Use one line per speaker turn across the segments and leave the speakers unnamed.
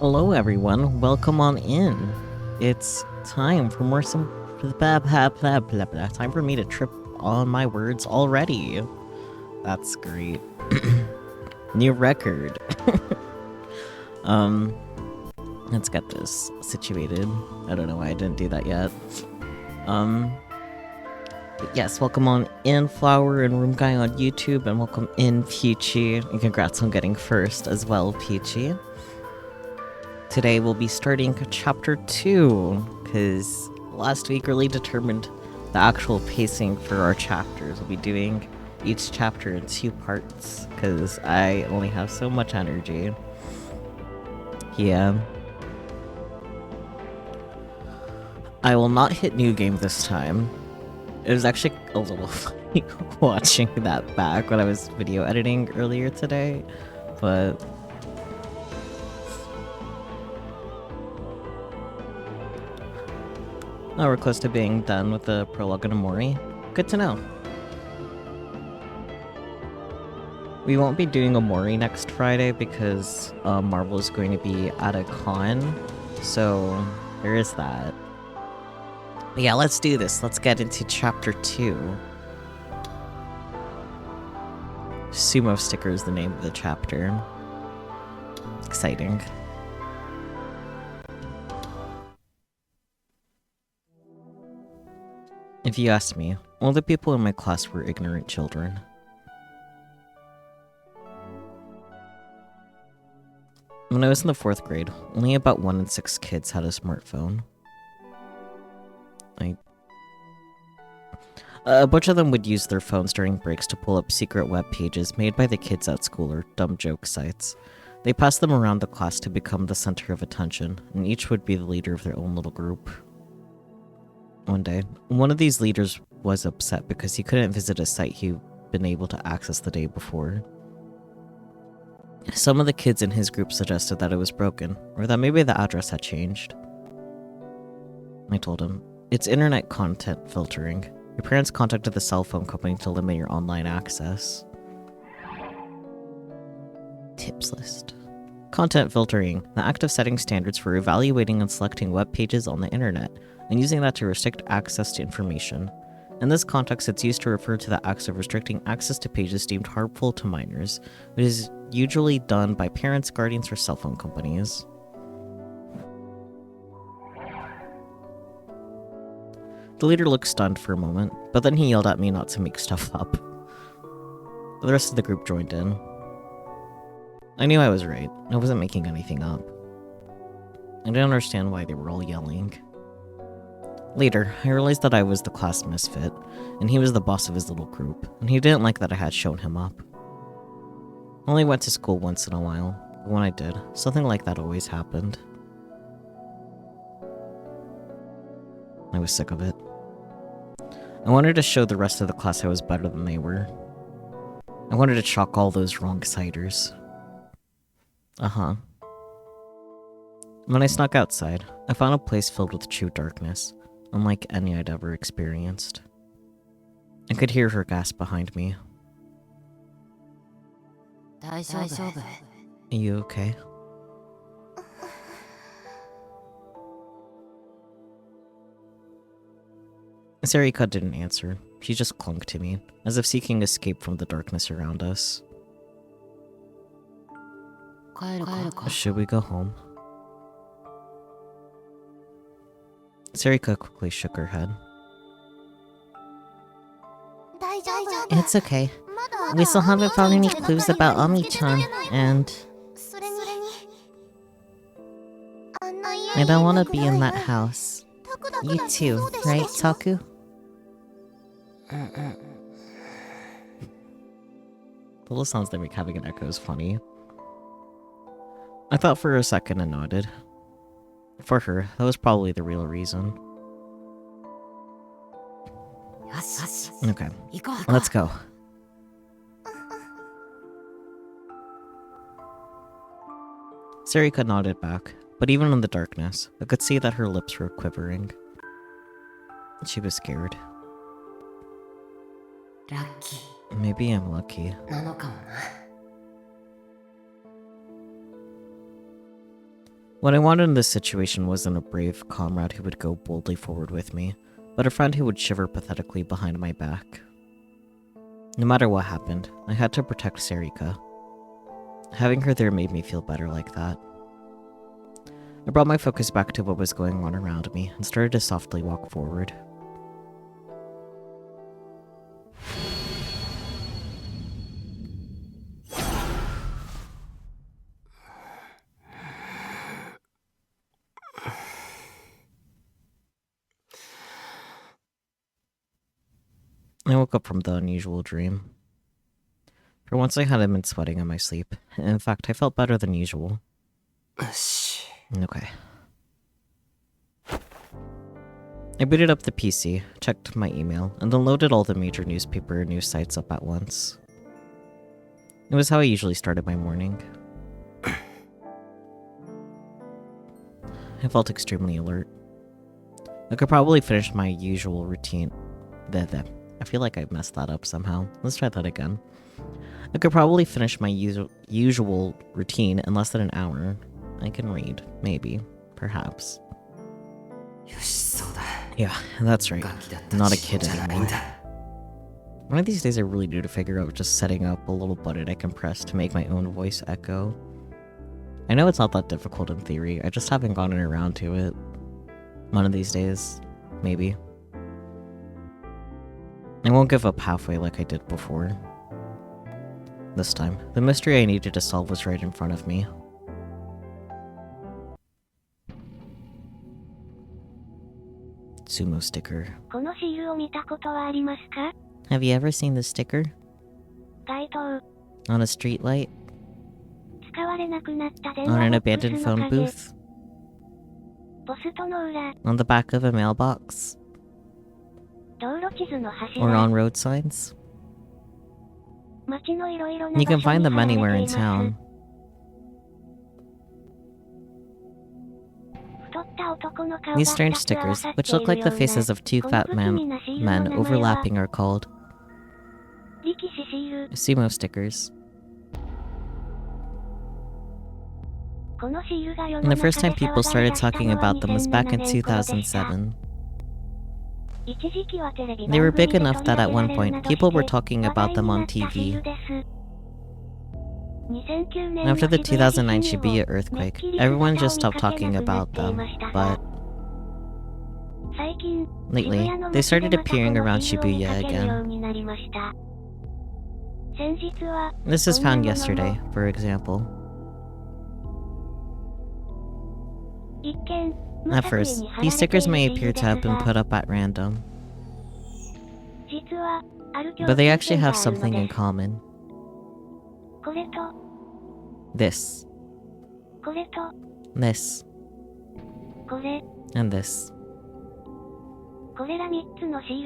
Hello everyone, welcome on in. It's time for more blah blah blah blah blah. Time for me to trip on my words already. That's great. New record. um let's get this situated. I don't know why I didn't do that yet. But yes, welcome on in Flower and Room Guy on YouTube, and welcome in Peachy. And congrats on getting first as well, Peachy. Today we'll be starting chapter 2, because last week really determined the actual pacing for our chapters. We'll be doing each chapter in 2 parts, because I only have so much energy. Yeah. I will not hit new game this time. It was actually a little funny watching that back when I was video editing earlier today, but... Oh, we're close to being done with the prologue and Amori. Good to know. We won't be doing Amori next Friday because Marvel is going to be at a con, so there is that. But yeah, let's do this. Let's get into chapter 2. Sumo Sticker is the name of the chapter. Exciting. If you ask me, all the people in my class were ignorant children. When I was in the 4th grade, only about 1 in 6 kids had a smartphone. A bunch of them would use their phones during breaks to pull up secret web pages made by the kids at school or dumb joke sites. They passed them around the class to become the center of attention, and each would be the leader of their own little group. One day, one of these leaders was upset because he couldn't visit a site he'd been able to access the day before. Some of the kids in his group suggested that it was broken, or that maybe the address had changed. I told him, "It's internet content filtering. Your parents contacted the cell phone company to limit your online access." Tips list. Content filtering, the act of setting standards for evaluating and selecting web pages on the internet, and using that to restrict access to information. In this context, it's used to refer to the acts of restricting access to pages deemed harmful to minors, which is usually done by parents, guardians, or cell phone companies. The leader looked stunned for a moment, but then he yelled at me not to make stuff up. The rest of the group joined in. I knew I was right. I wasn't making anything up. I didn't understand why they were all yelling. Later, I realized that I was the class misfit, and he was the boss of his little group, and he didn't like that I had shown him up. I only went to school once in a while, but when I did, something like that always happened. I was sick of it. I wanted to show the rest of the class I was better than they were. I wanted to chalk all those wrong-siders. Uh-huh. When I snuck outside, I found a place filled with true darkness, unlike any I'd ever experienced. I could hear her gasp behind me. Are you okay? Sarika didn't answer. She just clung to me, as if seeking escape from the darkness around us. Should we go home? Sarika quickly shook her head. It's okay. We still haven't found any clues about Ami-chan, and... I don't want to be in that house. You too, right, Taku? The little sounds they make having an echo is funny. I thought for a second and nodded. For her, that was probably the real reason. Okay, let's go. Sarika nodded back, but even in the darkness, I could see that her lips were quivering. She was scared. Maybe I'm lucky. What I wanted in this situation wasn't a brave comrade who would go boldly forward with me, but a friend who would shiver pathetically behind my back. No matter what happened, I had to protect Sarika. Having her there made me feel better like that. I brought my focus back to what was going on around me and started to softly walk forward. I woke up from the unusual dream. For once I hadn't been sweating in my sleep. In fact, I felt better than usual. Okay. I booted up the PC, checked my email, and then loaded all the major newspaper news sites up at once. It was how I usually started my morning. I felt extremely alert. I could probably finish my usual routine. I feel like I messed that up somehow. Let's try that again. I could probably finish my usual routine in less than an hour. I can read, maybe, perhaps. Yeah, that's right. I'm not a kid anymore. One of these days I really do to figure out just setting up a little button I can press to make my own voice echo. I know it's not that difficult in theory, I just haven't gotten around to it. One of these days, maybe. I won't give up halfway like I did before. This time, the mystery I needed to solve was right in front of me. Sumo sticker. Have you ever seen this sticker? On a street light? On an abandoned phone booth? On the back of a mailbox? Or on road signs? You can find them anywhere in town. These strange stickers, which look like the faces of two fat men overlapping, are called sumo stickers. And the first time people started talking about them was back in 2007. They were big enough that at one point, people were talking about them on TV. After the 2009 Shibuya earthquake, everyone just stopped talking about them, but lately, they started appearing around Shibuya again. This was found yesterday, for example. At first, these stickers may appear to have been put up at random, but they actually have something in common. This. This. And this.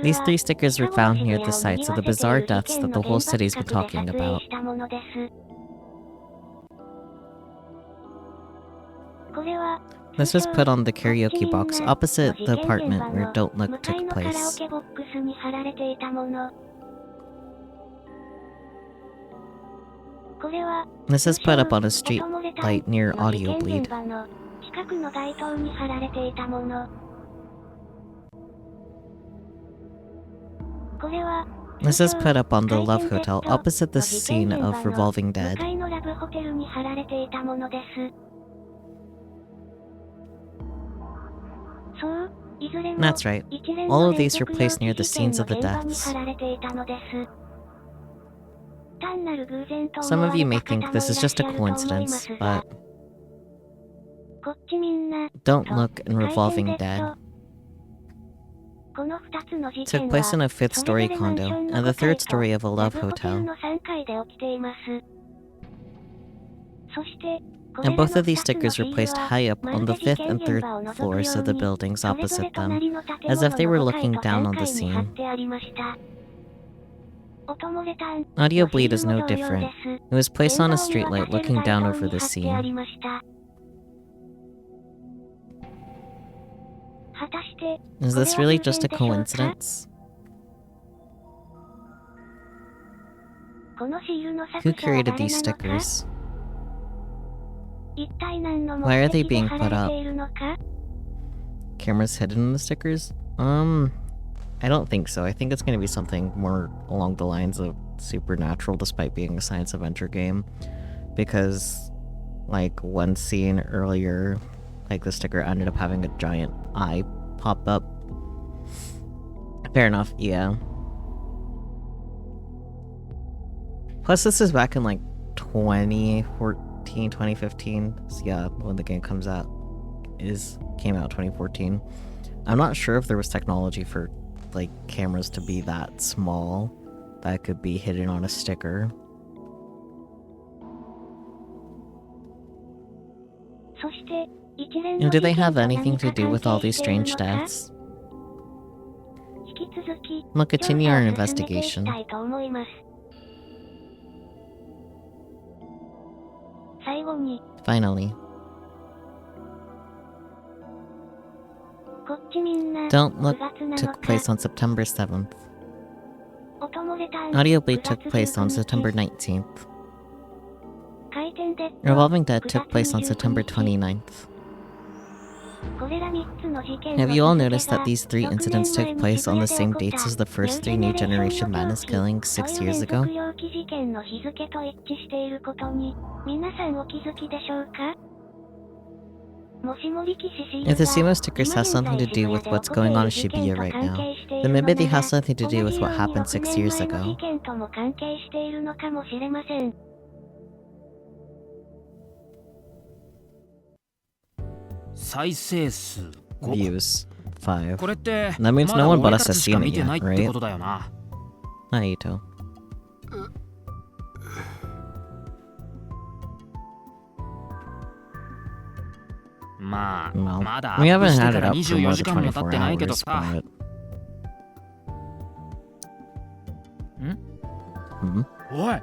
These three stickers were found near the sites of the bizarre deaths that the whole city's been talking about. This was put on the karaoke box opposite the apartment where Don't Look took place. This is put up on a street light near Audio Bleed. This is put up on the Love Hotel opposite the scene of Revolving Dead. That's right. All of these were placed near the scenes of the deaths. Some of you may think this is just a coincidence, but Don't Look and Revolving Dead took place in a 5th-story condo and the 3rd story of a Love Hotel. And both of these stickers were placed high up on the 5th and 3rd floors of the buildings opposite them, as if they were looking down on the scene. Audio Bleed is no different. It was placed on a streetlight looking down over the scene. Is this really just a coincidence? Who created these stickers? Why are they being put up? Cameras hidden in the stickers? I don't think so. I think it's gonna be something more along the lines of supernatural, despite being a science adventure game. Because, like, one scene earlier, like, the sticker ended up having a giant eye pop up. Fair enough, yeah. Plus, this is back in, like, 2014, 2015. So yeah, when the game comes out, came out 2014. I'm not sure if there was technology for, like, cameras to be that small that could be hidden on a sticker. You know, do they have anything to do with all these strange deaths? We'll continue our investigation. Finally. Don't Look took place on September 7th. Audio Bleed took place on September 19th. Revolving Dead took place on September 29th. Have you all noticed that these 3 incidents took place on the same dates as the first 3 New Generation Madness killings 6 years ago? If the sumo stickers has something to do with what's going on in Shibuya right now, then maybe they have something to do with what happened 6 years ago. Views 5. That means no one but us has seen it yet, right? Naito. Well, we haven't had it up for more than 24 hours, but...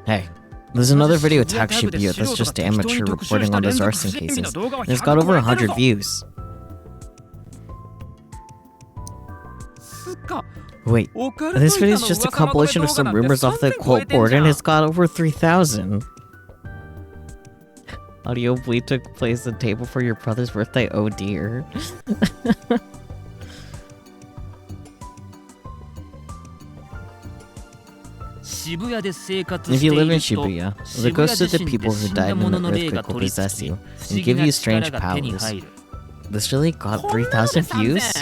Hey, there's another video attack Shibuya that's just amateur reporting on those arson cases. And it's got over 100 views. Wait, this video is just a compilation of some rumors off the quote board and it's got over 3,000. Audio Bleed took place the day before your brother's birthday, oh dear. If you live in Shibuya, the ghosts of the people who died in the earthquake will possess you and give you strange powers. This really got 3,000 views?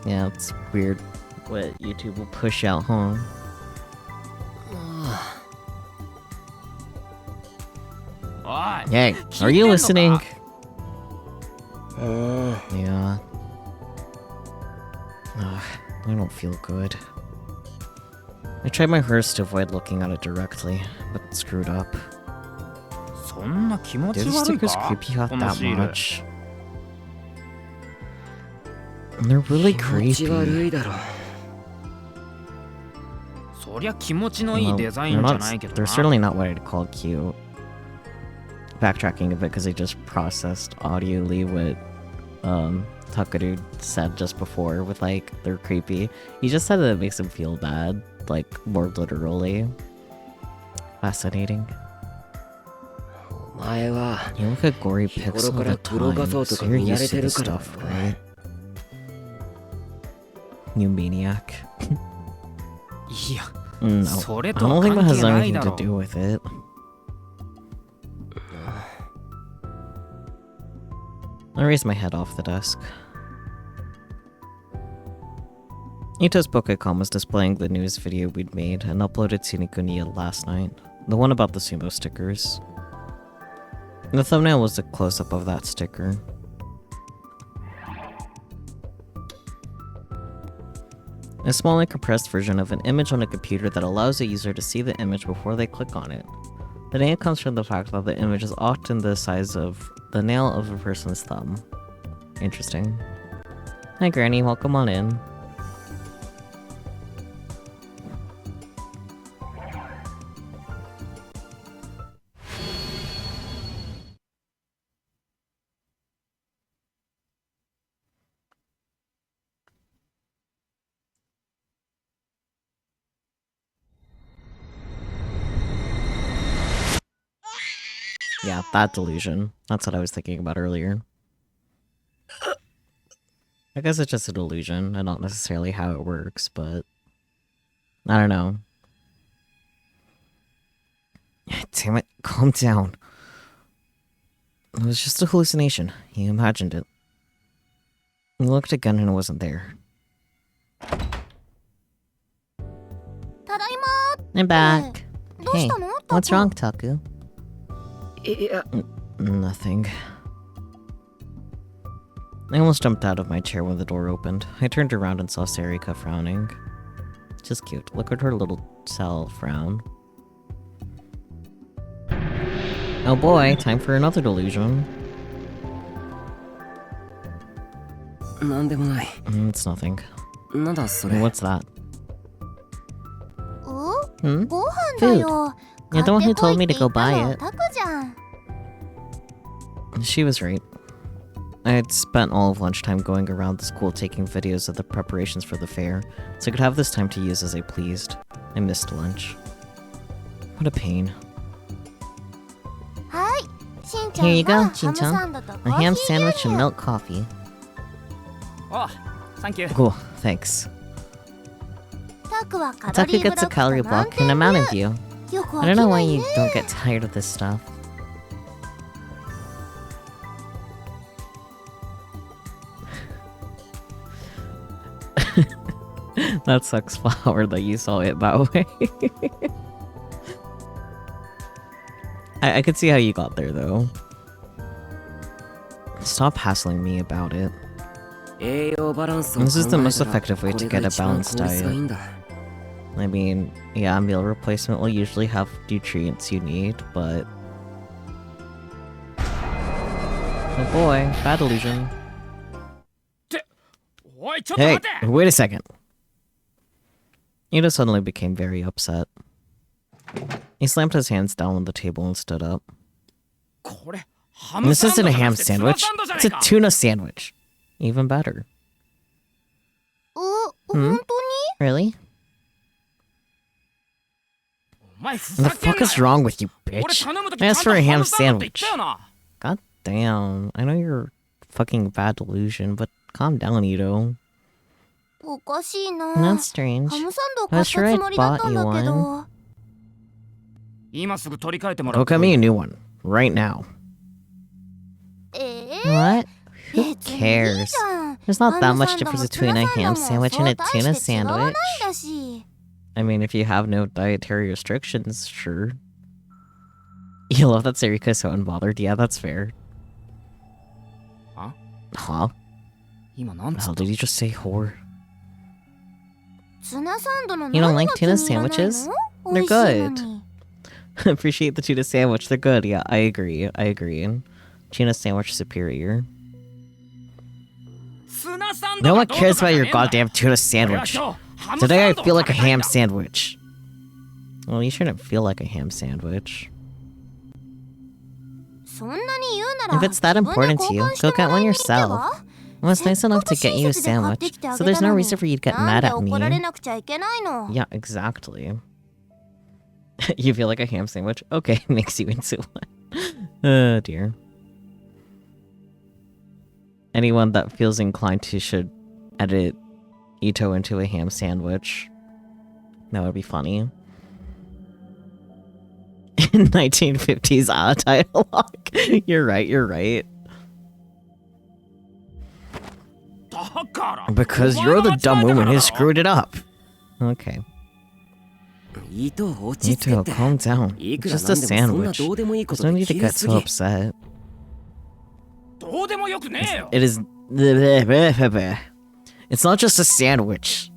Yeah, it's weird what YouTube will push out, huh? Hey, are you listening? Yeah. I don't feel good. I tried my hardest to avoid looking at it directly, but it screwed up. Do the stickers creep you out that much? They're really creepy. Well, they're certainly not what I'd call cute. Backtracking a bit because I just processed audioly what Takaru said just before with like they're creepy. He just said that it makes him feel bad, like more literally. Fascinating. You look at gory pics all the time, so you're used to this stuff, right? You maniac. No, I don't think that has anything to do with it. I raised my head off the desk. Ito's Pokecom was displaying the news video we'd made and uploaded to Nikuniya last night. The one about the sumo stickers. The thumbnail was a close-up of that sticker. A small and compressed version of an image on a computer that allows a user to see the image before they click on it. The name comes from the fact that the image is often the size of the nail of a person's thumb. Interesting. Hi Granny, welcome on in. Yeah, that delusion. That's what I was thinking about earlier. I guess it's just a delusion, and not necessarily how it works, but... I don't know. Damn it, calm down. It was just a hallucination. You imagined it. You looked again and it wasn't there. I'm back. Hey, what's wrong, Taku? Nothing. I almost jumped out of my chair when the door opened. I turned around and saw Sarika frowning. Just cute. Look at her little cell frown. Oh boy, time for another delusion. It's nothing. What's that? Food. You're the one who told me to go buy it. She was right. I had spent all of lunchtime going around the school taking videos of the preparations for the fair, so I could have this time to use as I pleased. I missed lunch. What a pain. Here you go, Shin-chan. A ham sandwich and milk coffee.
Oh, thank you.
Cool, thanks. Taku gets a calorie block in a Mountain View. I don't know why you don't get tired of this stuff. That sucks, Flower, that you saw it that way. I could see how you got there, though. Stop hassling me about it. This is the most effective way to get a balanced diet. I mean, yeah, meal replacement will usually have nutrients you need, but... Oh boy, bad illusion. Hey, wait a second. Ida suddenly became very upset. He slammed his hands down on the table and stood up. This isn't a ham sandwich, it's a tuna sandwich. Even better. Really? What the fuck is wrong with you, bitch? I asked for a ham sandwich. God damn. I know you're fucking bad delusion, but calm down, Ito. That's strange. I was sure I bought you one. Go get me a new one. Right now. What? Who cares? There's not that much difference between a ham sandwich and a tuna sandwich. I mean, if you have no dietary restrictions, sure. You love that Sarika is so unbothered. Yeah, that's fair. Huh? What the hell did you just say, whore? You don't like tuna sandwiches? They're good. Appreciate the tuna sandwich. They're good. Yeah, I agree. Tuna sandwich superior. No one cares about your goddamn tuna sandwich. Today I feel like a ham sandwich. Well, you shouldn't feel like a ham sandwich. If it's that important to you, go get one yourself. I was nice enough to get you a sandwich, so there's no reason for you to get mad at me. Yeah, exactly. You feel like a ham sandwich? Okay, makes you into one. Oh dear. Anyone that feels inclined to should edit Ito into a ham sandwich. That would be funny. In 1950s dialogue. You're right. Because you're the dumb woman who screwed it up. Okay. Ito, calm down. It's just a sandwich. There's no need to get so upset. It is... It's not just a sandwich.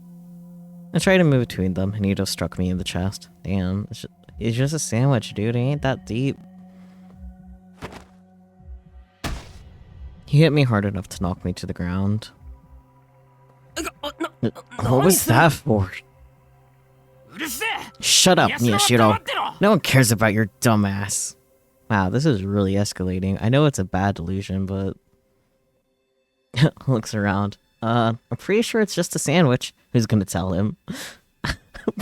I tried to move between them, and Ito struck me in the chest. Damn, it's just a sandwich, dude. It ain't that deep. He hit me hard enough to knock me to the ground. What was that for? Shut up, Miyashiro. No one cares about your dumbass. Wow, this is really escalating. I know it's a bad delusion, but... Looks around. I'm pretty sure it's just a sandwich. Who's gonna tell him?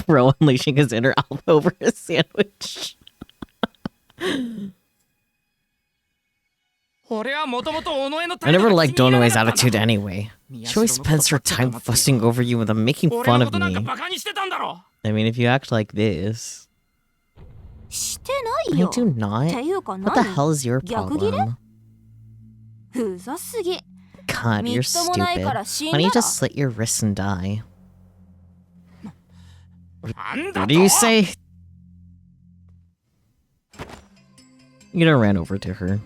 Bro unleashing his inner alpha over his sandwich. I never liked Onoe's attitude anyway. She always spends her time fussing over you and then making fun of me. I mean, if you act like this... I do not? What the hell is your problem? God, you're stupid. Why don't you just slit your wrists and die? What do you say? Ito ran over to her.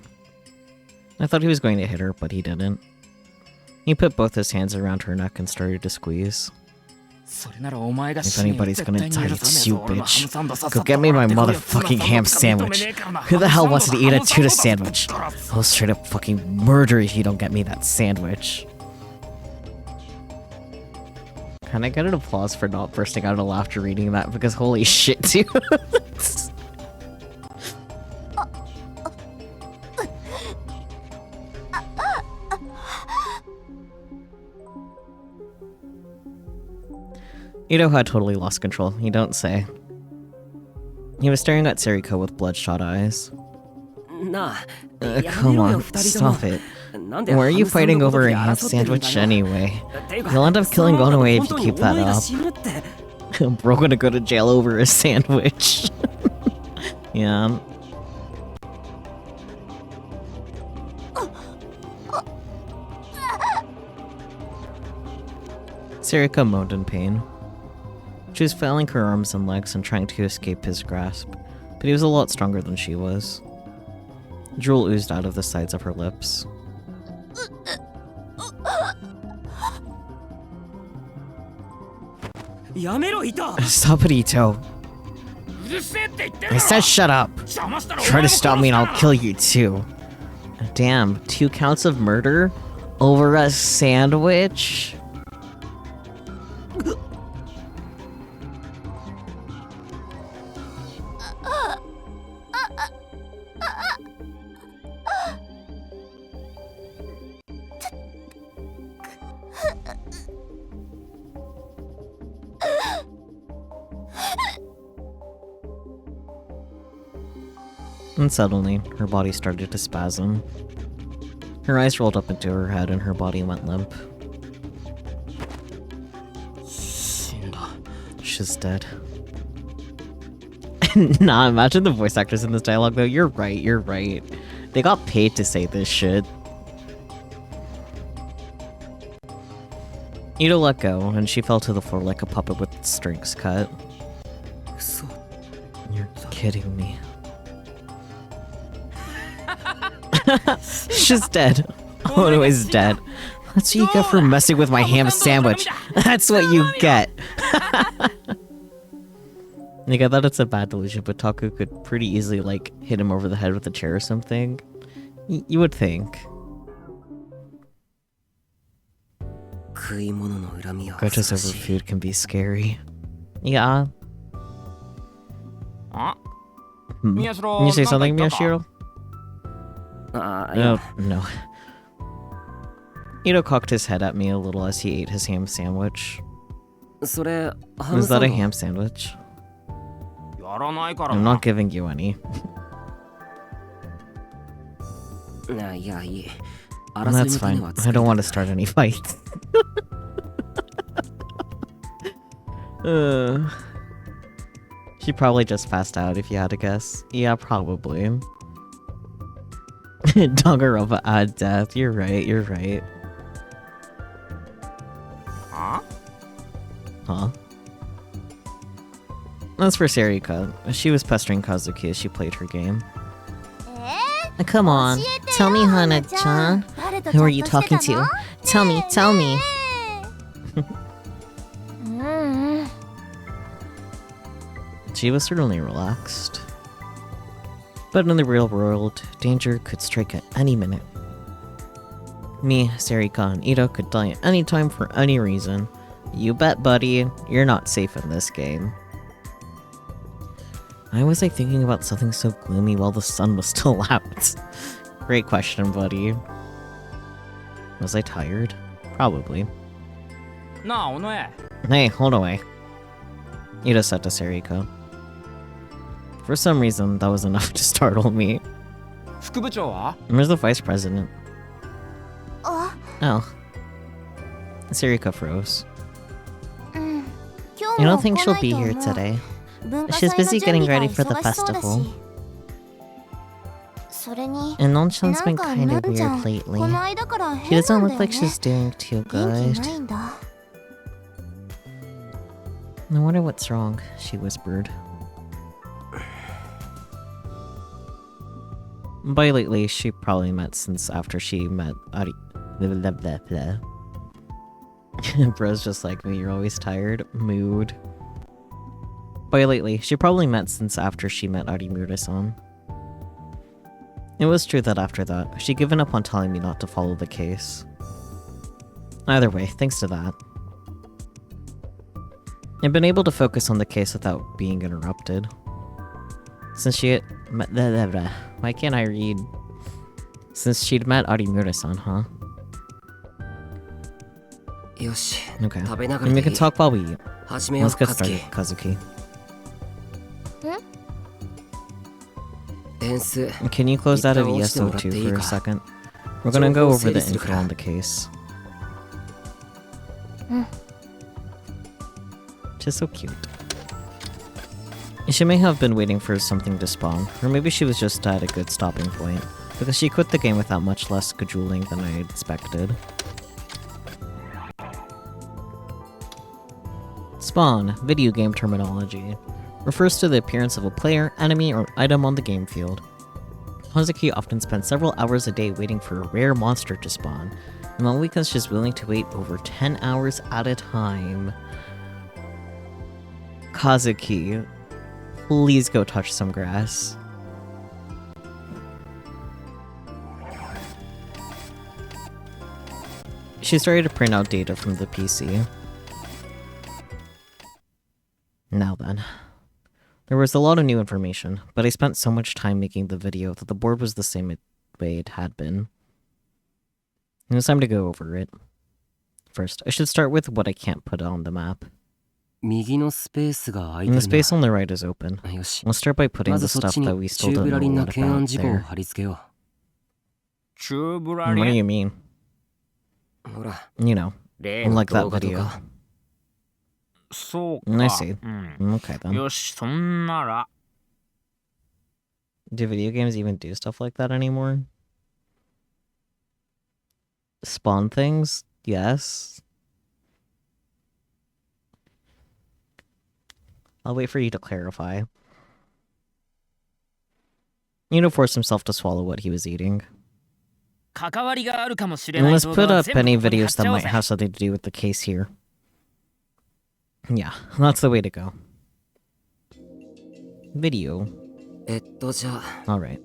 I thought he was going to hit her, but he didn't. He put both his hands around her neck and started to squeeze. If anybody's gonna die, it's you, bitch. Go get me my motherfucking ham sandwich. Who the hell wants to eat a tuna sandwich? I'll straight up fucking murder if you don't get me that sandwich. Can I get an applause for not bursting out of laughter reading that? Because holy shit, dude. Ito had totally lost control, you don't say. He was staring at Seriko with bloodshot eyes. Come on, stop it. Why are you fighting over a ham sandwich anyway? You'll end up killing Onoe if you keep that up. Bro gonna go to jail over a sandwich. Yeah. Seriko moaned in pain. She was flailing her arms and legs and trying to escape his grasp, but he was a lot stronger than she was. Drool oozed out of the sides of her lips. Stop it, Ito. I said shut up. Try to stop me and I'll kill you too. Damn, 2 counts of murder? Over a sandwich? And suddenly, her body started to spasm. Her eyes rolled up into her head and her body went limp. She's dead. Nah, imagine the voice actors in this dialogue though. You're right. They got paid to say this shit. Ito let go, and she fell to the floor like a puppet with its strings cut. You're kidding me. She's dead. Onoe's dead. That's what you get for messing with my ham sandwich. That's what you get. Like, I thought it's a bad delusion, but Taku could pretty easily, like, hit him over the head with a chair or something. You would think. Grudges over food can be scary. Yeah. Can you say something, Miyashiro? No. Ito cocked his head at me a little as he ate his ham sandwich. Was that a ham sandwich? I'm not giving you any. That's fine. I don't want to start any fights. She probably just passed out if you had to guess. Yeah, probably. Danganronpa ad death. You're right. Huh? That's for Serika. She was pestering Kazuki as she played her game. Come on, tell me, Hana-chan. Who are you talking to? Tell me. She was certainly relaxed. But in the real world, danger could strike at any minute. Me, Serika, and Ito could die at any time for any reason. You bet, buddy, you're not safe in this game. Why was I thinking about something so gloomy while the sun was still out? Great question, buddy. Was I tired? Probably. Hey, hold away. Ito said to Seriko. For some reason, that was enough to startle me.
副部長は
Where's the vice president?
あ、
Oh. Sirika froze.
うん。
I don't think she'll be here today. She's busy getting ready for the festival. And Nonchan's been kind of weird lately. She doesn't look like she's doing too good. I wonder what's wrong, she whispered. By lately, she probably meant since after she met Ari. Bro's just like me, you're always tired. Mood. By lately, she probably meant since after she met Arimura-san. It was true that after that, she'd given up on telling me not to follow the case. Either way, thanks to that, I've been able to focus on the case without being interrupted. Since she met... Why can't I read? Since she'd met Arimura-san, huh? Okay, and we can talk while we eat. Let's get started, Kazuki. Can you close out of ESO2 for a second? We're gonna go over the info on the case. She's so cute. She may have been waiting for something to spawn, or maybe she was just at a good stopping point, because she quit the game without much less cajoling than I expected. Spawn, video game terminology, refers to the appearance of a player, enemy, or item on the game field. Kazuki often spends several hours a day waiting for a rare monster to spawn, and on weekends she's willing to wait over 10 hours at a time. Kazuki, please go touch some grass. She started to print out data from the PC. Now then. There was a lot of new information, but I spent so much time making the video that the board was the same way it had been. It was time to go over it. First, I should start with what I can't put on the map. And the space on the right is open. We'll start by putting the stuff that we still don't know a lot about there. What do you mean? You know, like that video. I see. Okay then. Do video games even do stuff like that anymore? Spawn things? Yes. I'll wait for you to clarify. Yuno forced himself to swallow what he was eating. And let's put up any videos that might have something to do with the case here. Yeah, that's the way to go. Video. Alright.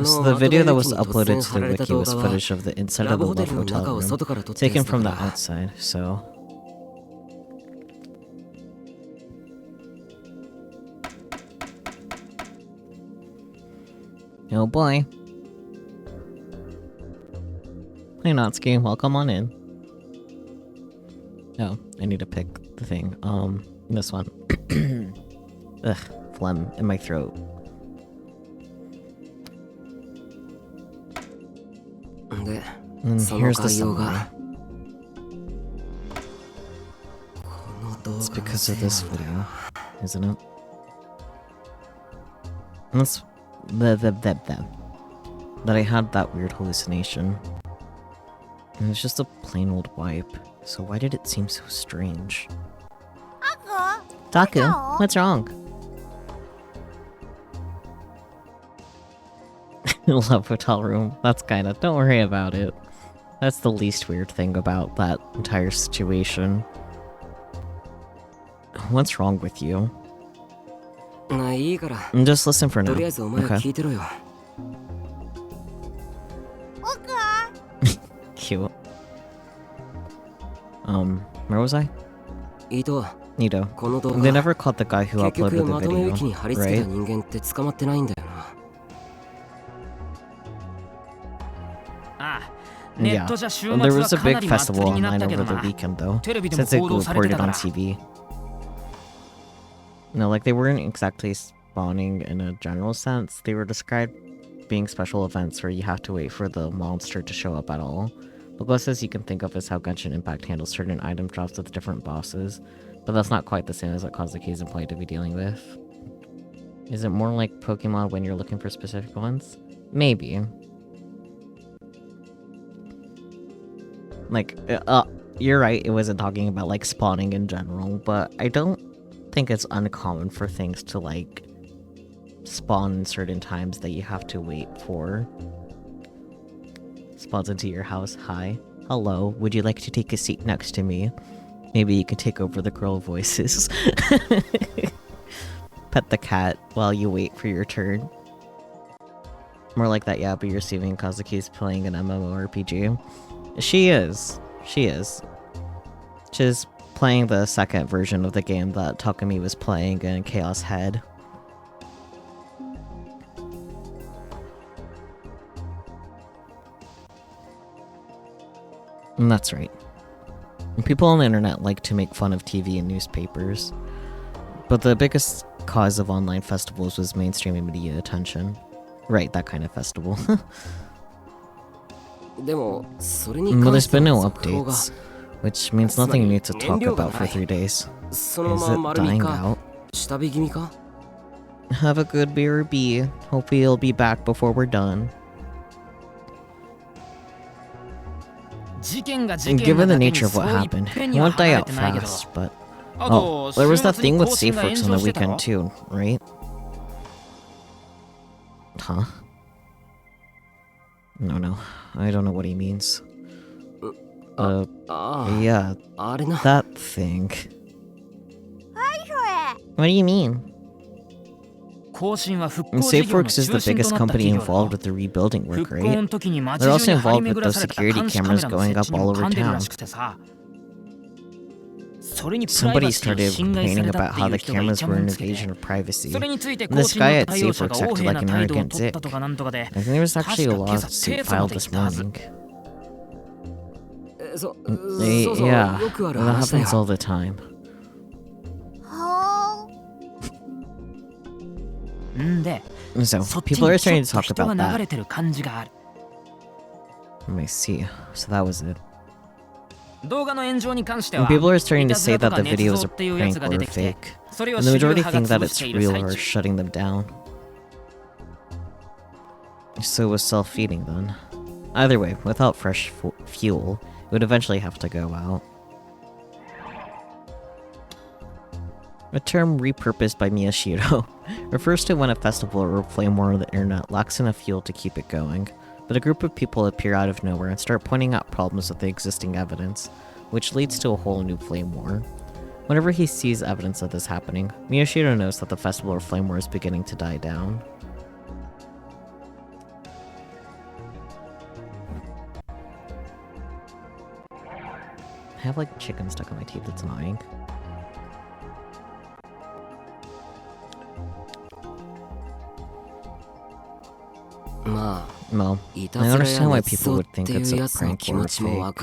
So the video that was uploaded to the wiki was footage of the inside of the Love Hotel room, taken from the outside, so... Oh boy. Hey Natsuki, welcome on in. Oh, I need to pick the thing. This one. Ugh, phlegm in my throat. And here's the summary. It's because of this video, isn't it? That's that I had that weird hallucination. It was just a plain old wipe, so why did it seem so strange? Taku, what's wrong? Love hotel room. That's kinda, don't worry about it. That's the least weird thing about that entire situation. What's wrong with you? Just listen for now, okay? Cute. Where was I? Ito. They never caught the guy who uploaded the video, right? Yeah, there was a big festival online over the weekend though, since it reported on TV. No, like they weren't exactly spawning in a general sense, they were described being special events where you have to wait for the monster to show up at all. The closest you can think of is how Genshin Impact handles certain item drops with different bosses, but that's not quite the same as what Kazuki's employed to be dealing with. Is it more like Pokemon when you're looking for specific ones? Maybe. Like, you're right, it wasn't talking about, like, spawning in general, but I don't think it's uncommon for things to, like, spawn in certain times that you have to wait for. Spawns into your house. Hi. Hello. Would you like to take a seat next to me? Maybe you can take over the girl voices. Pet the cat while you wait for your turn. More like that, yeah, but you're assuming Kazuki's playing an MMORPG. She is. She is. She's playing the second version of the game that Takumi was playing in Chaos Head. And that's right. People on the internet like to make fun of TV and newspapers. But the biggest cause of online festivals was mainstream media attention. Right, that kind of festival. Well, there's been no updates, which means nothing new to talk about for 3 days. Is it dying out? Have a good BRB. Hopefully you'll be back before we're done. And given the nature of what happened, it won't die out fast, but... Oh, there was that thing with safe works on the weekend too, right? Huh? No, I don't know what he means. Yeah, that thing. What do you mean? And SafeWorks is the biggest company involved with the rebuilding work, right? They're also involved with those security cameras going up all over town. Somebody started complaining about how the cameras were an invasion of privacy, and this guy at SafeWorks acted like an arrogant dick. I think there was actually a lawsuit filed this morning. Yeah, that happens all the time. So, people are starting to talk about that. Let me see. So that was it. And people are starting to say that the video is a prank or fake. And the majority think that it's real or shutting them down. So it was self-feeding then. Either way, without fresh fuel, it would eventually have to go out. A term repurposed by Miyashiro refers to when a festival or flame war on the internet lacks enough fuel to keep it going, but a group of people appear out of nowhere and start pointing out problems with the existing evidence, which leads to a whole new flame war. Whenever he sees evidence of this happening, Miyashiro knows that the festival or flame war is beginning to die down. I have like chicken stuck on my teeth, it's annoying. Well, I understand why people would think it's a prank or a fake.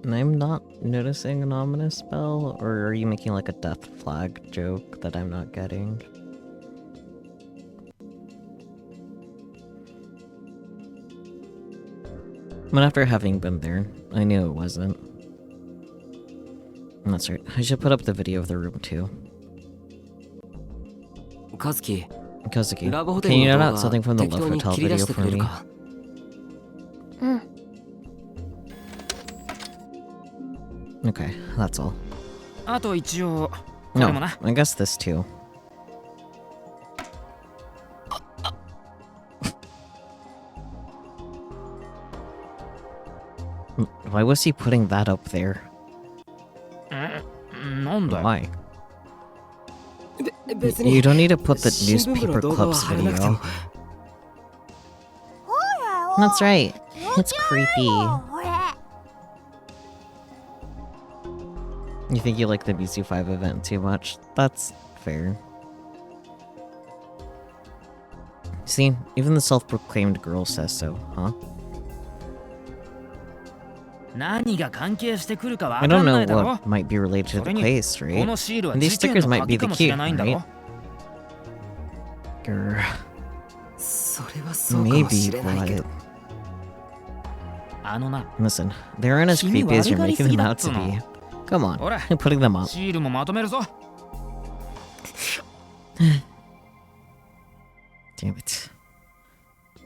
And I'm not noticing an ominous spell, or are you making like a death flag joke that I'm not getting? But after having been there, I knew it wasn't. That's right. I should put up the video of the room too. Kazuki, can you note out something from the Love Hotel video for me? Okay, that's all. No, I guess this too. Why was he putting that up there? Why? You don't need to put the newspaper clips video. That's right. It's creepy. You think you like the BC5 event too much? That's fair. See, even the self-proclaimed girl says so, huh?
何が関係してくるかわ
I
か
don't
んな
know
いだろ
what might be related to the
それに
place,
こ
right?
のシールは
And these
事件
stickers
の
might be
鍵
the
かもし
key,
れないんだろ
right? Grr.
それはそうかもし
Maybe,
れないけど
but
あのな
listen, they aren't as
君
creepy as you're
悪がり
making
すぎ
them
だっ
out
つ
to
うの
be. Come on,
ほら
putting them up.
シールもまとめるぞ
Damn it.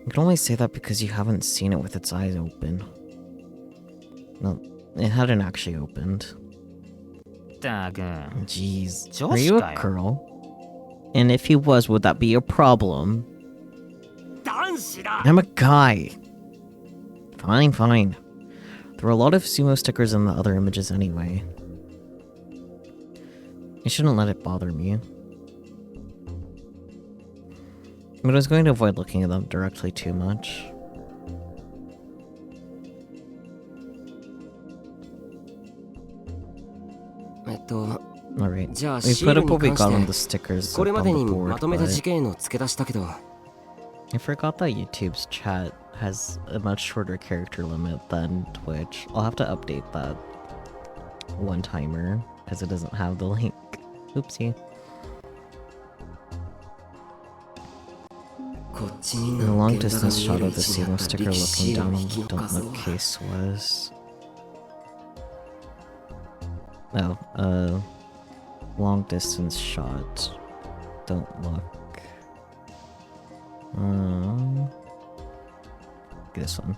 You can only say that because you haven't seen it with its eyes open. No, it hadn't actually opened.
ったく
Jeez.
Josh
Are you a
guy.
girl? And if he was, would that be a problem?
男子だ
I'm a guy. Fine, fine. There were a lot of sumo stickers in the other images anyway. I shouldn't let it bother me. But I was going to avoid looking at them directly too much. Alright,
じゃあ
we
シ
put
ール
up
に
what we
関
got on
し
the
て
stickers
これ
up
ま
on
で
the
に
board,
まとめた
but
事件を付け出したけど
I forgot that YouTube's chat has a much shorter character limit than Twitch. I'll have to update that one-timer, because it doesn't have the link. Oopsie.
こっちに
The
の
long
現場が
distance
見え
shot
る
of
位
the
置にあ
Simo
った
sticker
力士
looking
シール
down
の
on
引き
the
の数
donut
は
case was... Oh, long distance shot. Don't look. This one.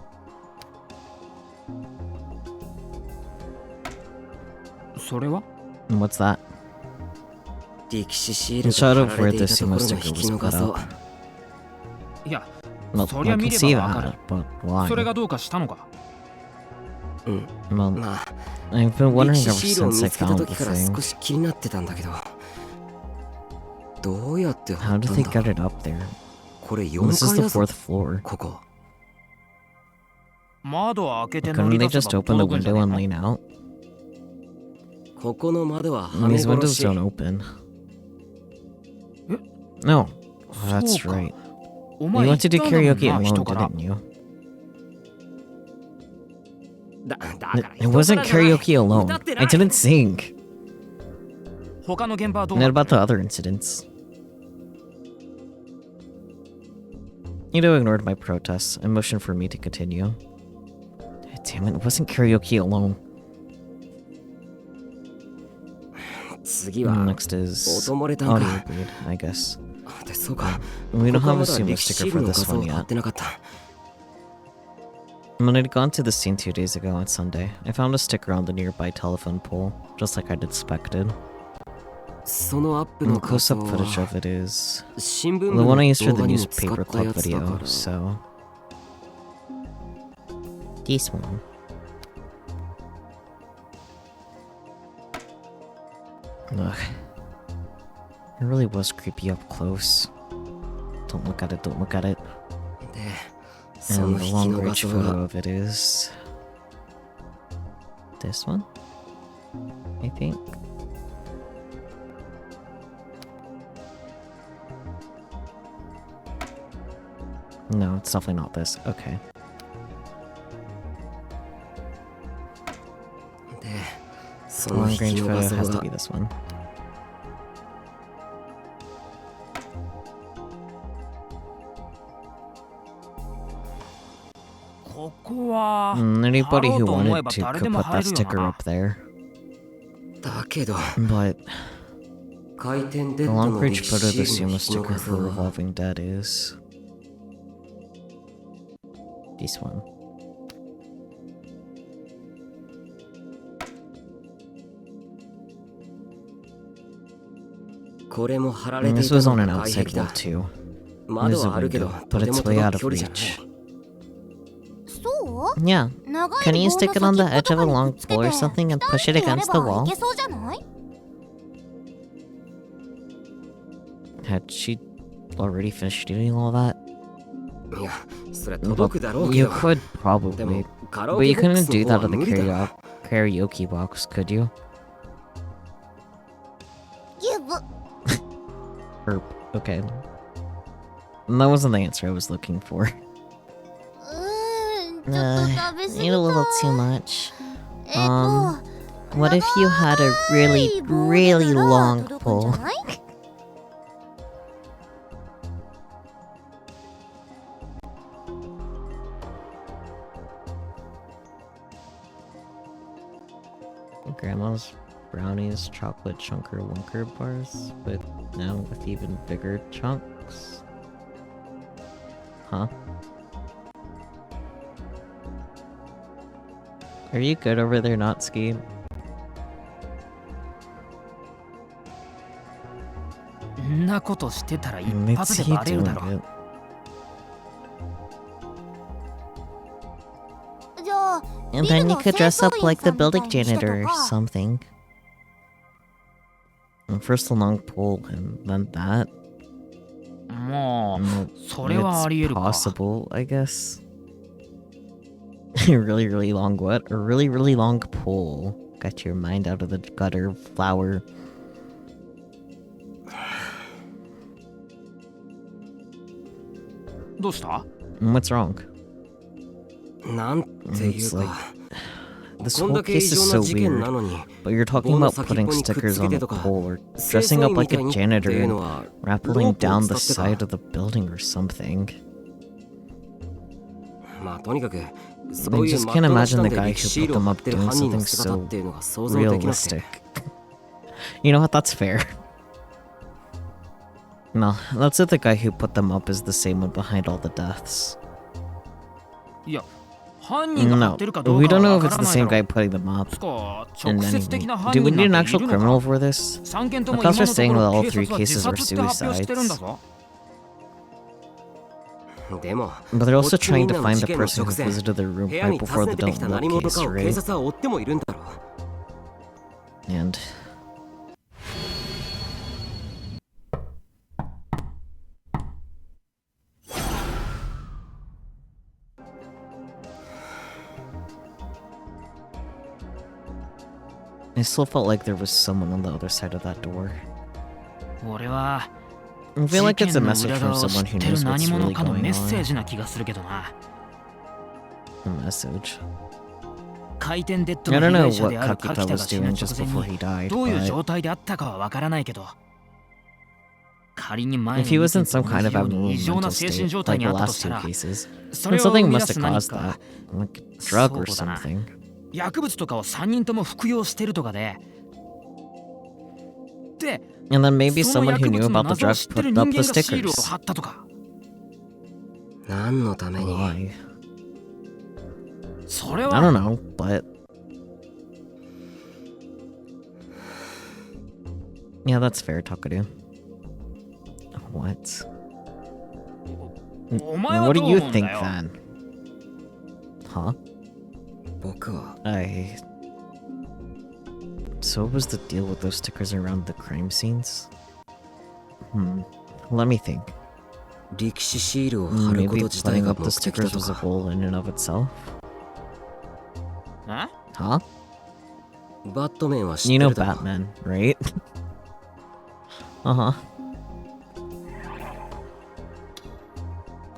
それは
And what's that?
力士シー
The
ル
shot
が
of
貼ら
where
れて
the
いたと
sumo
ころの
sticker
引
was
きの
put
画像
up.
いや
Well,
そりゃ
I
見
can
れ
see
ばわかる
that, but why?
それがどうかしたのか
Well,
まあ
I've been
力
wondering
士
ever
シールを
since
見
I
つけた
found the
時から
thing.
少し気になってたんだけどどうやって貼
How
っ
did
た
they
んだ
get it up there?
これ
This
4
is
階
the
だぞ
4th floor.
ここ
窓を開けて乗
Couldn't
り
they
出せ
just
ば
open the
届くんじゃ
window
ね
and
えの
lean out?
ここの窓ははめ
These
殺
windows
し
don't open.
Eh?
No. Oh, that's
そうか
right.
お
You
前
went to
言
do
ったんだもん
karaoke
な
alone,
人から
didn't you?
だから
It wasn't
人からじゃない
karaoke alone.
歌って
I
ない
didn't sing.
他の現場はどう
Not
なっ
about the other incidents. Ito ignored my protests and motioned for me to continue. Damn it, it wasn't karaoke alone.
次は
Next is
音漏れたん
audio
か
bleed, I guess.
でそうか
We don't
ここは
have a
まだ
sumo
力士シ
sticker
ー
for
ルの
this
画像
one
を貼っ
yet.
てなかった
When I'd gone to the scene 2 days ago on Sunday, I found a sticker on the nearby telephone pole, just like I'd expected.
そのアップ
And
の
the
画像
close-up footage
は
of it is
新聞
the
部の
one I used for
動
the
画にも使
newspaper
った
club
やつだか
video,
ら
so... This one. Ugh. It really was creepy up close. Don't look at it, don't look at it.
でその
And the
引き
long
の画
range
像
photo
は
of it is... This one? I think. No, it's definitely not this. Okay.
でそ
The
の
long
引き
range
の画
photo
像
has to
は
be this one.
ここは
Anybody who
貼ろうと思え
wanted
ば
to
誰
could
でも
put
入
that
るよ
sticker
な
up there.
だけど
But
回転デ
the
ッド
long
の
range
歴史
photo of the
シールの
sumo
引きの
sticker
画
for
像は
Revolving Dead is... This one. And this was on an outside wall too. There's a window, but it's way out of reach.
そう
Yeah.
長い
Can you
棒の
stick it on the
先っ
edge
ぽ
of a
とか
long
にくっつけ
pole
て
or something and
二
push
人
it
でやれ
against the
ばい
wall?
けそうじゃない
Had she already finished doing all that?
いやそれ
Well,
届くだろうけ
you
ど
could
で
probably.
もカラ
But
オケ
you
ボック
couldn't
ス
do
の方
that
は
on the
無理だ
karaoke box, could you?
ギブ
Or, okay. That wasn't the answer I was looking for.
ちょっと食べ過ぎ
ate a little
た
too much. What if you had a really, really long pole? Grandma's brownies, chocolate chunker wunker bars, but now with even bigger chunks. Huh? Are you good over there, Natsuki?
んなことしてたら一発
Mitsuki
でバレる
doing
だろ。
good.
じゃあ
And then you could dress up like the building janitor or something. And first the long pole and then that.
まあ、
Mm,
それはあり
It's
えるか。
possible, I guess. Really, really long what? A really, really long pole. Got your mind out of the gutter, flower.
どうした？
What's wrong?
なんていう
It's like
か
this
こん
whole
だけ異
case is
常
so
な事件
weird.
なのに
But you're talking
棒の
about
先っ
putting
ぽにくっ
stickers
つけ
on
て
a
とか
pole or
清
dressing
掃
up
員み
like
た
a
いにって
janitor
いう
and
のはロー
rappelling
プを
down
伝
the
って
side
か
of the building or something.
まあとにかく
I
そういう
just
マ
can't
ットな
imagine
手段
the
で
guy
歴
who
シー
put
ルを
them
貼っ
up
てる
doing
犯人の
something
姿っ
so
ていうのが想像できなくて
realistic. You know what? That's fair. No, let's say the guy who put them up is the same one behind all the deaths.
いや、犯人が貼
No,
ってるかどう
we
か
don't
は
know
わ
if
か
it's
ら
the
ない
same
だろ
guy putting them up.
つか
And
直接的
anything.
な犯
Do we
人
need
な
an
んてい
actual
るの
criminal
か？
for this?
3件とも
The
今
cops
の
are
と
saying
こ
that
ろ
all
警
three
察は自
cases are
殺って発表してるんだ
suicides.
ぞ。
でも
But they're also
こっちみん
trying
な
to
の
find
事
the
件の
person
直
who
前
visited their room
部屋
right
に
before
訪
the
ねてきた
don't
何
look
者か
case,
を警
right?
察は追ってもいるんだろう
And I still felt like there was someone on the other side of that door.
俺は
I
事
feel like
件
it's a
の
message
裏
from
側を知
someone
っ
who
てる
knows
何
what's
者
really
かの
going
メッセー
on.
ジな気がするけどな。
A message.
回転デッド
I
の
don't
被
know
害者
what
である
Kakita
柿田
was
が死ぬ
doing
直
just
前
before
に
he died,
どういう
but
状態であったかはわからないけど、仮に前
if
の
he
2
was in
件
some
と
kind
同
of
じように
abnormal
異常な
mental
精神
state,
状態
like
に
the
あったと
last
した
two
ら、
cases,
そ
then
れを生
something
み出
must
す
have
何
caused
か
that. Like a drug or
そうだな。
something.
薬物とかを3人とも服用してるとかで、で、
And then maybe
その
someone who
薬
knew
物の
about the
謎を
drug
知ってる
put
人
up
間
the
がシールを
stickers.
貼ったとか。
何のために
Why?
それ
I
は
don't know, but yeah, that's fair, Takaru. What?
お前は
What
ど
do
う
you
思うんだ
think
よ。
then? Huh?
僕は
So what was the deal with those stickers around the crime scenes? Let me think.
歴史シールを貼るこ
Maybe
と自体
putting
が
up
目
the
的だ
stickers
と
was a
か
goal in and of itself?
あ
Huh?
バットメンは知っ
You
て
know
るだろ
Batman, right? Uh-huh.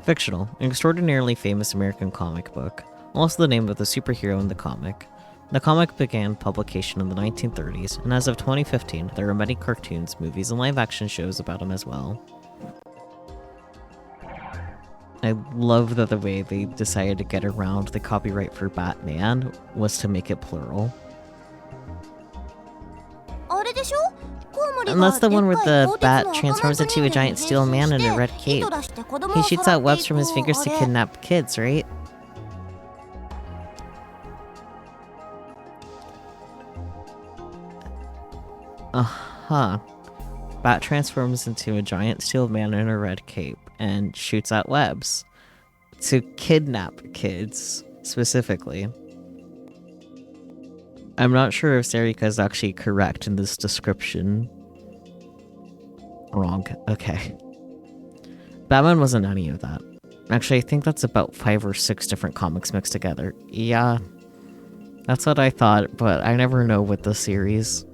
Fictional, an extraordinarily famous American comic book, also the name of the superhero in the comic. The comic began publication in the 1930s, and as of 2015, there are many cartoons, movies, and live-action shows about him as well. I love that the way they decided to get around the copyright for Batman was to make it plural.
あれでしょ？コウモリ
And
が
that's the one where
でっ
the
かい
bat
鋼鉄の
transforms
赤
into a
松人間
giant
に
steel
変
man
身
in
して
a red
糸
cape.
出して子供
He
を
shoots
さら
out
ってい
webs
く
from his fingers to
あれ
kidnap kids, right? Uh-huh. Bat transforms into a giant steel man in a red cape and shoots out webs to kidnap kids, specifically. I'm not sure if Sarika is actually correct in this description. Wrong. Okay. Batman wasn't any of that. Actually, I think that's about 5 or 6 different comics mixed together. Yeah. That's what I thought, but I never know with the series.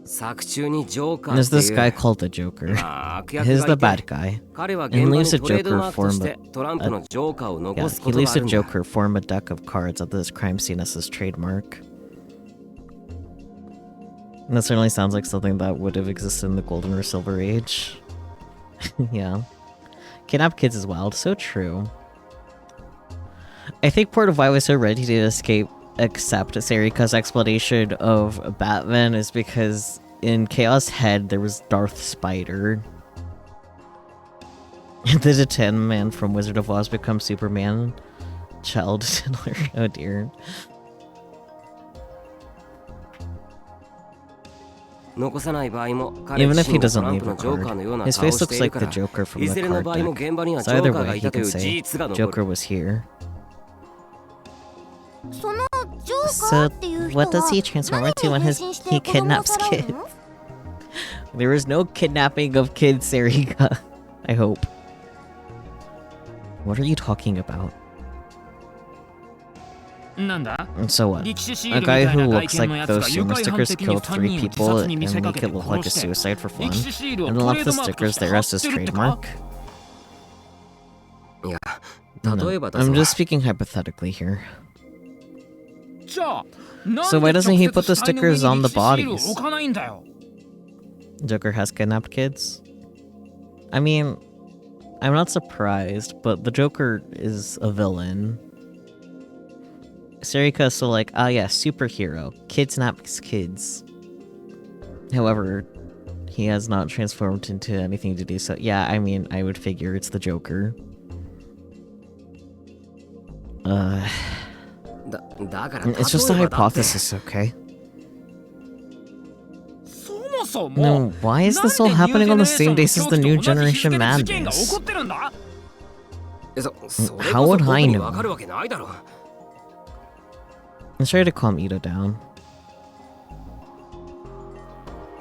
作中にジョーカー
There's
って
this
いう
guy called the Joker.
まあ悪役
He's
が
the
いて
bad guy.
彼は
And
現場
leaves
に
the
トレード
Joker
マークとし
form
てトランプのジョーカーを
Yeah,
残す
he
ことが
leaves
あ
the
るんだ
Joker form a deck of cards at this crime scene as his trademark. And that certainly sounds like something that would have existed in the Golden or Silver Age. Yeah. Kidnap kids is wild. So true. I think part of why I was so ready to accept Sarika's explanation of Batman is because in Chaos Head there was Darth Spider. And the Tien man from Wizard of Oz becomes Superman. Child Titler. Oh dear.
残さない場合も彼
Even
自
if he
身がト
doesn't
ラン
leave
プ
a
のジョーカーのよう
card,
な
his
顔を
face
し
looks
ている
like
か
the
ら
Joker from
い
the
ずれの
card
場合も
deck.
現場にはジ
So
ョー
either
カーが
way,
い
he
たとい
can
う
say
事実が残
Joker
る
was here.
そのジョーカー
So,
っていう人
what does
は
he transform
何
into
に
when
変
his
身して
he
子供を
kidnaps
さらう
kids?
の？
There is no kidnapping of kids, Sarika. I hope. What are you talking about?
なんだ
And so what?
力士シー
A
ルみた
guy
い
who
な外
looks
見の
like
やつ
those
が愉
sumo
快犯
stickers
的に
killed
3
3
人を自
people
殺に
and
見せか
make
け
it
て
look
殺
like a
して
suicide for fun,
力士シールを
and
ト
then
レ
left
ード
the
マークと
stickers
して
there
貼っ
as his
てるってか
trademark?
いや
No,
例えばだ
I'm
ぞ
just speaking hypothetically here.
じゃあなん
So
で
why
直
doesn't he
接
put the
死体の上
stickers
に
on the
力士シールを
bodies?
置かないんだよ
Joker has kidnapped kids? I mean, I'm not surprised, but the Joker is a villain. Sarika is so like, ah yeah, superhero. Kidnaps kids. However, he has not transformed into anything to do so. Yeah, I mean, I would figure it's the Joker.
だから
It's just a
例えばだって
hypothesis, okay?
そもそも
No, why is this all
なんで
happening on the
ニュー
same
ジェ
days
ネレ
as
ー
the
ショ
new
ンの
generation
恐怖と同じ日付で事件が起こ
madness?
ってるんだ
それ
How
こ
would
そ僕
I
に
know?
わかるわけないだろ
Let's try to calm Ito down.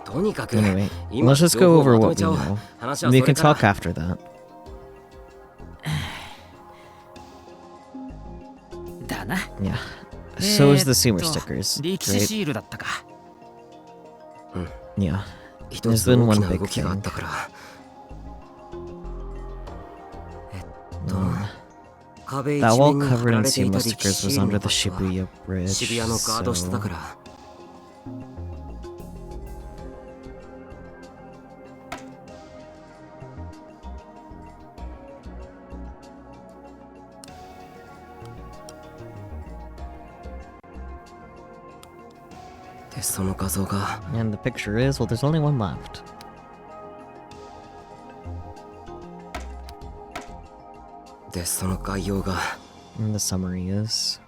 とにかく
Anyway,
今
let's just
情
go
報を
over
まと
what
め
we
ちゃおう
know.
話は
We
それ
can
から
talk after that.
だな
Yeah. So is the sumo stickers,
力士
right?
シールだったか
Yeah.
一
There's
つ
been
大
one
きな
big
動きがあっ
thing.
たから 壁一
That wall
面に貼
covered
ら
in
れていた
sumo
力士
stickers
シ
was
ール
under
の
the
場所は
Shibuya Bridge,
渋谷のガード下だか
so...
ら でその画像が
And the picture is, well, there's only one left.
でその概要が
And the summary is...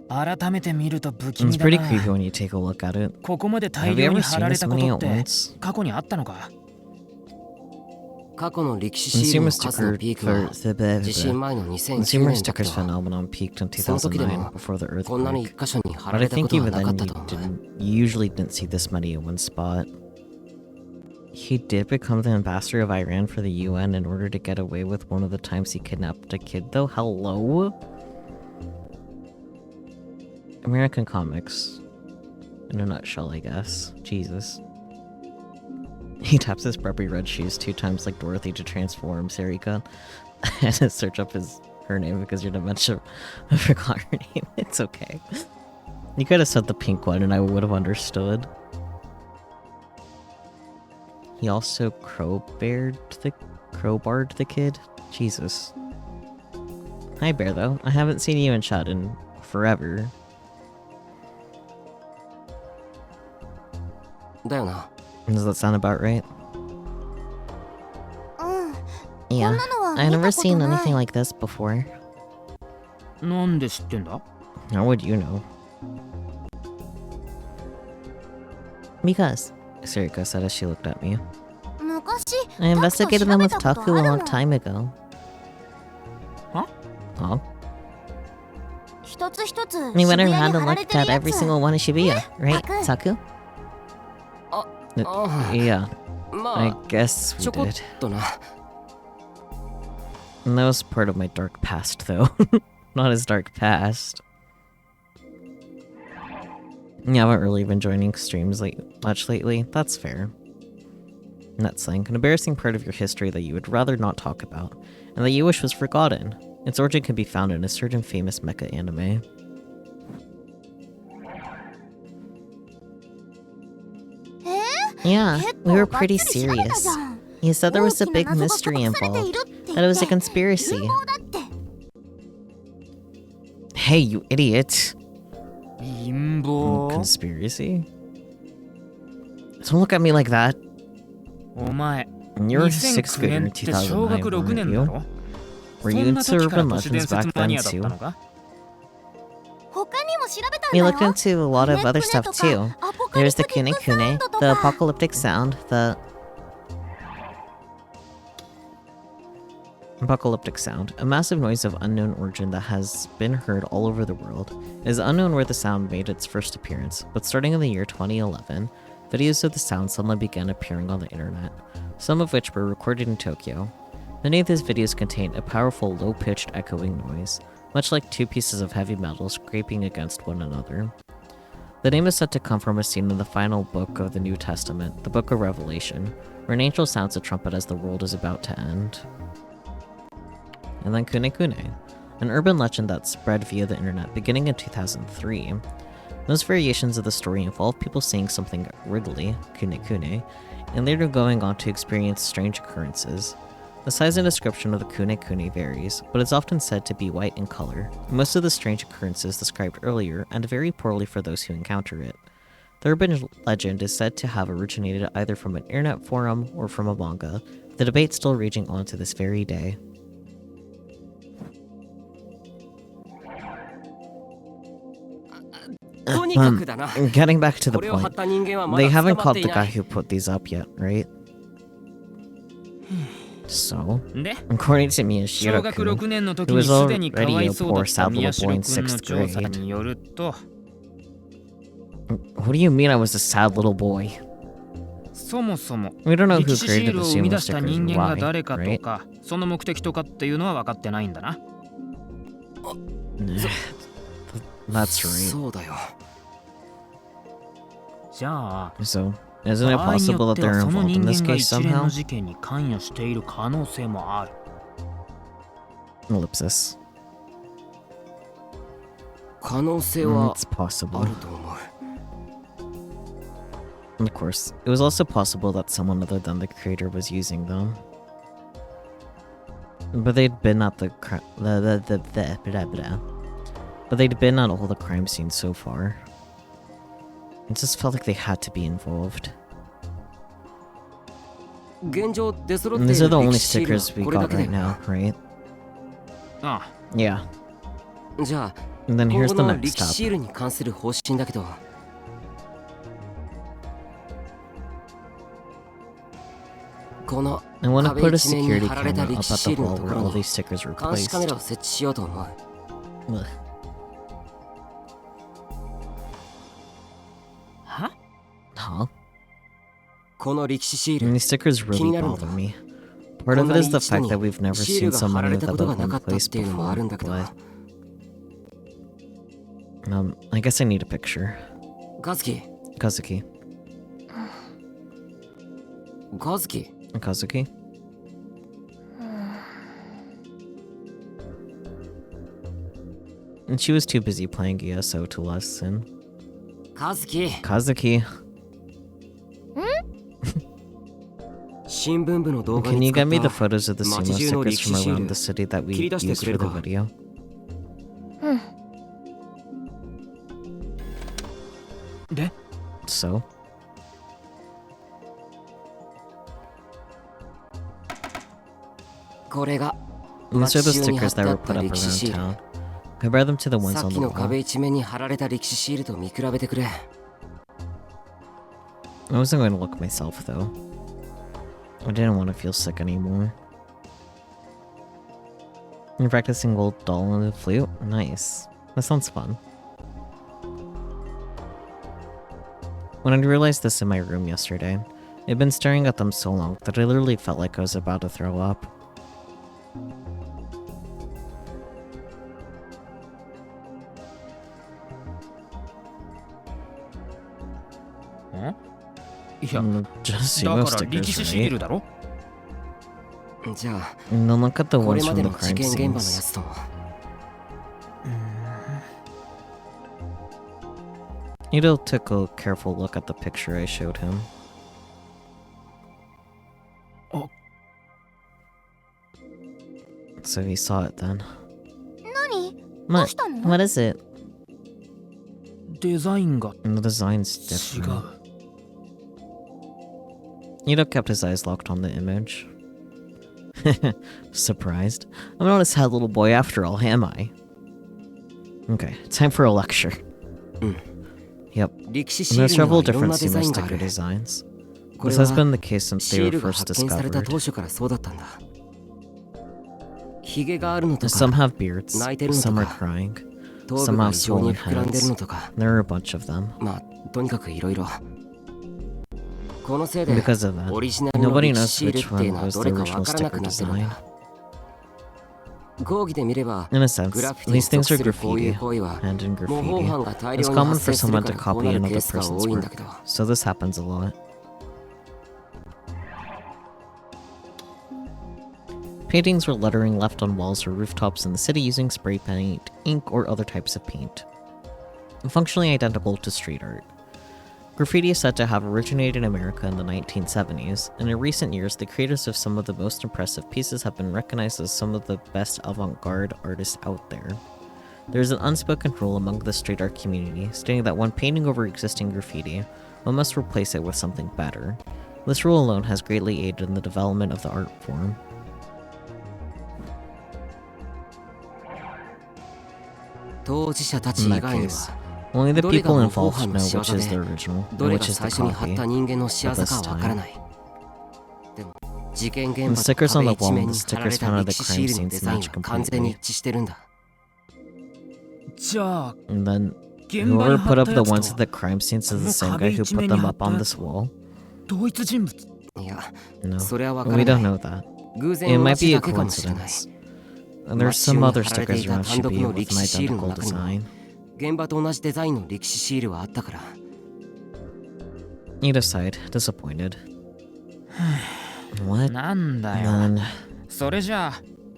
改めて見ると不気
It's
味だ
pretty
な
creepy when you take a look at it.
ここまで
Have
大
you
量
ever
に貼
seen
られ
this
たこ
many
と
at
って
once?
過去にあったのか
過去の力士
The
シール
sumo
の数の
sticker
ピーク
for
は
the
地震前の
The
2009
sumo
年だった
stickers
わ
phenomenon peaked in
その時でも
2009 before the
こんなに
earthquake.
一箇所に貼ら
But I
れたこ
think
とは
even
なかっ
then
た
you
と思う
you usually didn't see this many in one spot. He did become the ambassador of Iran for the UN in order to get away with one of the times he kidnapped a kid, though. Hello? American comics. In a nutshell, I guess. Jesus. He taps his preppy red shoes 2 times like Dorothy to transform Sarika. And to search up her name because your dementia I forgot her name. It's okay. You could have said the pink one and I would have understood. He also crowbarred the kid? Jesus. Hi Bear though. I haven't seen you in chat in forever.
だよな
Does that sound about right?
うん。
Yeah.
こんなのは
I've
見
never
たこと
seen
ない
anything like this before.
なんで知ってんだ
How would you know? Because, Sarika said as she looked at me.
昔
I investigated them with
タクと
Taku
調べ
a
た
long
ことあるもん。
time ago.
Huh?
Huh?
一つ一つ
We
渋
went
谷に
around
貼
and
られ
looked
てる
at
や
every
つ。
single one in Shibuya, right, Taku?
あ
Yeah,
ま
I
あ
guess
ち
we
ょこっ
did.
とな
And that was part of my dark past, though. Not his dark past. You haven't really been joining streams much lately. That's fair. Netslink, an embarrassing part of your history that you would rather not talk about, and that you wish was forgotten. Its origin can be found in a certain famous mecha anime. Yeah, we were pretty serious. You said there was a big mystery involved, that it was a conspiracy. Hey, you idiot!
陰謀
Conspiracy? Don't look at me like that.
お前
You're a 6th
2009
grader
年
in
って小学
2009,
6年
weren't
だ
you?
ろ
Were
そ
you
んな
into
時から
urban
都市伝
legends
説
back
マ
then
ニアだった
too?
のか
他にも調べたん
We
だ
looked
よ
into a lot of other stuff too. There's the Kune Kune, the apocalyptic sound, Apocalyptic sound, a massive noise of unknown origin that has been heard all over the world. It is unknown where the sound made its first appearance, but starting in the year 2011, videos of the sound suddenly began appearing on the internet, some of which were recorded in Tokyo. Many of these videos contain a powerful, low-pitched echoing noise, much like two pieces of heavy metal scraping against one another. The name is said to come from a scene in the final book of the New Testament, the Book of Revelation, where an angel sounds a trumpet as the world is about to end. And then Kune Kune, an urban legend that spread via the internet beginning in 2003. Most variations of the story involve people seeing something wriggly, Kune Kune, and later going on to experience strange occurrences. The size and description of the Kune Kune varies, but it's often said to be white in color. Most of the strange occurrences described earlier end very poorly for those who encounter it. The urban legend is said to have originated either from an internet forum or from a manga, the debate still raging on to this very day. Getting back to the point, they haven't caught the guy who put these up yet, right? So,
で
according to
小学
Miyashiro-kun,
6年の時
who
に
was
すでにかわ
already
い
a
そうだ
poor
った
sad little
宮
boy
代
in
君の
6th
調査
grade.
によると
What do you mean I was a sad little boy?
そもそも
We don't know who
歴史シー
created
ル
the
を生み
sumo
出した
stickers
人
and
間が
why,
誰かと
right?
かその目的とかっていうのは分かってないんだな
That's right.
そうだよ。
じゃあ
So, isn't it
場合によ
possible
っ
that
ては
they're
その
involved
人
in this
間が
case
一連の
somehow?
事件に関与している可能性もある
Ellipsis.
可能性は
It's possible.
あると思う。
Of course, it was also possible that someone other than the creator was using them. But they'd been at But they'd been at all the crime scenes so far. It just felt like they had to be involved.
現状出揃って
And
い
these are
る
the only
歴史シール
stickers
は
we
これだ
got
けだ
right
よ
now,
な。
right?
あ
Yeah.
じゃあ
And then
今
here's
後
the
の
next
歴史シ
step.
ールに関する方針だけど、この
I want to
壁
put a
一面に
security
貼られた
camera
歴
up
史
at
シ
the
ールの
wall
と
where
ころ
all
に
these stickers were
監視カメ
placed.
ラを設置しようと思う。
Ugh.
は
Huh?
この歴史シー
And
ル
these stickers really
気になるんだ。
bother me. Part of it is the fact that we've never
シール
seen
が
so
貼ら
many
れ
of
た
them
ことが
in
な
one
かったっ
place
ていうのもあ
before,
るんだけど、
but I guess I need a picture.
カズキ、
Kazuki.
カズキ、
Kazuki? And she was too busy playing ESO to listen.
カズキ、
Kazuki,
新聞部の動画
can
に
you
使
get me the
っ
photos of the sumo
街中の
stickers
歴史
from
シール
around the city that we
切り出して
used
くれ
for
る
the
か？
video?
で
So?
これが
These are the
街中に貼っ
stickers
て
that
あ
were
っ
put
た
up
歴史
around
シール。
town. Compare them to the ones
さっ
on
き
the
の
wall.
壁一面に貼られた歴史シールと見比べてくれ。
I wasn't going to look myself though. I didn't want to feel sick anymore. You're practicing old doll on the flute? Nice. That sounds fun. When I realized this in my room yesterday, I'd been staring at them so long that I literally felt like I was about to throw up.
いや、
Just
だ
Sumo
から力
stickers,
士シー
right?
ルだろ。
じゃあ
No, look at the
これ
ones
ま
from
で
the
の事
crime
件現場のや
scenes.
つとも
Ito took a careful look at the picture I showed him.
Oh.
So he saw it then.
何？
What?
したの？
What is it?
デザインが
The design's
違
different.
う。
Ito kept his eyes locked on the image. Surprised? I'm not a sad little boy after all, am I? Okay, time for a lecture. Yep.
力士シ
And
ー
there's
ルには
several
いろん
different
なデザ
sumo
インがあ
sticker
る。
designs.
こ
This
れ
has
は
been the case since
シ
they
ー
were
ルが
first
発見された
discovered.
当初からそうだったんだ。ヒゲがあるのと
Some
か、
have beards,
泣いてるのと
some are
か、
crying,
頭
some
部が
have
異常に
swollen
膨らんでるの
heads.
とか、
There are a bunch of them.
まあとにかくいろいろ。このせいで
Because of that,
オリジナルの
nobody
力
knows
士シール
which
っていう
one
のは
was
ど
the
れか
original
わからなく
sticker
なってるん
design.
だ。講義で見れば、
In a sense,
グラフィティに
these things
属
are
するこういう
graffiti,
行為は
and in
模倣
graffiti,
犯が大
it's
量に
common
発
for
生する
someone
か
to
らこう
copy
なる
another
ケースが
person's
多いんだ
work.
けど、
So this happens a lot. Paintings or lettering left on walls or rooftops in the city using spray paint, ink, or other types of paint. Functionally identical to street art. Graffiti is said to have originated in America in the 1970s, and in recent years, the creators of some of the most impressive pieces have been recognized as some of the best avant-garde artists out there. There is an unspoken rule among the street art community, stating that when painting over existing graffiti, one must replace it with something better. This rule alone has greatly aided in the development of the art form.
当事者たち
In
以
that
外に
case,
は
only the
どれが
people
模倣
involved
犯
know
の仕
which
業
is the
で
original
ど
and
れ
which
が
is
最
the
初に貼っ
copy.
た人間の仕業
At
か
this
はわから
time.
ないでも事件現
The
場と
stickers on
壁
the
一
wall
面
and
に
the
貼られ
stickers
た
found at
歴
the
史シ
crime
ールの
scenes
デザイン
match
は完全に
completely.
一致してるんだ。
じゃあ、
And then,
現場
whoever
に貼
put
っ
up
た
the
や
ones
つ
at
と
the crime scenes is the
この
same
壁
guy who
一
put
面に
them
貼っ
up
た
on
や
this
つ
wall?
同一人物。
いや、
No.
それはわから
We
な
don't
い。
know that.
偶
It
然同
might
じ
be a
だけかもしれない。
coincidence. And there's some other stickers around
単独
Shibuya
の
with
歴
an
史シールの
identical
中にも
design.
現場と同じデザインの歴史シールはあったから。
Ida sighed, disappointed. What?
なんだよ。
Then,
それじゃ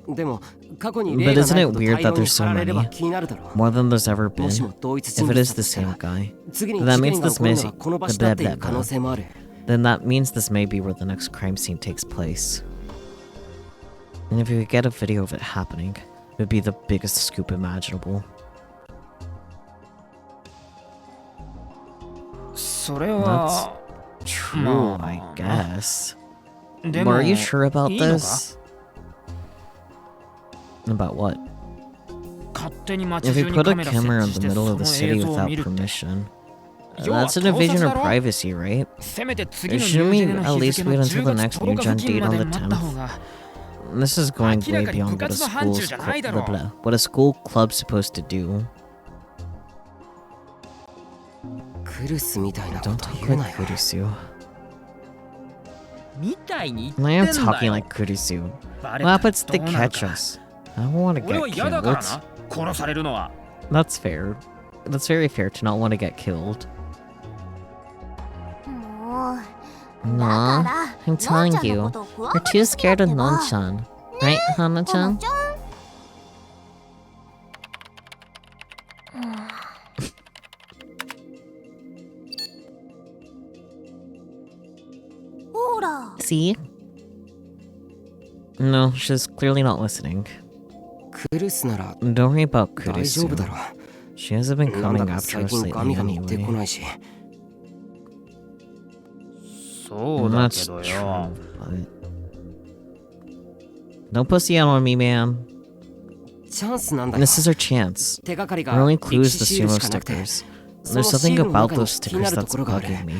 あ、
でも過去に
But
例が
isn't
ない
it
ほど
weird
大
that
量に
there's so
貼られれば
many?
気になるだろう。
More than there's ever
も
been.
しも同一
If
人
it
物
is
だと
the
した
same
ら、
guy,
次に
that
事
means
件が
this
起こる
may
のがこの場所
blah
だってい
blah
う可能
blah.
性もある。
Then that means this may be where the next crime scene takes place. And if we could get a video of it happening, it would be the biggest scoop imaginable.
それは。
True, I guess.
で
But
も、
are you sure about
いいのか？
this? About what?
勝手に街
If
中
you
に
put
カ
a
メラ設
camera
置
in
し
the
て
middle
そ
of
の
the
映
city
像を
without
見るって。
permission,
要は
that's an
盗撮
invasion
だ
of
ろ？
privacy, right?
せめて次の
Shouldn't
ニュ
we
ージェネの
at
日
least
付の
wait until
10
the
月
next
10
new
日
gen
付近
date
ま
on
で
the
待った方
10th?
が。
This is going way
明らかに
beyond
部
what a
活の範疇
school's
じゃないだろ。
what a school club's supposed to do.
クルスみたいなこ
Don't
と
talk
言うな
like
よ。
Kurisu.
みたいに
I
言っ
am
てんだ
talking
よ。
like Kurisu.
バレ
What
たら
happens
ど
if
う
they
なる
catch
か。
us? I don't want to
俺は
get
嫌だから
killed.
な。殺されるのは。
That's fair. That's very fair to not want to get killed.
もう
Nah,
だから
I'm
のん
telling
ちゃん
you,
のことを不安
you're
が
too
りすぎだ
scared
って
of
ば
Nonchan. Right,
ほの
Hana-chan?
ちゃんほら
See? No, she's clearly not listening.
クルスなら
Don't worry about
大丈夫だ
Kurisu.
ろ
She hasn't been
う。なんだ
coming
か
after
最
us
近ガミ
lately
ガミ言ってこ
anyway.
ないし。
そうだけ
That's
ど
true,
よ。
but... Don't pussy out on me, ma'am.
チャンスなんだよ。
This is our chance.
手がかり
Our
が
only
歴
clue is
史
the
シール
sumo
しかなくて、
stickers.
その
There's
シー
something
ルの
about
中に
those
気にな
stickers
ると
that's
ころがある。
bugging me.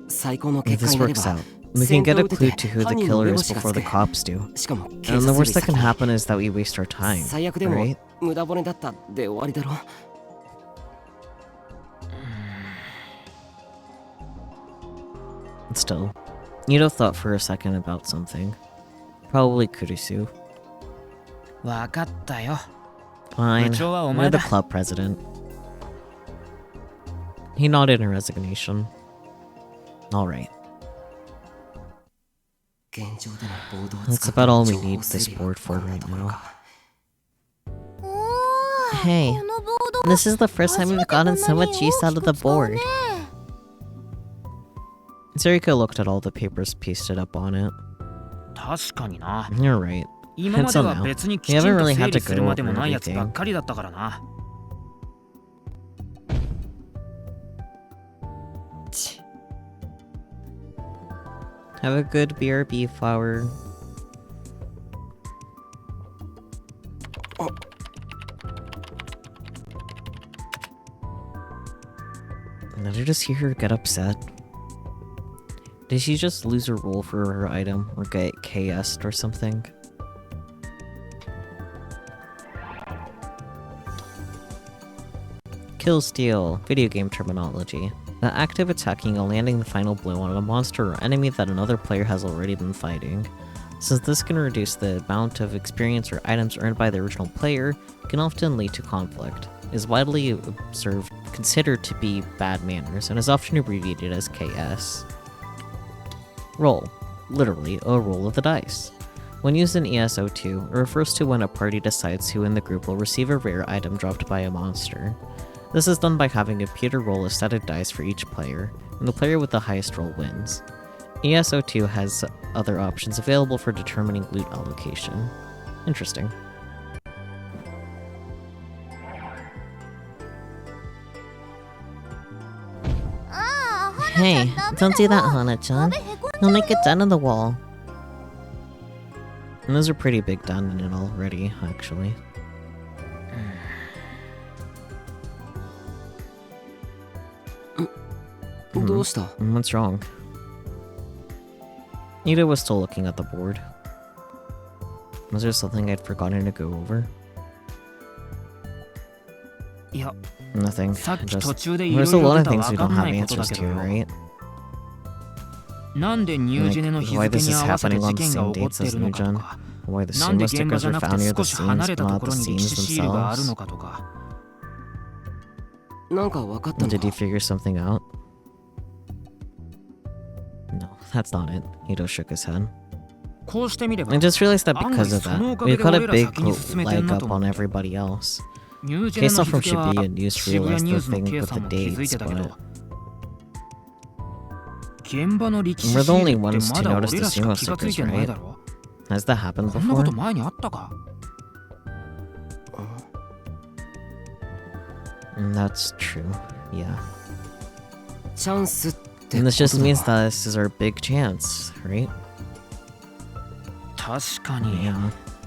最高の
If
結果
this
になれ
works
ば
out, we can get a
先手を打て
clue
て
to who
犯
the
人の
killer
目
is
星が
before
つ
the
く。
cops do.
しかも警
And
察
the
より
worst that
先
can
に
happen is that we waste our time,
最悪でも
right?
無駄骨だったで終わりだろ。
Still, Nito thought for a second about something. Probably Kurisu.
わかったよ。
Fine,
部長はお
you're
前
the
だ。
club president. He nodded in resignation. Alright.
現状でのボードを
That's
使って
about all we
情報
need
整
this
理を
board for
行う
right
ところ
now.
か。
おー
Hey,
このボード
this is the first time we've gotten so much use out of the board. Zerika looked at all the papers pasted up on it.
確かにな。
You're right.
今まで
Until
は
now,
別にき
we
ちん
haven't
と
really
整
had
理
to
する
go
までも
over
ないやつばっ
everything.
かりだったからな。
Have a good BRB flower. Did I just hear her get upset? Did she just lose her roll for her item or get KS'd or something? Kill steal, video game terminology. The act of attacking or landing the final blow on a monster or enemy that another player has already been fighting. Since this can reduce the amount of experience or items earned by the original player, it can often lead to conflict. It is widely considered to be bad manners, and is often abbreviated as KS. Roll. Literally, a roll of the dice. When used in ESO2, it refers to when a party decides who in the group will receive a rare item dropped by a monster. This is done by having a computer roll a set of dice for each player, and the player with the highest roll wins. ESO2 has other options available for determining loot allocation. Interesting. Hey, don't do that, Hana-chan. You'll make a dent in the wall. And there's a pretty big dent in it already, actually. What's wrong? Ida was still looking at the board. Was there something I'd forgotten to go over?
いや、
Nothing.
さっき
Just
途中でいろい
there's a
ろ
lot
出
of
た
things we
わか
don't
んな
have
いことだ
answers
けど
to,
よ。
right?
なんでニュージェネの日
Like, why
付
this
に
is
合わせて
happening
事
on the
件が
same
起こっ
dates
てい
as
るのかと
New-Gen?
か、
Why the
なんで
sumo
現場
stickers
じゃ
are
なく
found
て
near the
少し離
scenes,
れた
but
と
not
こ
the
ろに歴
scenes
史シールがある
themselves?
のかとか。
なんか分かったの
Did you
か
figure something out? No, that's not it. Ito shook his head.
こうしてみれば、
I just realized that
案
because
外
of
そ
that,
のおか
we've
げで
got
俺
a
ら
big
先に進めてん
leg
な
up
と思
on
って。
everybody else.
ニュージェネ
Case
の
off
日
from
付は
Shibuya News
渋谷
realized
ニュー
the
スの
thing
ケイ
with
さ
the
んも気づい
dates,
てたけ
but
ど、現場の歴史
we're
シ
the
ー
only
ルって
ones
ま
to
だ
notice
俺
the
らしか
sumo
気がつい
stickers,
てない
right?
だろ。
Has that happened
こんなこと
before?
前にあったか。
That's true. Yeah.
チャンスって
And this
こと
just
だ
means
わ
that this is our big chance, right?
確かに。
Yeah.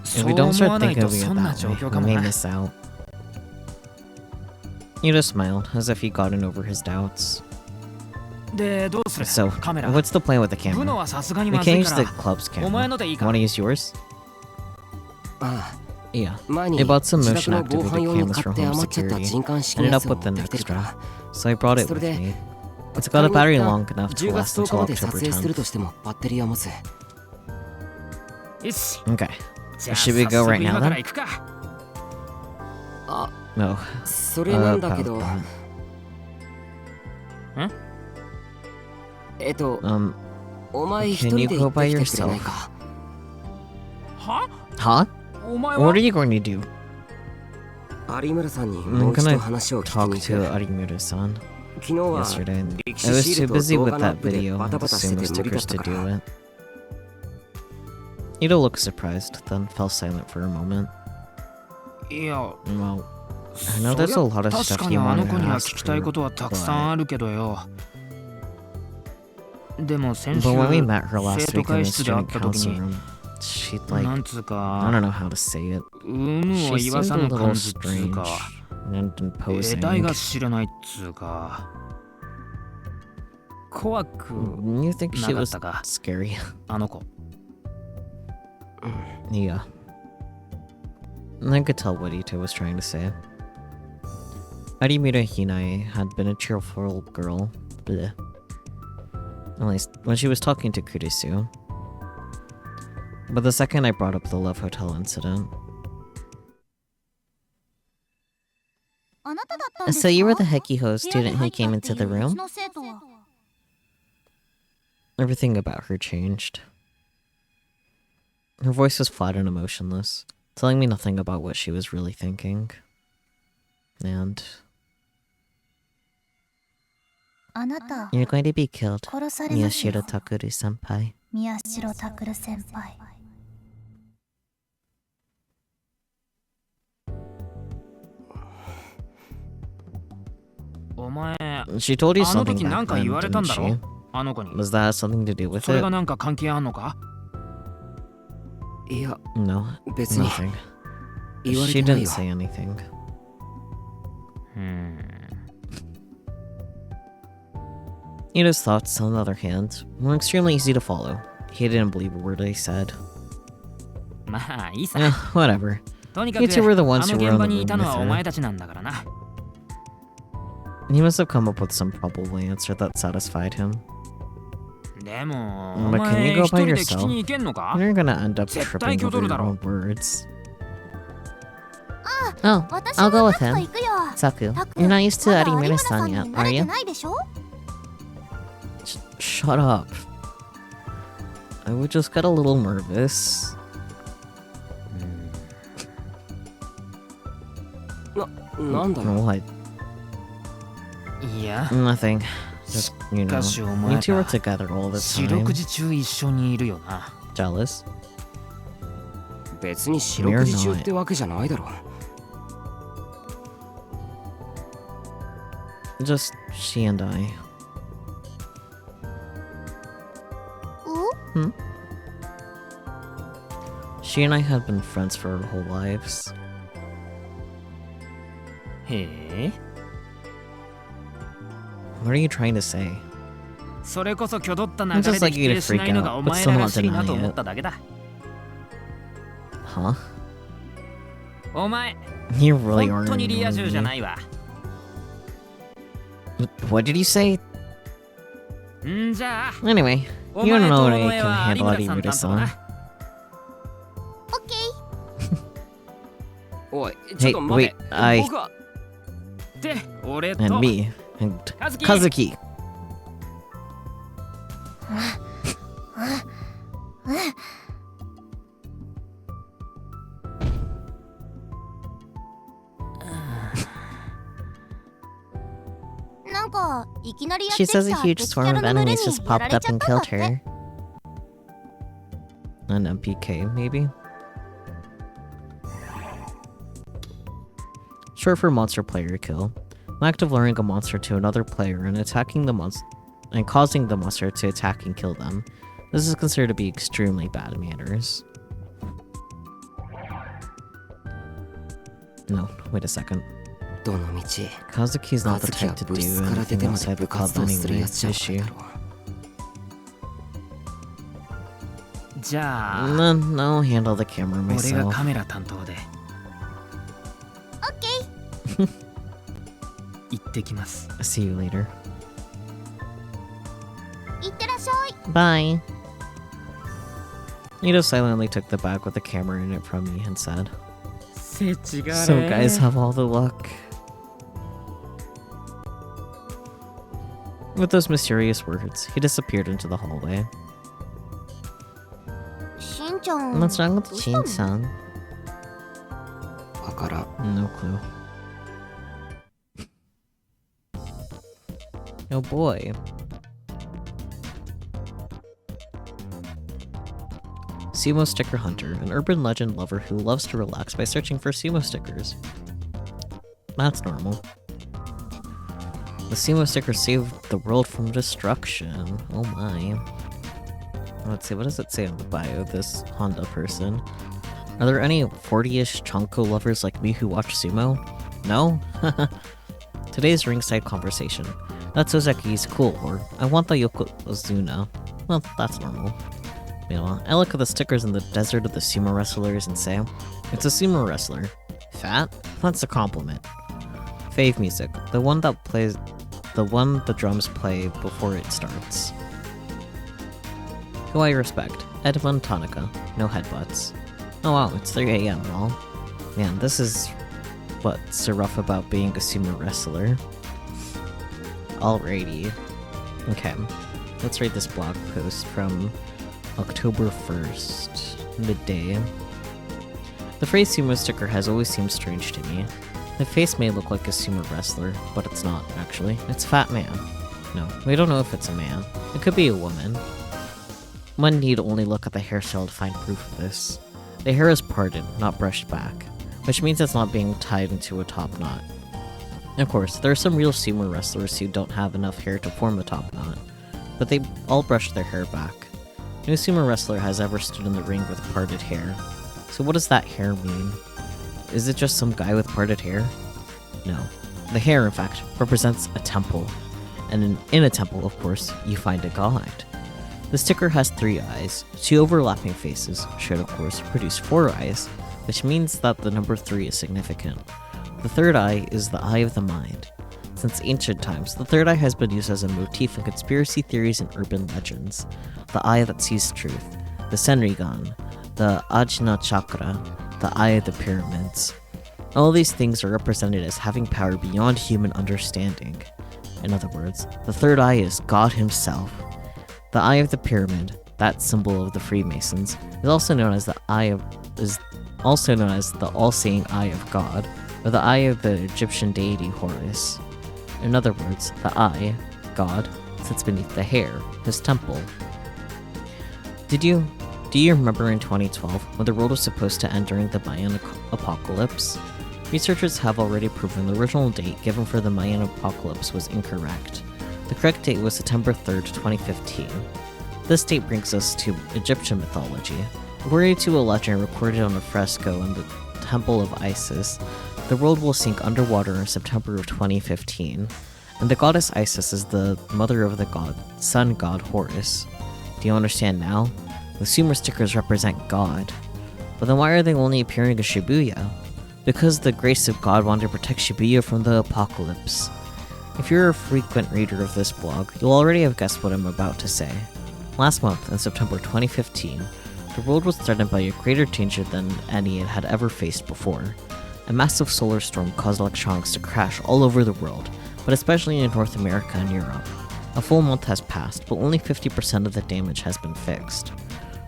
If
そ
we
う
don't
思
start
わない
thinking
と
of it
そんな
that
状
way,
況
we
かも
may
な。
miss out. Yuta smiled, as if he'd gotten over his doubts.
で、どうする
So,
カメラ。
what's the plan with the
ブノ
camera?
はさすがに
We
まず
can't
い
use
か
the
ら。
club's
お前
camera.
のでいいか。
Wanna use yours?
ああ
Yeah.
前に
I bought some
自
motion
宅の防犯
activated
用に
cameras
買
for
って
home
余っちゃった
security.
人感識
Ended
のや
up
つも
with
持
an
ってきてるか
extra,
ら
so I brought it
それ
with
で
me. It's got a
買い
battery
に行
long
った
enough to
10
last
月10日
until
まで撮
October
影する
10th.
としてもバッテリーは持つ
よし。
Okay.
じゃあ
Should we
早
go
速
right
今
now
から
then?
行くか。
あ
No.
それなんだけど
Um,
お前一
can
人
you
で
go
行って
by
きてくれない
yourself?
か
は
Huh?
お前
What
は
are you going to do?
有村さんに
I'm
もう一
gonna
度話を聞き
talk
に
to
行く
Arimura-san
昨日は
yesterday. I
歴史
was
シ
too
ールと
busy
動
with
画のアッ
that
プで
video
バ
and
タ
the
バタして
sumo
て無理だっ
stickers
た
to
か
do
ら
it. Ito looked surprised, then fell silent for a moment.
いや、
Well, I know there's a lot of
確
stuff
かに
you
あ
want
の
to
子には
ask
聞きたい
her,
ことはたくさ
but,
んあるけどよ。でも先週、
but when we met her
生
last
徒
week in
会
the
室で会っ
student
た時
council
に、
room, she'd
な
like,
んつう
I
か、
don't know how to say it.
有無を
She
言わ
seemed
さ
a
ぬ
little
感じっつう
strange
か、
and
得
imposing.
体が知れないっつうか、怖く
You think
な
she
かっ
was
たか、
scary?
あの子。
Yeah. I could tell what Ito was trying to say. Arimura Hinae had been a cheerful girl. Bleh. At least, when she was talking to Kurisu. But the second I brought up the Love Hotel incident...
あなただったんですか
So you were the Hekiho
部屋に
student
入
who
った
came
って
into
い
the
うう
room?
ちの生徒は
Everything about her changed. Her voice was flat and emotionless, telling me nothing about what she was really thinking. And
あなた
you're going to be killed,
殺されますよ
Miyashiro Takuru senpai.
宮代拓先輩
お前
She told you
あの
something
時な
back
んか
then,
言われたん
didn't
だ
she?
ろあの子に
Was that something to do with
それ
it?
がなんか関係あんのか
いや
No,
別に
nothing.
言われ
She
てない
didn't
よ
say anything. Ida's thoughts, on the other hand, were extremely easy to follow. He didn't believe a word I said.
まあいいさ
Eh, whatever.
とにか
You
く
two were the
あ
ones
の
who were
現
in
場
the
にい
room
たの
with
はお
her.
前たちなんだからな
He must have come up with some probable answer that satisfied him.
でもお
But can
前
you go
一
by
人で聞き
yourself?
に行けんのか
You're gonna end up
絶対
tripping
挙
over
取るだ
your
ろ
own words.
あ
Oh,
私
I'll go
は
with
タクと
him.
行くよ
Saku,
タク
you're not used to
まだ
Arimura
有村さ
san
んに
yet,
慣
are
れて
you?
ないでしょ
Shut up. I would just get a little nervous.
なんだよ
What?
いや
Nothing. Just, you know,
しかしお
you
前
two were
ら
together all the
四
time.
六時中一緒にいるよな
Jealous?
別に四六時中ってわけじゃないだろ
Just she and I.
お
She and I had been friends for our whole lives.
へえ
What are you trying to say?
それこそ挙取った流
I'd
れ
just
で
like
否
you to
定しないの
freak
が
out,
お
but
前
still
らら
not
しいな
deny
と思っ
it.
ただけだ
Huh?
お前
You really
本
are
当にリア充
annoying
じゃ
me.
ないわ
What did you say?
んじゃあ
Anyway,
お
you
前
don't
と
know
お
what I
前
can
は有
handle
村さん
Arimura
担当な
san.
オッケ
おいちょっ
Hey,
と待
wait,
て
I
僕は
で俺と
and me and
和樹
Kazuki.
ーなんかいきなりやって
She
きた
says a
敵
huge
キャ
swarm
ラ
of
の群れ
enemies
に
just
やら
popped
れ
up
ちゃっ
and
たんだっ
killed
て
her. An MPK, maybe? Short for monster player kill. An act of luring a monster to another player and attacking the monster and causing the monster to attack and kill them. This is considered to be extremely bad manners. No, wait a second.
どの道
Kazuki's not the
和樹は
type to
部
do
室から出
anything
てまで
outside the
部
club
活動する
anyway,
やつじゃ
is
ない
she?
だろ
じゃあ
No, I'll handle the camera
俺が
myself.
カメラ担当で
オッケー
行ってきます
See you later.
いってらっしゃい
Bye. Ito silently took the bag with the camera in it from me and said,
せちがれ
So guys have all the luck. With those mysterious words, he disappeared into the hallway.
しんちゃん
What's wrong with
どうしたの
Shin-san?
わからん
No clue. Oh boy. Sumo Sticker Hunter, an urban legend lover who loves to relax by searching for sumo stickers. That's normal. The sumo sticker saved the world from destruction. Oh my. Let's see, what does it say on the bio of this Honda person? Are there any 40-ish Chonko lovers like me who watch sumo? No? Today's ringside conversation. That Sozaki is cool, or I want the Yokozuna. Well, that's normal. Meanwhile, I look at the stickers in the desert of the sumo wrestlers and say, it's a sumo wrestler. Fat? That's a compliment. Fave music. The one the drums play before it starts. Who I respect. Edmund Tonica. No headbutts. Oh wow, it's 3 a.m. lol. Man, this is what's so rough about being a sumo wrestler. Alrighty. Okay. let's read this blog post from October 1st, midday. The phrase sumo sticker has always seemed strange to me. The face may look like a sumo wrestler, but it's not, actually. It's a fat man. No, we don't know if it's a man. It could be a woman. One need only look at the hairstyle to find proof of this. The hair is parted, not brushed back, which means it's not being tied into a top knot. Of course, there are some real sumo wrestlers who don't have enough hair to form a top knot, but they all brush their hair back. No sumo wrestler has ever stood in the ring with parted hair. So what does that hair mean? Is it just some guy with parted hair? No. The hair, in fact, represents a temple. And in a temple, of course, you find a god. The sticker has 3 eyes. 2 overlapping faces should, of course, produce 4 eyes, which means that the number 3 is significant. The 3rd eye is the eye of the mind. Since ancient times, the 3rd eye has been used as a motif in conspiracy theories and urban legends. The eye that sees truth, the Senrigan, the Ajna Chakra, the eye of the pyramids. All these things are represented as having power beyond human understanding. In other words, the 3rd eye is God himself. The eye of the pyramid, that symbol of the Freemasons, is also known as the all-seeing eye of God, or the eye of the Egyptian deity Horus. In other words, the eye, God, sits beneath the hair, his temple. Do you remember in 2012 when the world was supposed to end during the Mayan apocalypse? Researchers have already proven the original date given for the Mayan apocalypse was incorrect. The correct date was September 3rd, 2015. This date brings us to Egyptian mythology. According to a legend recorded on a fresco in the Temple of Isis, the world will sink underwater in September of 2015, and the goddess Isis is the mother of the sun god Horus. Do you understand now? The sumo stickers represent God. But then why are they only appearing in Shibuya? Because the grace of God wanted to protect Shibuya from the apocalypse. If you're a frequent reader of this blog, you'll already have guessed what I'm about to say. Last month, in September 2015, the world was threatened by a greater danger than any it had ever faced before. A massive solar storm caused electronics to crash all over the world, but especially in North America and Europe. A full month has passed, but only 50% of the damage has been fixed.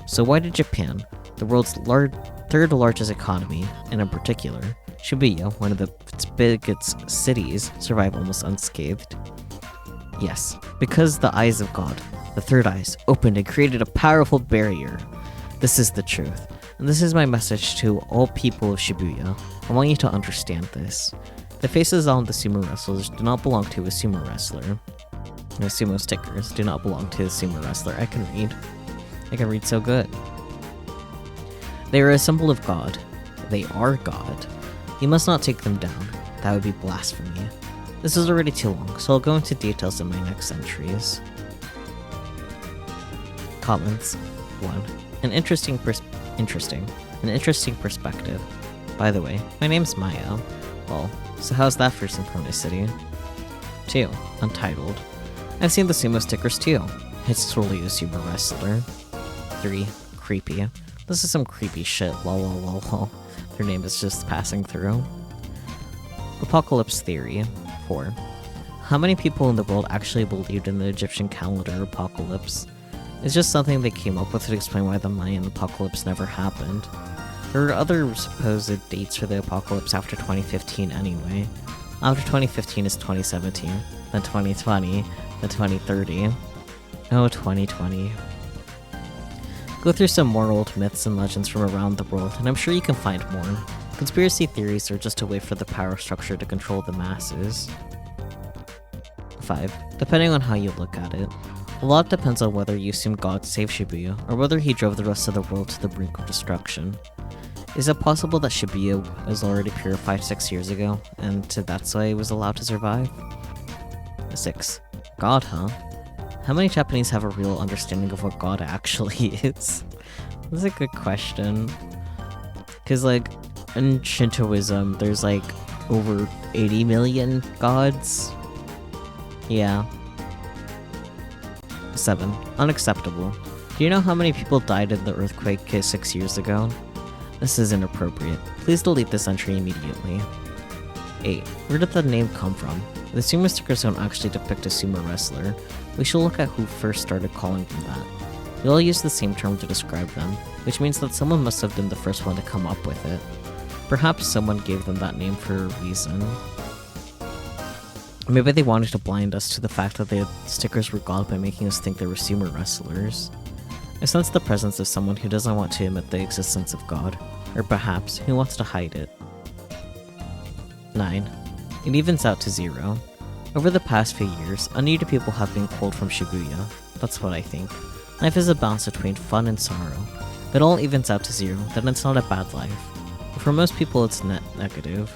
So why did Japan, the world's 3rd largest economy, and in particular, Shibuya, one of its biggest cities, survive almost unscathed? Yes, because the eyes of God, the 3rd eyes, opened and created a powerful barrier. This is the truth, and this is my message to all people of Shibuya. I want you to understand this. The faces on the sumo wrestlers do not belong to a sumo wrestler. No, sumo stickers do not belong to a sumo wrestler. I can read so good. They are a symbol of God. They are God. You must not take them down. That would be blasphemy. This is already too long, so I'll go into details in my next entries. Comments. 1. An interesting perspective. By the way, my name's Maya. Well, so how's that for synchronicity? 2. Untitled. I've seen the sumo stickers too. It's totally a sumo wrestler. 3. Creepy. This is some creepy shit, lol lol lol lol. Their name is just passing through. Apocalypse theory. 4. How many people in the world actually believed in the Egyptian calendar apocalypse? It's just something they came up with to explain why the Mayan apocalypse never happened. There are other supposed dates for the apocalypse after 2015 anyway. After 2015 is 2017, then 2020, then 2030. Oh, 2020. Go through some more old myths and legends from around the world, and I'm sure you can find more. Conspiracy theories are just a way for the power structure to control the masses. 5. Depending on how you look at it, a lot depends on whether you assume God saved Shibuya, or whether he drove the rest of the world to the brink of destruction. Is it possible that Shibuya was already purified 6 years ago, and that's why it was allowed to survive? 6. God, huh? How many Japanese have a real understanding of what God actually is? That's a good question. Because, like, in Shintoism, there's, like, over 80 million gods. Yeah. 7. Unacceptable. Do you know how many people died in the earthquake 6 years ago? This is inappropriate. Please delete this entry immediately. 8. Where did the name come from? The sumo stickers don't actually depict a sumo wrestler. We should look at who first started calling them that. We all use the same term to describe them, which means that someone must have been the first one to come up with it. Perhaps someone gave them that name for a reason. Maybe they wanted to blind us to the fact that the stickers were God by making us think they were sumo wrestlers. I sense the presence of someone who doesn't want to admit the existence of God, or perhaps who wants to hide it. 9. It evens out to 0. Over the past few years, unneeded people have been culled from Shibuya. That's what I think. Life is a balance between fun and sorrow. If it all evens out to 0, then it's not a bad life. But for most people, it's net negative.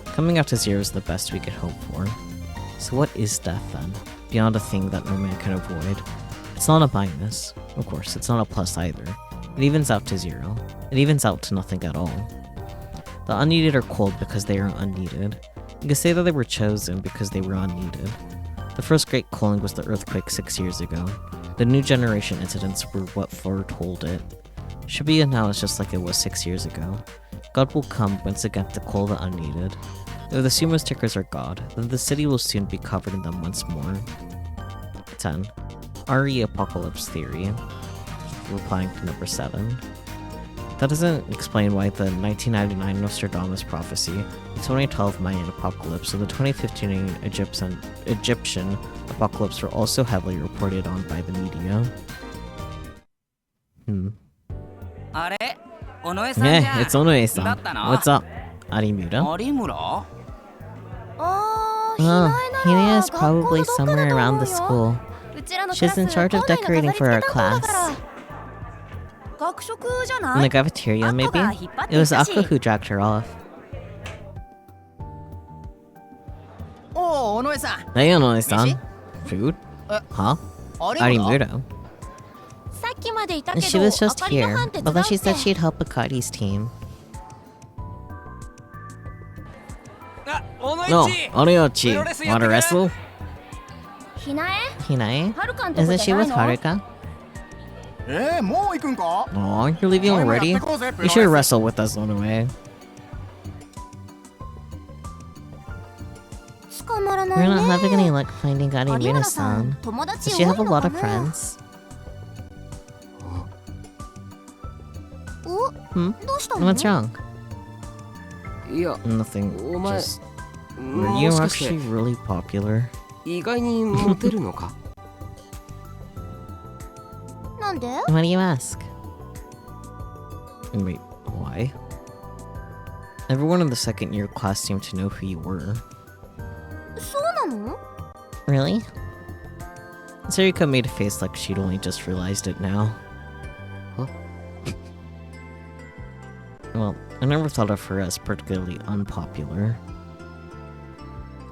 Coming out to 0 is the best we could hope for. So what is death then? Beyond a thing that no man can avoid. It's not a minus. Of course, it's not a plus either. It evens out to 0. It evens out to nothing at all. The unneeded are culled because they are unneeded. You could say that they were chosen because they were unneeded. The first great culling was the earthquake 6 years ago. The new generation incidents were what foretold it. Shibuya now is just like it was 6 years ago. God will come once again to cull the unneeded. If the sumo stickers are God, then the city will soon be covered in them once more. 10. RE Apocalypse Theory. Replying to number 7. That doesn't explain why the 1999 Nostradamus prophecy, the 2012 Mayan apocalypse, and the 2015 Egyptian apocalypse were also heavily reported on by the media. Yeah, it's Onoe-san. What's up? Arimura? Oh, Hinaya is probably somewhere around the school. She's in charge of decorating for our class. In the cafeteria, maybe? It was Aqua who dragged her off. Hey, Onoe-san. Food? Huh? Arimura. She was just here, but then she said she'd help Akari's team. No, Oriochi. Wanna wrestle? Hinae? Isn't she with Haruka? Aw, you're leaving already? You should wrestle with us on the way. You're not having any luck finding Arimura-san. Does she have a lot of friends? What's wrong? Nothing, just... Were you actually really popular? Why do you ask? Wait, why? Everyone in the second year class seemed to know who you were. Really? Sarika made a face like she'd only just realized it now. Huh? Well, I never thought of her as particularly unpopular.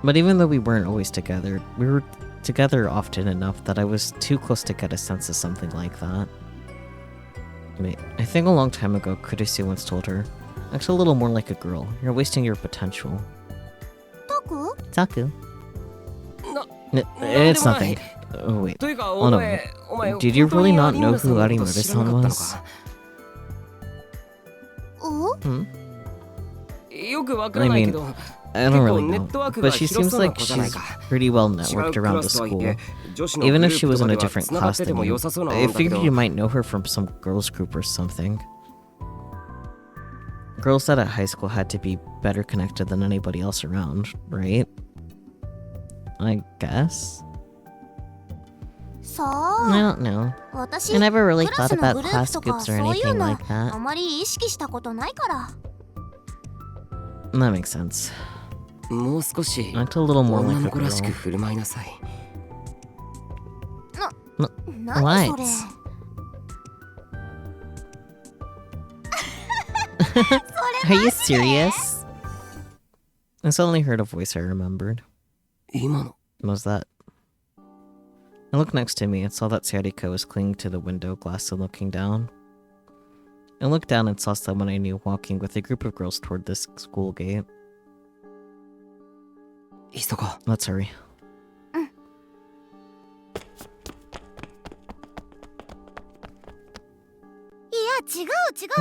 But even though we weren't always together, we were together often enough that I was too close to get a sense of something like that. Wait, I think a long time ago, Kurisu once told her, act a little more like a girl, you're wasting your potential. Taku? It's nothing. Oh wait, oh no, did you really not know who Arimura-san was? I mean, I don't really know, but she seems like she's pretty well networked around the school. Even if she was in a different class than you, I figured you might know her from some girls group or something. Girls that at high school had to be better connected than anybody else around, right? I guess? I don't know. I never really thought about class groups or anything like that. That makes sense. Act a little more like a girl. What? Are you serious? I suddenly heard a voice I remembered. What was that? I looked next to me and saw that Sarika was clinging to the window glass and looking down. I looked down and saw someone I knew walking with a group of girls toward this school gate. Let's hurry.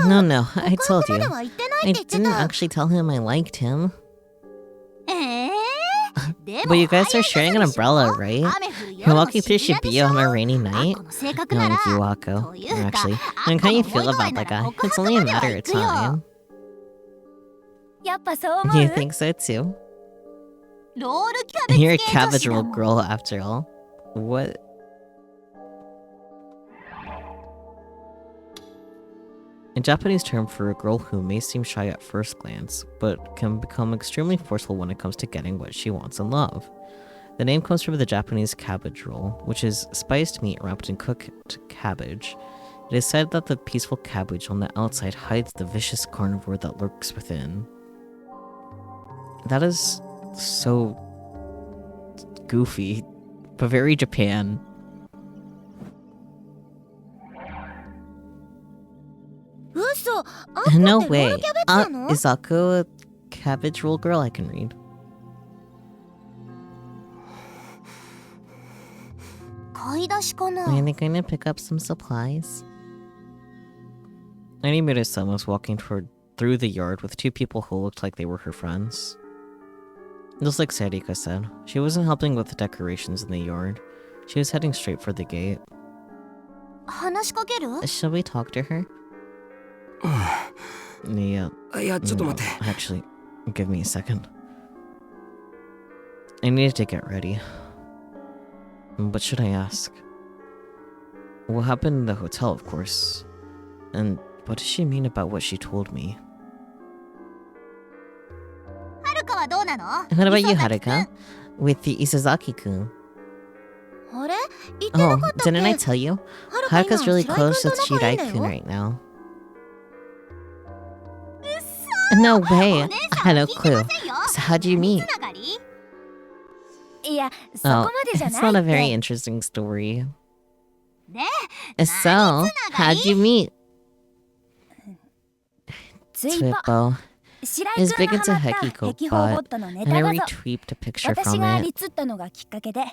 No, I told you. I didn't actually tell him I liked him. But you guys are sharing an umbrella, right? You're walking through Shibuya on a rainy night? Knowing Yuako. Actually, how you feel about that guy? It's only a matter of time.
やっぱそう思う
You think so too?
ロールキャベツ
You're a
系女
cabbage
子だ
roll
もん
girl after all. What? A Japanese term for a girl who may seem shy at first glance, but can become extremely forceful when it comes to getting what she wants in love. The name comes from the Japanese cabbage roll, which is spiced meat wrapped in cooked cabbage. It is said that the peaceful cabbage on the outside hides the vicious carnivore that lurks within. That is so goofy, but very Japan. No way. Is Ako a cabbage roll girl? I can read.
買い出しかな
Are they going to pick up some supplies? Animuta-san was walking through the yard with two people who looked like they were her friends. Just like Sarika said, she wasn't helping with the decorations in the yard. She was heading straight for the gate.
話しかける
Shall we talk to her? Yeah.
いや、ちょっと待って。
Actually, give me a second. I needed to get ready. What should I ask? What happened in the hotel, of course. And what does she mean about what she told me?
はるかはどうなの
What about you,
磯崎くん
Haruka? With the Isazaki-kun.
あれ言ってな
Oh,
かったっけ
didn't I tell you?
はるか
Haruka's really
今
close with
白井君と仲いいん
Shirai-kun
だよ
right now. No way! I had no clue. So how'd you meet?
つながり
いや、そこ
Oh,
までじゃ
it's
ない
not
っ
a very
て。
interesting story.
で
So, how'd you meet?
ツイパ
Twippo.
白
is
井
big
君が
into
ハマった
Hekiko
壁砲ボ
bot,
ットのネ
and
タ
I
画像
retweeted a picture
私
from
が
it.
リツったのがきっかけで
は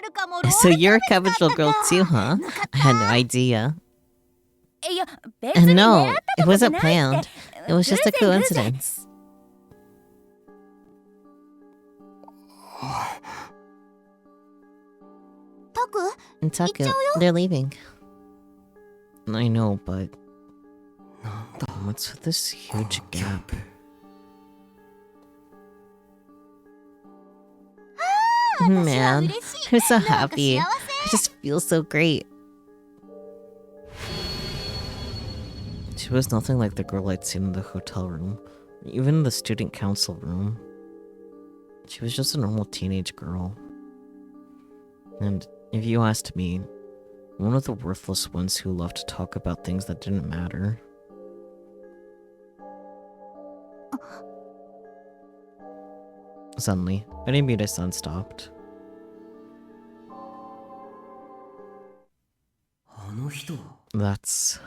るかもロール
So you're a
キャベ
cabbage
ツだ
roll
った
girl
か
too, huh? I had no idea.
いや別に狙
No,
った
it
とかじゃ
wasn't
ない
planned.
って
It was just a
偶然偶然
coincidence. And Taku, they're leaving. I know, but
なんだ
what's with this huge
キャン
gap?
プ。
Man,
嬉しい
I'm so
なんか
happy.
幸
I just feel so great. She was nothing like the girl I'd seen in the hotel room, or even in the student council room. She was just a normal teenage girl. And if you asked me, one of the worthless ones who loved to talk about things that didn't matter. Suddenly, Animuta-san stopped.
あの人。
That's...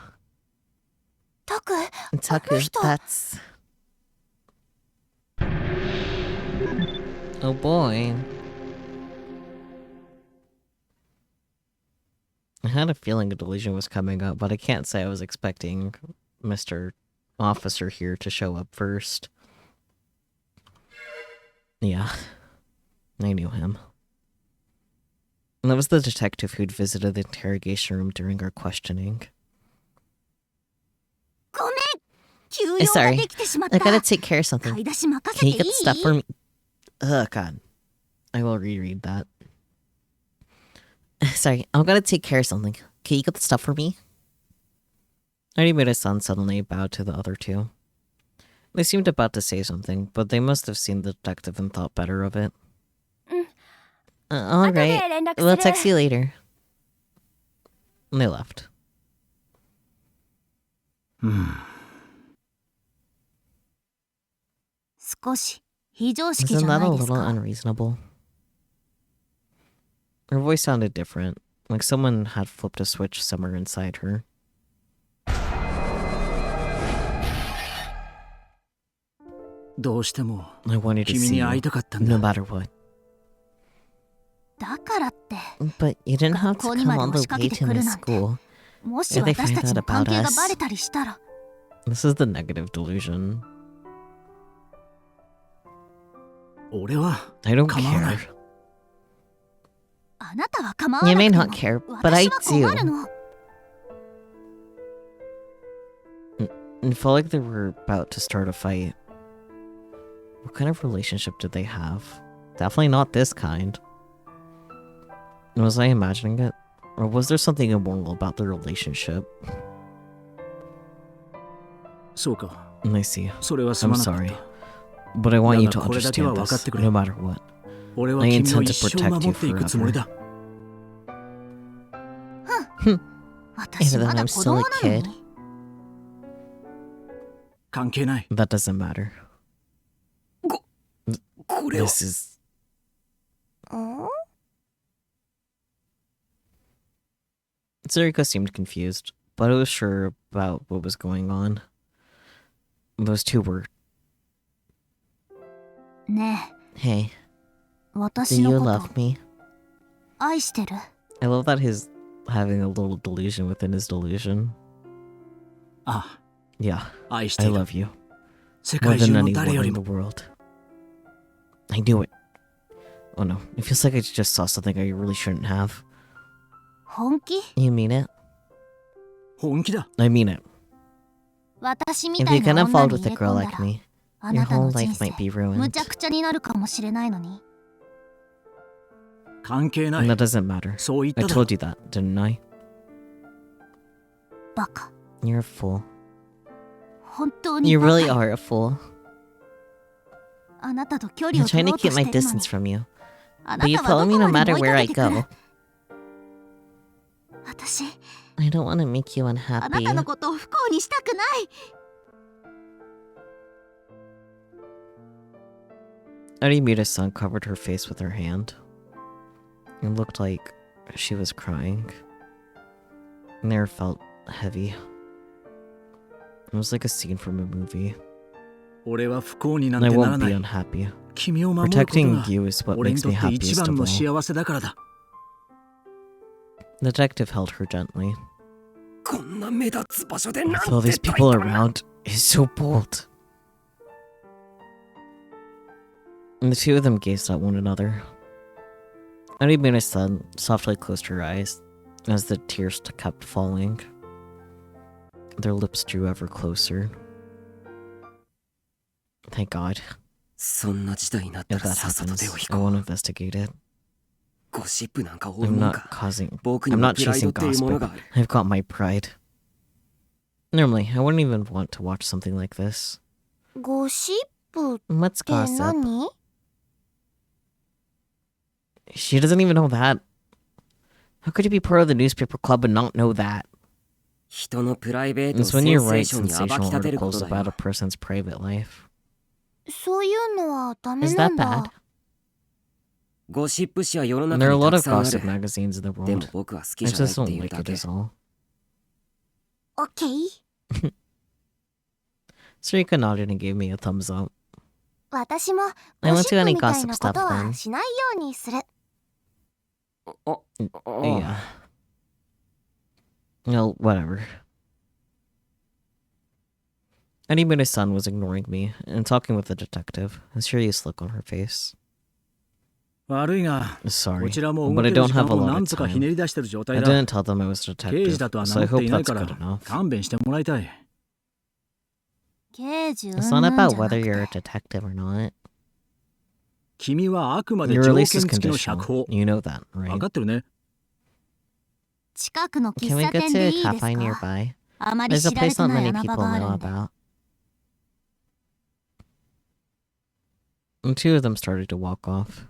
タク
Taku,
First off-
that's... Oh boy. I had a feeling a delusion was coming up, but I can't say I was expecting Mr. Officer here to show up first. Yeah, I knew him. And that was the detective who'd visited the interrogation room during our questioning.
ごめん急用が
Sorry,
できてしまった
I gotta take care of something.
買い出し任せ
Can
て
you
い
get the stuff for
い
me? Ugh, God. I will reread that. Sorry, I'm gonna take care of something. Can you get the stuff for me? Animuta-san suddenly bowed to the other two. They seemed about to say something, but they must have seen the detective and thought better of it. Alright,
後で連絡する
we'll text you later. And they left.
少し非常識じ
Isn't
ゃ
that
な
a
いです
little
か
unreasonable? Her voice sounded different, like someone had flipped a switch somewhere inside her.
どうしても
I wanted to
君
see
に会
you,
いたかったん
no
だ。
matter what.
だからって
But you didn't have to
学校に
come
まで
on
押
the
しか
way
けて
to
くる
my
なんて
school.
もし
If they
私
find
たち
out
の関
about
係が
us.
バレたりしたら
This is the negative delusion.
俺は
I don't
構わない
care.
あなたは構わ
You
な
may
くて
not
も
care, but I
私は困る
do.
の。
It felt like they were about to start a fight. What kind of relationship did they have? Definitely not this kind. Was I imagining it? Or was there something immoral about their relationship?
そうか
I see.
それはす
I'm
まなかっ
sorry.
た
But I want you to
だがこれだけは
understand
分かっ
this,
てくれ
no matter what.
俺は
I
君を
intend to
一生
protect
守
you
っていくつもり
forever.
だ
私
Even
ま
though
だ
I'm
子
still
供
a
なの
kid.
に。
関係ない
That doesn't matter.
これを
This is...
ん
Tsuriko seemed confused, but I was sure about what was going on. Those two were...
ね
Hey,
え、
do
私
you
のこ
love
と
me?
愛してる？
I love that he's having a little delusion within his delusion.
あ
Yeah,
あ愛して
I
いる
love you.
世
More
界中
than
の誰よ
anyone
り
in
も
the world. I knew it. Oh no, it feels like I just saw something I really shouldn't have.
本気？
You mean it?
本気だ
I mean it.
私み
If
た
you
いな
get
女
involved
に
with
入
a
れ
girl
込んだ
like
ら、
me,
あ
your
なた
whole
の人
life
生
might be
む
ruined.
ちゃくちゃになるかもしれないのに。
関係な
And
い
that doesn't matter.
そう言っ
I
ただろ
told you that, didn't I?
バカ。
You're a fool.
本当に
You
バカ
really
よ。
are a fool.
あなたと距離
I'm
を取
trying
ろ
to
うと
keep
し
my
てるの
distance
に。
from you.
あ
But
な
you
たは
follow
ど
me
こ
no
まで
matter
も追い
where
か
I
けてくる。
go.
私、
I don't want to make you
あなた
unhappy.
のことを不幸にしたくない。
Arimura-san covered her face with her hand. It looked like she was crying. And there felt heavy. It was like a scene from a movie.
俺は不幸になん
And I
てなら
won't
な
be
い
unhappy.
君を守ること
Protecting
が
you is what
俺に
makes
と
me
って一
happiest
番
of
の
all.
幸せだからだ
The detective held her gently.
こんな目立つ場所でなん
With all these
て
people around, he's so bold. And the two of them gazed at one another. Arimura-san softly closed her eyes as the tears kept falling. Their lips drew ever closer. Thank God.
そんな事態になった
If
ら
that
さっさと
happens,
手を引
I
こ
won't
う
investigate it.
ゴシップなんか追う
I'm
もん
not
か
causing...
僕
I'm
にも
not
プライド
chasing
っていうもの
gossip.
がある
I've got my pride. Normally, I wouldn't even want to watch something like this.
ゴシップっ
What's
て
gossip?
何？
She doesn't even know that. How could you be part of the newspaper club and not know that?
人のプライベートを
It's
セ
when
ン
you
セー
write
ションに暴き
sensational
立てること
articles
だ
about
よ
a person's private life.
そういうのはダメ
Is
な
that
ん
bad?
だ。
ゴシップ誌は世の
There
中
are a
に
lot
たく
of
さんあ
gossip
る
magazines in the
でも
world.
僕は好き
I
じゃないっ
just
て
don't
いう
like
だ
it
け
is all.
オッケー。
Sarika nodded and gave me a thumbs up.
私も
I
ゴ
won't
シ
do
ップ
any
みたい
gossip
なこと
stuff
は
then.
しないようにする。
あ
Yeah. Well, whatever. Animune-san was ignoring me and talking with the detective, a serious look on her face.
悪いが
Sorry,
こちらも
but
動
I
ける
don't
時
have
間
a
を
lot
な
of
んとかひ
time.
ねり出してる状
I
態だ
didn't tell them I was a
刑事
detective,
だとは
so
名
I
乗って
hope
いない
that's
から
good enough.
勘弁してもらいたい
刑事
It's
うん
not
ぬん
about
じゃな
whether
く
you're a
て。
detective or not.
君はあくまで
Your
条件
release is
付きの
conditional.
釈放
You know that,
分
right?
かってるね
近くの
Can
喫
we
茶
go
店
to
で
a
いいです
cafe
か？
nearby?
あまり
There's a
知られ
place
て
not
ない
many
穴場
people
がある
know
んで。
about. And two of them started to walk off.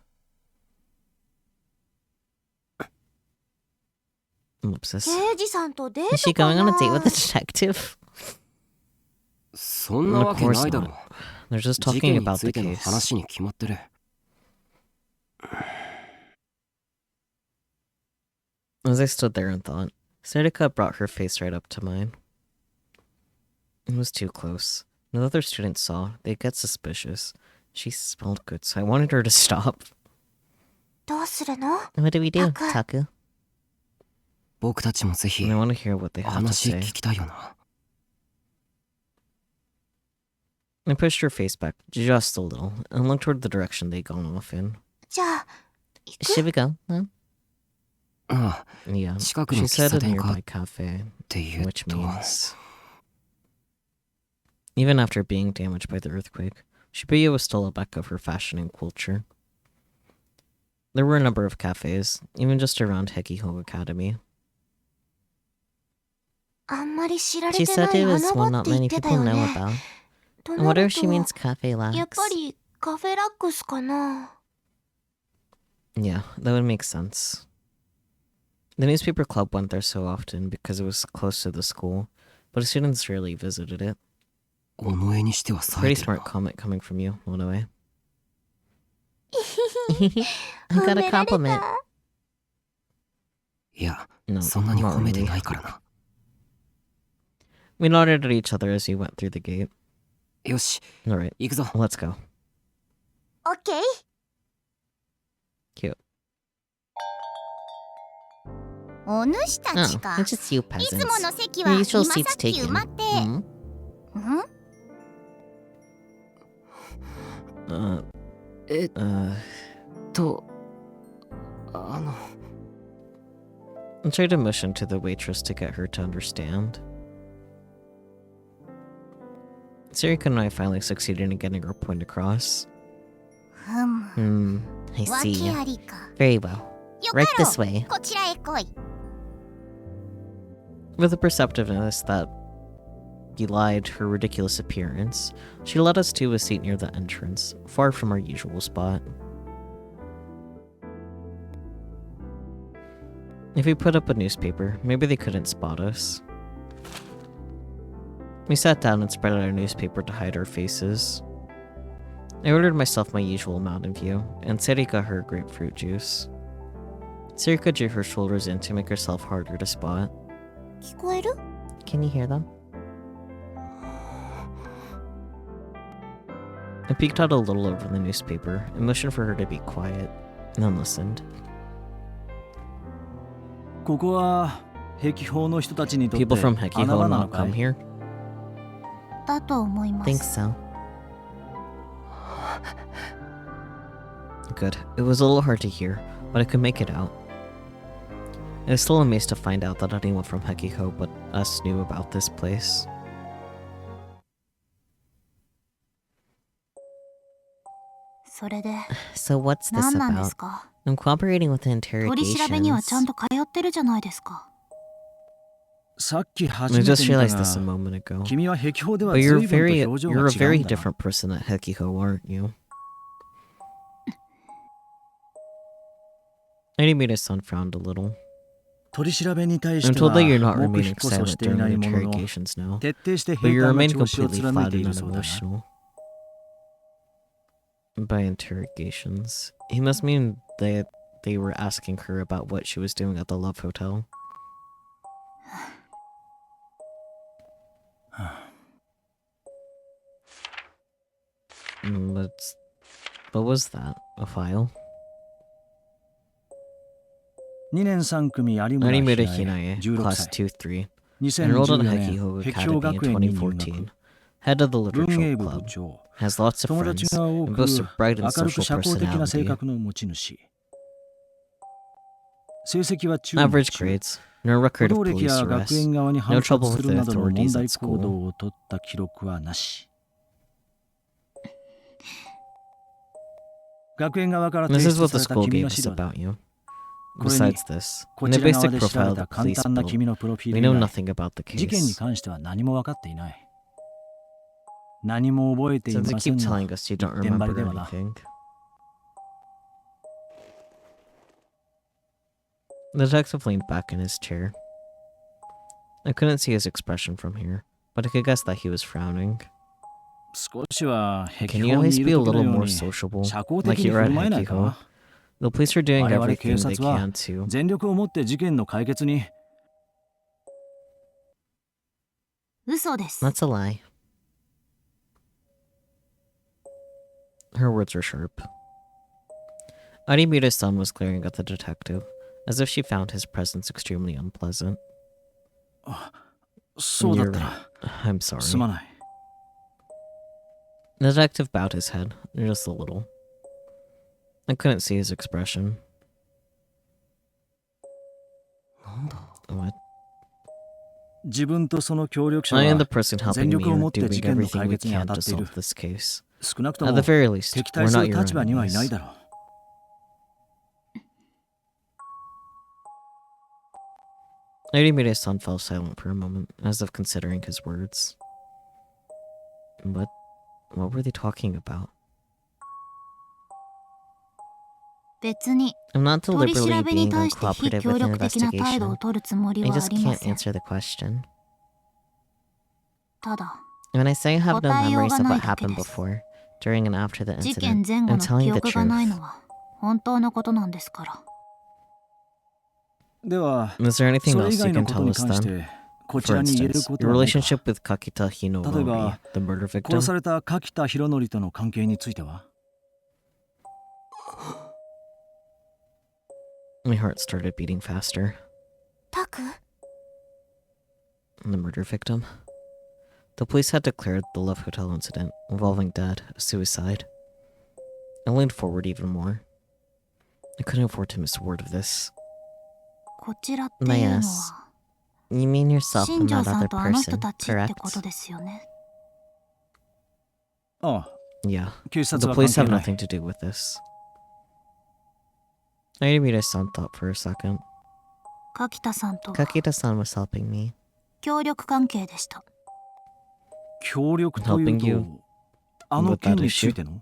Ellipsis.
刑事さんとデー
Is she
トか
going on a date
な
with a detective?
そんなわけ
Of
な
course
いだろ
not. They're just
事
talking
件に
about
つ
the
いての
case.
話に決まってる
As I stood there and thought, Sarika brought her face right up to mine. It was too close. No other students saw. They'd get suspicious. She smelled good, so I wanted her to stop.
どうするの？
What do we do,
Taku.
Taku?
僕たちもぜひ
I want to hear what they have to
話
say.
聞きたいよな
I pushed her face back just a little and looked toward the direction they'd gone off in.
じゃあ行く
Should we go? Huh?
ああ
Yeah,
近くの
she
喫
said
茶
a
店か
nearby cafe,
っていう
which
と
means... Even after being damaged by the earthquake, Shibuya was still a mecca for fashion and culture. There were a number of cafes, even just around Hekiho Academy.
あんまり知られ
She
て
said
ない
it was
穴場
one
っ
not
て言っ
many
てた
people
よ
know
ね
about.
と
I
な
wonder
る
if
と
she means Cafe
やっぱ
Lax.
りカフェラックスかな
Yeah, that would make sense. The newspaper club went there so often because it was close to the school, but students rarely visited it.
尾上にしては冴
Pretty
えてる
smart comment coming from you, Monoe. I
褒
got
め
a
られ
compliment.
た
いや
No,
そんなに
not
褒めて
really.
ないからな
We nodded at each other as we went through the gate.
よし
Alright,
行くぞ
let's go.
オッケー
Cute.
お主た
Oh,
ちか
it's just you
いつも
peasants.
の席は
Your
今
usual
さ
seats
っき埋
taken.
まって
Hmm?
ん
えっ
Uh,
とあの
I tried to motion to the waitress to get her to understand. Sarika and I finally succeeded in getting our point across.
ふむ
Hmm, I
訳
see.
ありか
Very well.
よ
Right
かろ
this way.
こちらへ来い
With a perceptiveness that belied her ridiculous appearance, she led us to a seat near the entrance, far from our usual spot. If we put up a newspaper, maybe they couldn't spot us. We sat down and spread out our newspaper to hide our faces. I ordered myself my usual Mountain View, and Serika her grapefruit juice. Serika drew her shoulders in to make herself harder to spot.
聞こえる
Can you hear them? I peeked out a little over the newspaper and motioned for her to be quiet, and then listened.
ここは壁法の人たちにとって
People from
穴
Hekiho
場なの
not
か
come
い
here?
だと思いま
Think
す
so. Good. It was a little hard to hear, but I could make it out. I was still amazed to find out that anyone from Hekiho but us knew about this place.
それで
So what's this
何なんで
about?
すか
I'm cooperating with the
取り調べにはちゃん
interrogations.
と通ってるじゃないですか
さっき
I
初めて
just
見た
realized this a
が
moment ago.
君は壁法では
But
随
you're
分
very,
と表情が
you're a
違
very
うんだ
different person at Hekiho, aren't you? Animita-san frowned a little.
取り調べに対し
I'm
て
told
は
that you're not
黙秘
remaining
こそ
silent
していな
during
いものの
interrogations now,
徹底して
but
平
you
坦な
remain
調子を
completely
貫い
flat
てい
and
るそうだな
unemotional. By interrogations, he must mean that they were asking her about what she was doing at the Love Hotel. What was that? A file?
2年3組有村
Animita
ひな
Hinae,
え16
class
歳
2-3, enrolled in
2014年
Hekiho
壁法
Academy in
学園に入学
2014, head of the
文
literature
芸部部
club,
長
has lots of
友
friends,
達が多
and
く
boasts a bright and
明るく
social
社交的な性
personality.
格の持ち主成績は中
Average
中
grades, no
補
record
導
of
歴
police
や学
arrests,
園側に
no
反
trouble
発
with
す
the
るなどの
authorities
問
at
題
school.
行動を取った記録はなし学園側から提
This is
出
what
さ
the
れた
school
君
gave
の
us
資料だ
about you.
これに
Besides this,
こ
in the
ちら側
basic
で調べ
profile of
た
the
簡
police
単な
built,
君のプロフィー
we
ル
know
以外
nothing about the
事件に
case.
関しては何も分かっていない何も覚えてい
Since you
ません
keep
が
telling us you don't
一点張り
remember
ではな
anything. The detective leaned back in his chair. I couldn't see his expression from here, but I could guess that he was frowning.
少しは
Can
壁
you
法
at
に
least
い
be
る
a
時の
little
よう
more
に
sociable,
社交
like
的に
you
振
are
る
at
舞えない
Hekiho?
か
The police are doing
我々
everything
警
they
察は
can to...
全力を持って事件の解決に
嘘です
That's a lie. Her words were sharp. Arimita's-san was glaring at the detective, as if she found his presence extremely unpleasant.
そうだっ
You're
た
right.
ら
I'm
す
sorry.
まない
The detective bowed his head, just a little. I couldn't see his expression.
なんだ
What?
自分とその協力者
I am the
は
person
全
helping me
力を
or
持って事
doing
件の
everything
解
we
決に当
can
た
to
っている
solve this case.
少なくと
At
も
the very least,
敵
we're
対す
not
る
your
立場にはいない
enemies.
だろう。
Unedited fell silent for a moment, as if considering his words. What were they talking about?
別に
I'm not
取り調
deliberately
べに
being
対して非
uncooperative
協
with an
力的な態度を
investigation.
取るつもり
I
はあ
just
りま
can't
せん。
answer the question.
ただ
When I say I have no
答えよう
memories
が
of
な
what
いだけ
happened
です。
before, during and after the
事件
incident,
前後
I'm
の記
telling the
憶がない
truth.
のは本当のことなんですから。
では
Is there anything
それ
else
以
you
外の
can
こと
tell
に
us
関し
then?
てこち
For
らに言える
instance,
こと
your
はないか。
relationship with Kakita Hinonori,
ば
the murder
殺
victim?
された柿田博則との関係については
My heart started beating faster.
タク
The murder victim? The police had declared the Love Hotel incident involving Dad a suicide. I leaned forward even more. I couldn't afford to miss a word of this.
こちらっていうの
Yes.
は
You mean yourself
新
and
庄
that
さ
other
んとあの人
person,
たちってこと
correct?
ですよね。
ああ
Yeah.
警
The
察は
police
関
have
係ない
nothing to do with this. Unedited thought for a second.
柿田さんとは
Kakita-san was helping me.
協力関係でした。
協力という
Helping you
とあの
with
件
that
につい
issue?
ての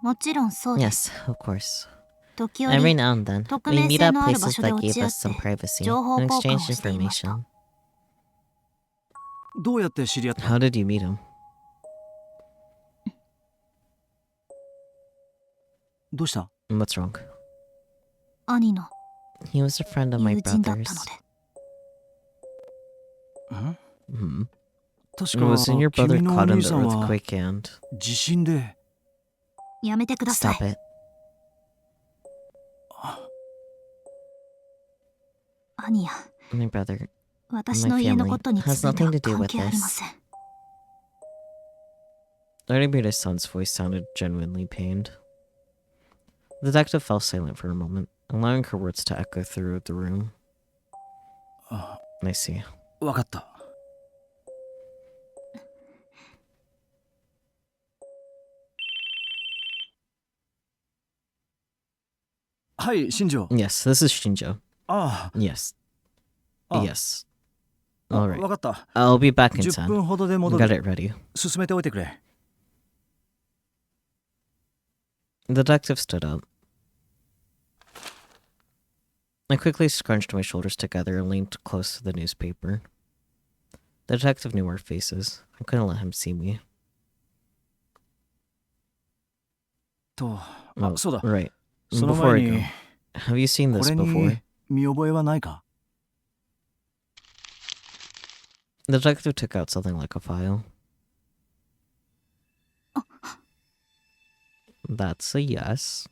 もちろんそうです。
Yes, of course.
時
Every
折
now and then,
匿
we
名
meet
性
at
のある場
places
所で
that
落
gave
ち合っ
us some
て
privacy
情報
and
交換を
exchanged
していました。
information.
どうやって知り合った
How did you meet him?
どうした
What's wrong?
兄の
He was a friend of my
友人だった
brother's.
ん
Hmm.
確
Was in your
か
brother
君のお
caught in
兄
the
さんは
earthquake and...
地震で
やめてください。
Stop it.
兄や
My brother...
私の家のことについては
has nothing to do
関
with
係ありま
this.
せん。
Unedited son's voice sounded genuinely pained. The detective fell silent for a moment, allowing her words to echo through the room.
あ
I see.
わかったはい新庄
Yes, this is Shinjo.
あ
Yes.
あ
Yes.
あ
Alright.
わかった
I'll be back in
10
10.
分ほどで戻
Got
る
it ready.
進めておいてくれ
The detective stood up. I quickly scrunched my shoulders together and leaned close to the newspaper. The detective knew our faces. I couldn't let him see me.
と
Oh,
そうだ
right.
その
Before
前
I
に
go, have you seen
こ
this
れ
before?
に見覚えはないか
The detective took out something like a file. That's a yes.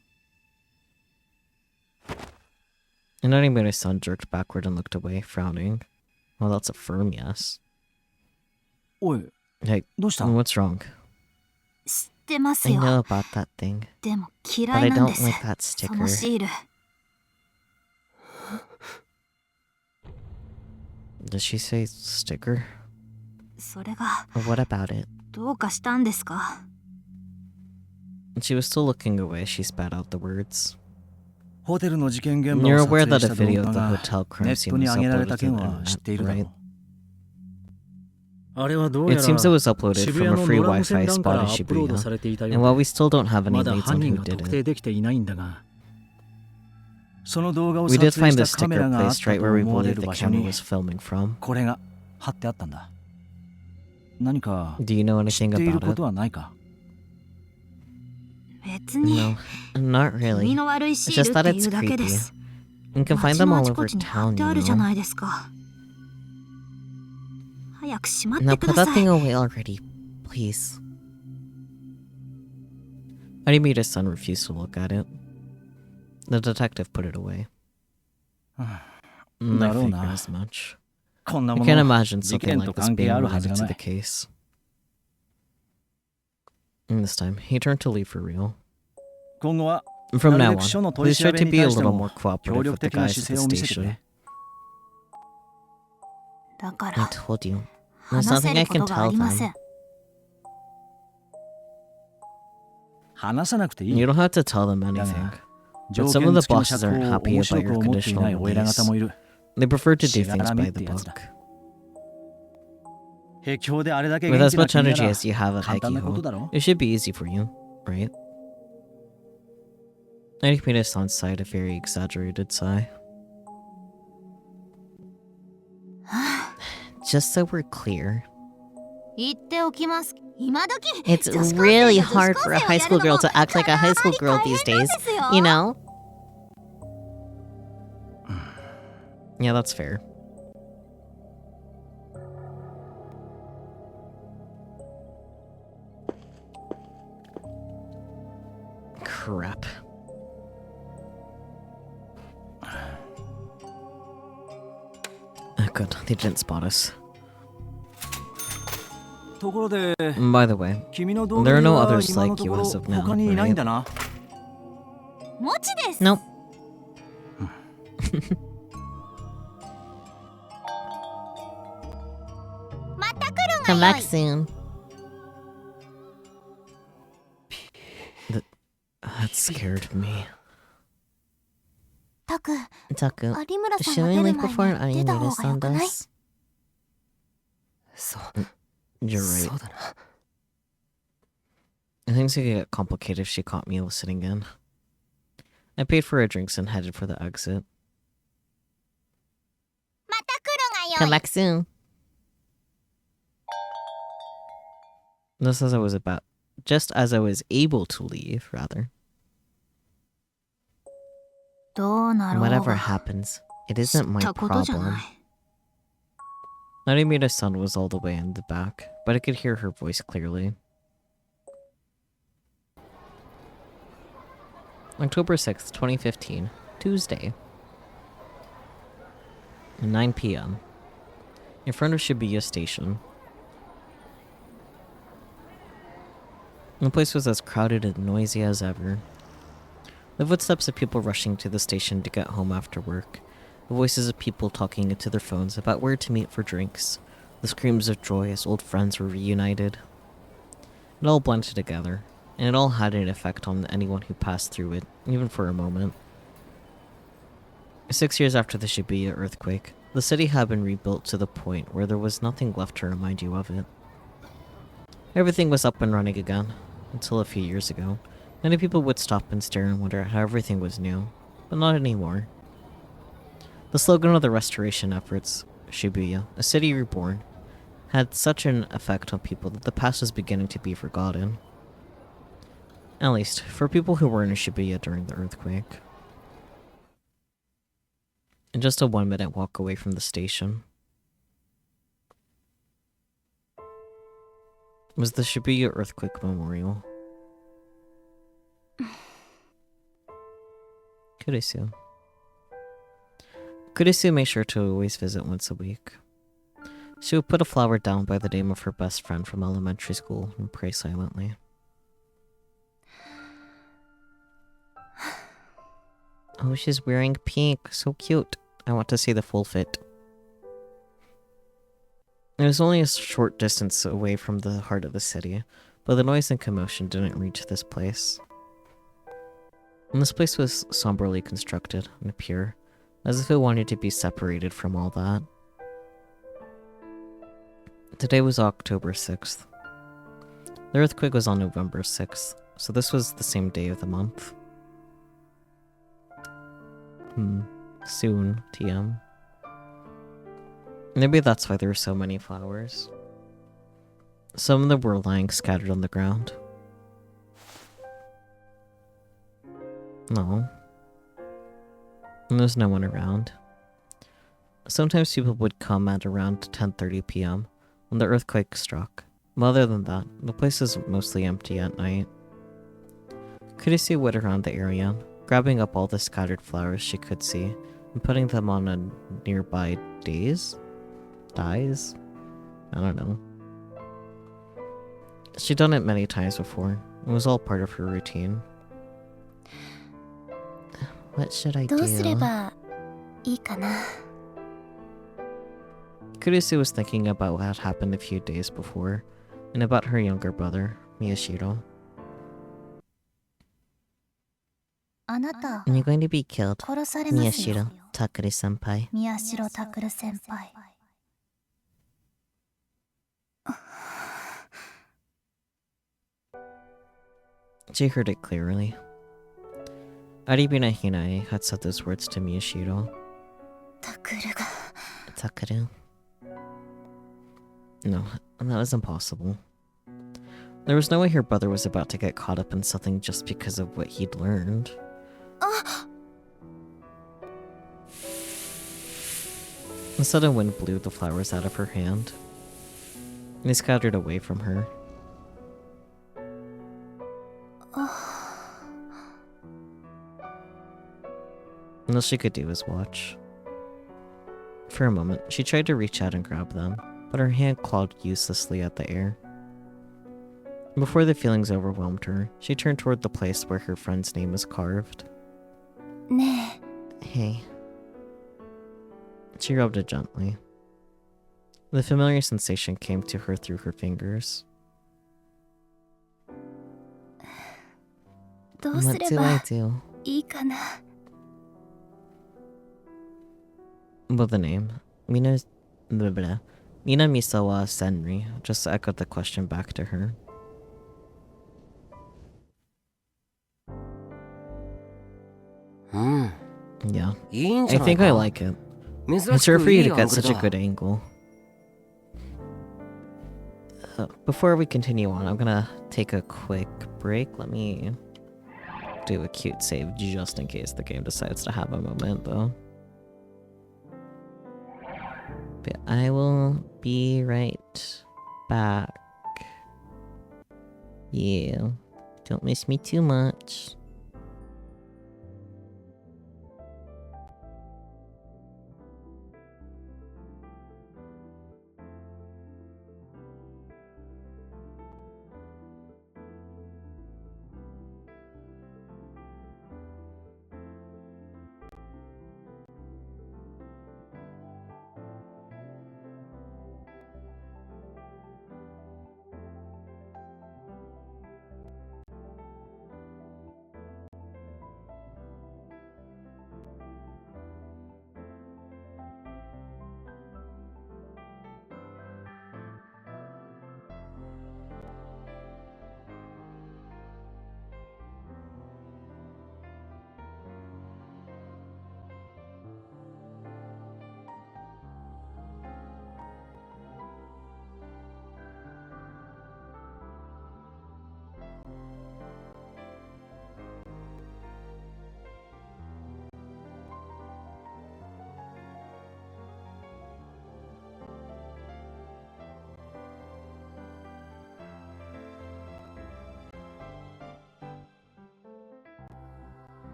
And anybody's son jerked backward and looked away, frowning. Well, that's a firm yes.
おい
Hey,
どうした
what's wrong?
知ってます
I
よ。
know about that thing,
でも
but
嫌
I
いなん
don't
です。
like that
その
sticker.
シール。
Did she say sticker?
それが
What about it?
どうかしたんですか？
She was still looking away. She spat out the words.
ホテルの事件現場
You're
を撮
aware
影
that
し
a
た動
video
画
of the
が
hotel
ネ
crime
ッ
scene
トに
was
上げられた
uploaded to
件
the
は知っている
internet,
だろ
right?
う
あれはどうや
It
ら
seems it was uploaded
渋
from
谷
a
の
free
野良無線
Wi-Fi
団から
spot
ア
in
ップロード
Shibuya.
されていたよ
And
う
while
で
we still don't have any
まだ
leads
犯
on
人
who
が
did
特
it,
定できていないんだが
その動画を
we
撮
did
影
find
し
the
たカメ
sticker
ラがあっ
placed
た
right
と
where we
思われ
believe
る
the
場所
camera
に
was filming from.
これが貼ってあったんだ何か
Do you know
知っ
anything
ている
about
こ
it?
とはないか
別に
No, not
気
really.
の悪いシ
It's
ー
just
ルっ
that
てい
it's
うだけで
creepy.
す。
You can find
街
them
のあ
all
ちこ
over
ちに貼
town,
ってあ
you
るじゃ
know.
ないですか。早くしまっ
Now
てく
put
だ
that
さ
thing
い。
away already, please. Arimina's son refused to look at it. The detective put it away. I
だろう
figured
な
as much.
こんな
I
も
can't
の
imagine
事
something
件
like
と
this
関係
being
あるはず
related
が
to
な
the
い
case. And this time, he turned to leave for real.
今後は
From
な
now
るべく署の
on,
取り
please
調
try
べ
to
に
be a
対して
little
も
more
協
cooperative
力
with the
的な
guys
姿
at
勢
the
を見せてく
station.
れ。
だか
I
ら
told you.
話
There's
せ
nothing
る
I
こ
can
とがあ
tell
りませ
them.
ん。
話さなくてい
You
い。
don't have to tell them anything.
条
But some of
件
the
付きの
bosses
釈
aren't
放を
happy
面
about
白
your
く思ってい
conditional
ないお偉
release.
方もいる。
They prefer to do
しが
things
らみ
by
っ
the
てやつ
book.
だ。へきょうであれだけ
With
元
as
気な
much
君な
energy
ら
as you have at
簡単なことだ
Hekiho,
ろ。
it should be easy for you, right? Narikita-san sighed a very exaggerated sigh. Just so we're clear,
言っておきます。今時
it's
女子高生
really
が女子
hard
高
for a
生を
high
や
school
るの
girl
も
to act like a high school
かな
girl
り
these
大変なん
days,
ですよ。
you know? Yeah, that's fair. Crap. Oh, good. They didn't spot us.
ところで、
By the way,
君の同
there are
僚
no
は
others
今の
like
と
you
ころ
as of now,
他にいないん
right?
だな。
もちです。
Nope.
また来る
Come
が
back
よい。
soon. That scared me.
たく、
Taku,
有村さ
should
ん
we
が出
leave
る
before
前に出た方が
Unedited
よくない？
does?
そう、
You're right.
そうだな。
Things could get complicated if she caught me listening in. I paid for our drinks and headed for the exit.
また来る
Come
がよい。
back soon. Just as I was able to leave, rather.
どうなろう
Whatever
が
happens, it
知
isn't
っ
my
たことじゃ
problem.
ない。
Narimita's son was all the way in the back, but I could hear her voice clearly. October 6th, 2015, Tuesday. 9 p.m. In front of Shibuya Station. The place was as crowded and noisy as ever. The footsteps of people rushing to the station to get home after work. The voices of people talking into their phones about where to meet for drinks. The screams of joy as old friends were reunited. It all blended together, and it all had an effect on anyone who passed through it, even for a moment. 6 years after the Shibuya earthquake, the city had been rebuilt to the point where there was nothing left to remind you of it. Everything was up and running again, until a few years ago. Many people would stop and stare and wonder how everything was new, but not anymore. The slogan of the restoration efforts, Shibuya, a city reborn, had such an effect on people that the past was beginning to be forgotten. At least, for people who were in Shibuya during the earthquake. And just a 1-minute walk away from the station was the Shibuya Earthquake Memorial. Kurisu. Kurisu made sure to always visit once a week. She would put a flower down by the name of her best friend from elementary school and pray silently. Oh, she's wearing pink. So cute. I want to see the full fit. It was only a short distance away from the heart of the city, but the noise and commotion didn't reach this place. And this place was somberly constructed and pure, as if it wanted to be separated from all that. Today was October 6th. The earthquake was on November 6th, so this was the same day of the month. Soon, tiem. Maybe that's why there were so many flowers. Some of them were lying scattered on the ground. No. And there's no one around. Sometimes people would come at around 10:30 p.m. when the earthquake struck. But other than that, the place is mostly empty at night. Kurisu went around the area, grabbing up all the scattered flowers she could see and putting them on a nearby dies? I don't know. She'd done it many times before. It was all part of her routine. What should I
どうすれ
do?
ばいいかな。
Kurisu was thinking about what had happened a few days before, and about her younger brother, Miyashiro.
あなた
Are you going to be killed,
殺されますよ。
Miyashiro Takuri-senpai?
宮代拓先輩。
She heard it clearly. Aribina Hinae had said those words to Miyashiro.
タクルが
Takuru. No, that was impossible. There was no way her brother was about to get caught up in something just because of what he'd learned. A sudden wind blew the flowers out of her hand. They scattered away from her. And all she could do was watch. For a moment, she tried to reach out and grab them, but her hand clawed uselessly at the air. Before the feelings overwhelmed her, she turned toward the place where her friend's name was carved.
ね
Hey. She rubbed it gently. The familiar sensation came to her through her fingers.
え、どうす
What
れ
do I
ば
do?
いいかな。
Well, the name. Mina... Blah, blah. Mina Misawa Senri just echoed the question back to her. Yeah.
いいんじ
I
ゃない
think I
か。
like it.
珍
It's
し
rare
く
for
い
you
い
to
アン
get
グル
such a
だ。
good angle. Before we continue on, I'm gonna take a quick break. Let me do a cute save just in case the game decides to have a moment, though. But I will be right back. Yeah. Don't miss me too much.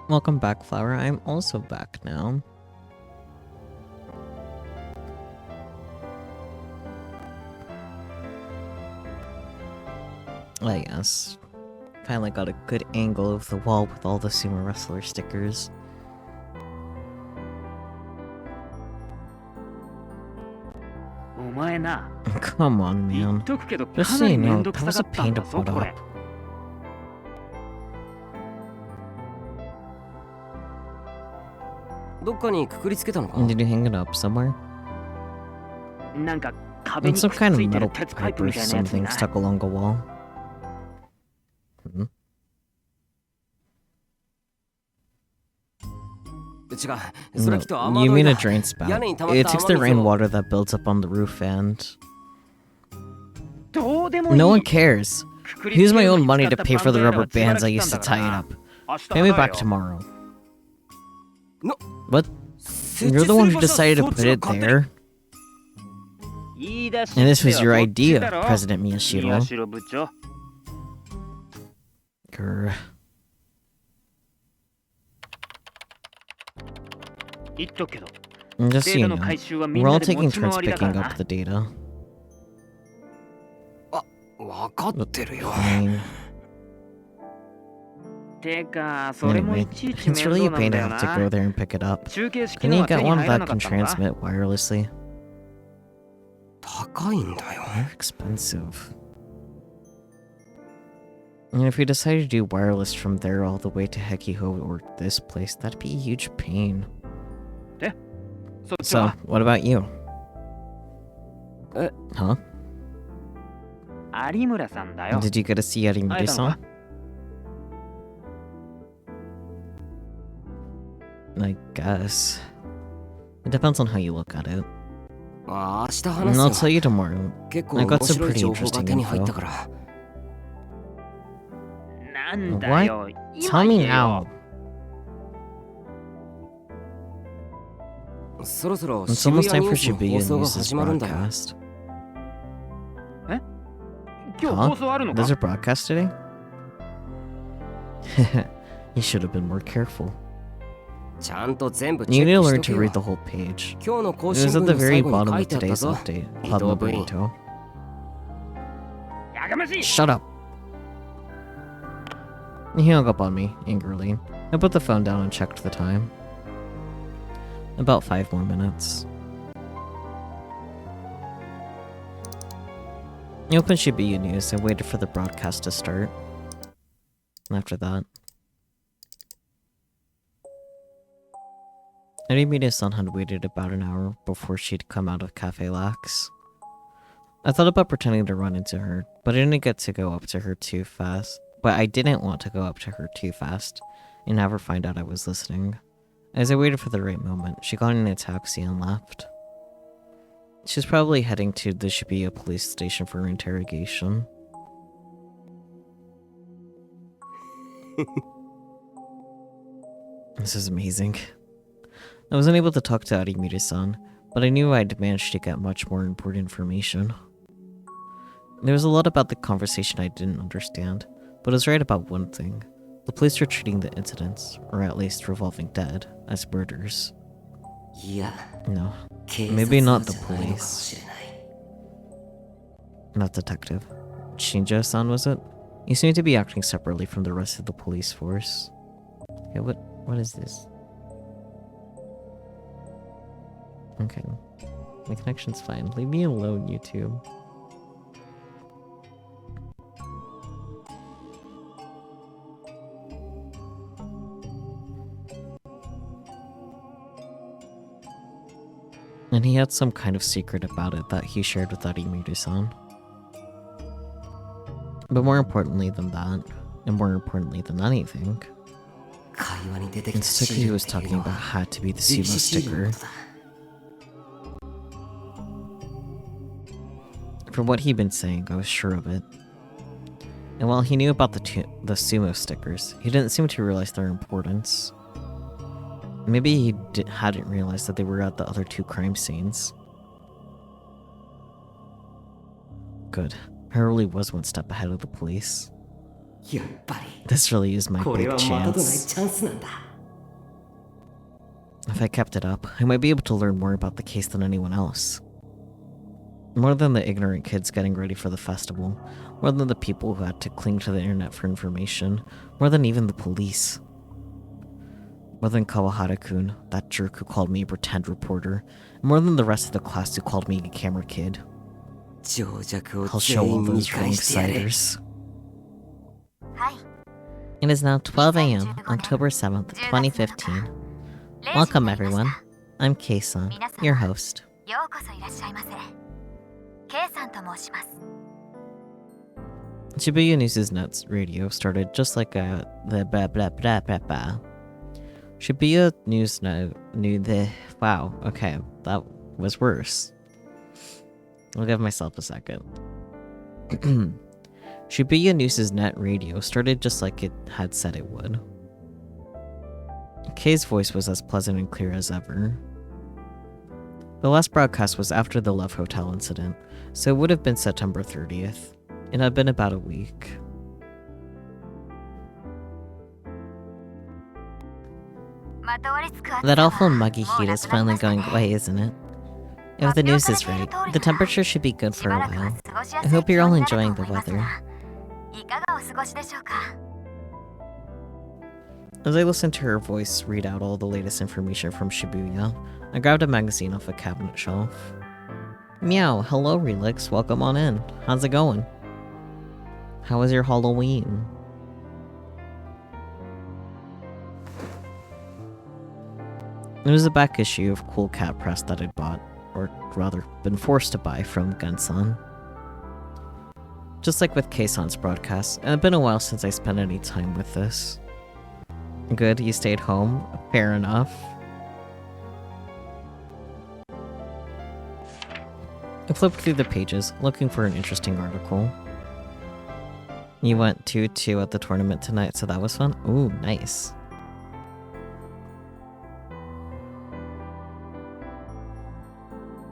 Welcome back, Flower. I'm also back now. Ah, yes. Finally got a good angle of the wall with all the sumo wrestler stickers. Come on, man. Just so you know, that was a pain to put up. Did you hang it up somewhere? It's some kind of metal pipe or something stuck along a wall. Hmm? No, you mean a drain spout. It takes the rainwater that builds up on the roof and... No one cares. I use my own money to pay for the rubber bands I used to tie it up. Pay me back tomorrow. What? You're the one who decided to put it there? And this was your idea, President Miyashiro. Grr. Just so you know, we're all taking turns picking up the data. Fine. Anyway, it's really a pain to have to go there and pick it up. Can you get one that can transmit wirelessly? They're expensive. And if we decide to do wireless from there all the way to Hekiho or this place, that'd be a huge pain. So, what about you? Huh? Did you get to see Arimura-san? I guess. It depends on how you look at it. And I'll tell you tomorrow. I got some pretty interesting info. What? Tell me now. It's almost time for Shibuya News' broadcast. Huh? There's a broadcast today? You should have been more careful. You need to learn to read the whole page. It was at the very bottom of today's update. Padma Burrito. Shut up! He hung up on me, angrily. I put the phone down and checked the time. About 5 more minutes. I opened Shibuya News and waited for the broadcast to start. And after that... Arimura-san had waited about an hour before she'd come out of Cafe Lax. I thought about pretending to run into her, but I didn't get to go up to her too fast. But I didn't want to go up to her too fast and have her find out I was listening. As I waited for the right moment, she got in a taxi and left. She's probably heading to the Shibuya police station for her interrogation. This is amazing. I wasn't able to talk to Arimura-san, but I knew I'd managed to get much more important information. There was a lot about the conversation I didn't understand, but I was right about one thing. The police were treating the incidents, or at least revolving dead, as murders. No, maybe not the police. Not detective. Shinjo-san, was it? You seem to be acting separately from the rest of the police force. Okay, what is this? Okay. My connection's fine. Leave me alone, YouTube. And he had some kind of secret about it that he shared with Arimura-san. But more importantly than that, and more importantly than anything, the sticker he was talking about had to be the sumo sticker. From what he'd been saying, I was sure of it. And while he knew about the sumo stickers, he didn't seem to realize their importance. Maybe he hadn't realized that they were at the other 2 crime scenes. Good. I really was one step ahead of the police. This really is my big chance. If I kept it up, I might be able to learn more about the case than anyone else. More than the ignorant kids getting ready for the festival, more than the people who had to cling to the internet for information, more than even the police. More than Kawahara-kun, that jerk who called me a pretend reporter, and more than the rest of the class who called me a camera kid.
情弱を
I'll show
全
all
員に
those
返してやる
wrong-siders.
はい
It is now 12 a.m., October 7th, 2015. Welcome, everyone. I'm Kei-san, your host.
ようこそいらっしゃいませ K さんと申します
Shibuya News' Nets radio started just like the blah blah blah blah blah. Shibuya News knew the... Wow, okay, that was worse. I'll give myself a second. Shibuya News' net radio started just like it had said it would. Kei's voice was as pleasant and clear as ever. The last broadcast was after the Love Hotel incident, so it would have been September 30th. It had been about a week. That awful muggy heat is finally going away, isn't it? If the news is right, the temperature should be good for a while. I hope you're all enjoying the weather.
いかがお過ごしでしょうか
As I listened to her voice read out all the latest information from Shibuya, I grabbed a magazine off a cabinet shelf. Meow, hello Relix, welcome on in. How's it going? How was your Halloween? It was a back issue of Cool Cat Press that I'd bought, or rather, been forced to buy from Gensan. Just like with Kei-san's broadcast, it had been a while since I spent any time with this. Good, you stayed home. Fair enough. I flipped through the pages, looking for an interesting article. You went 2-2 at the tournament tonight, so that was fun? Ooh, nice.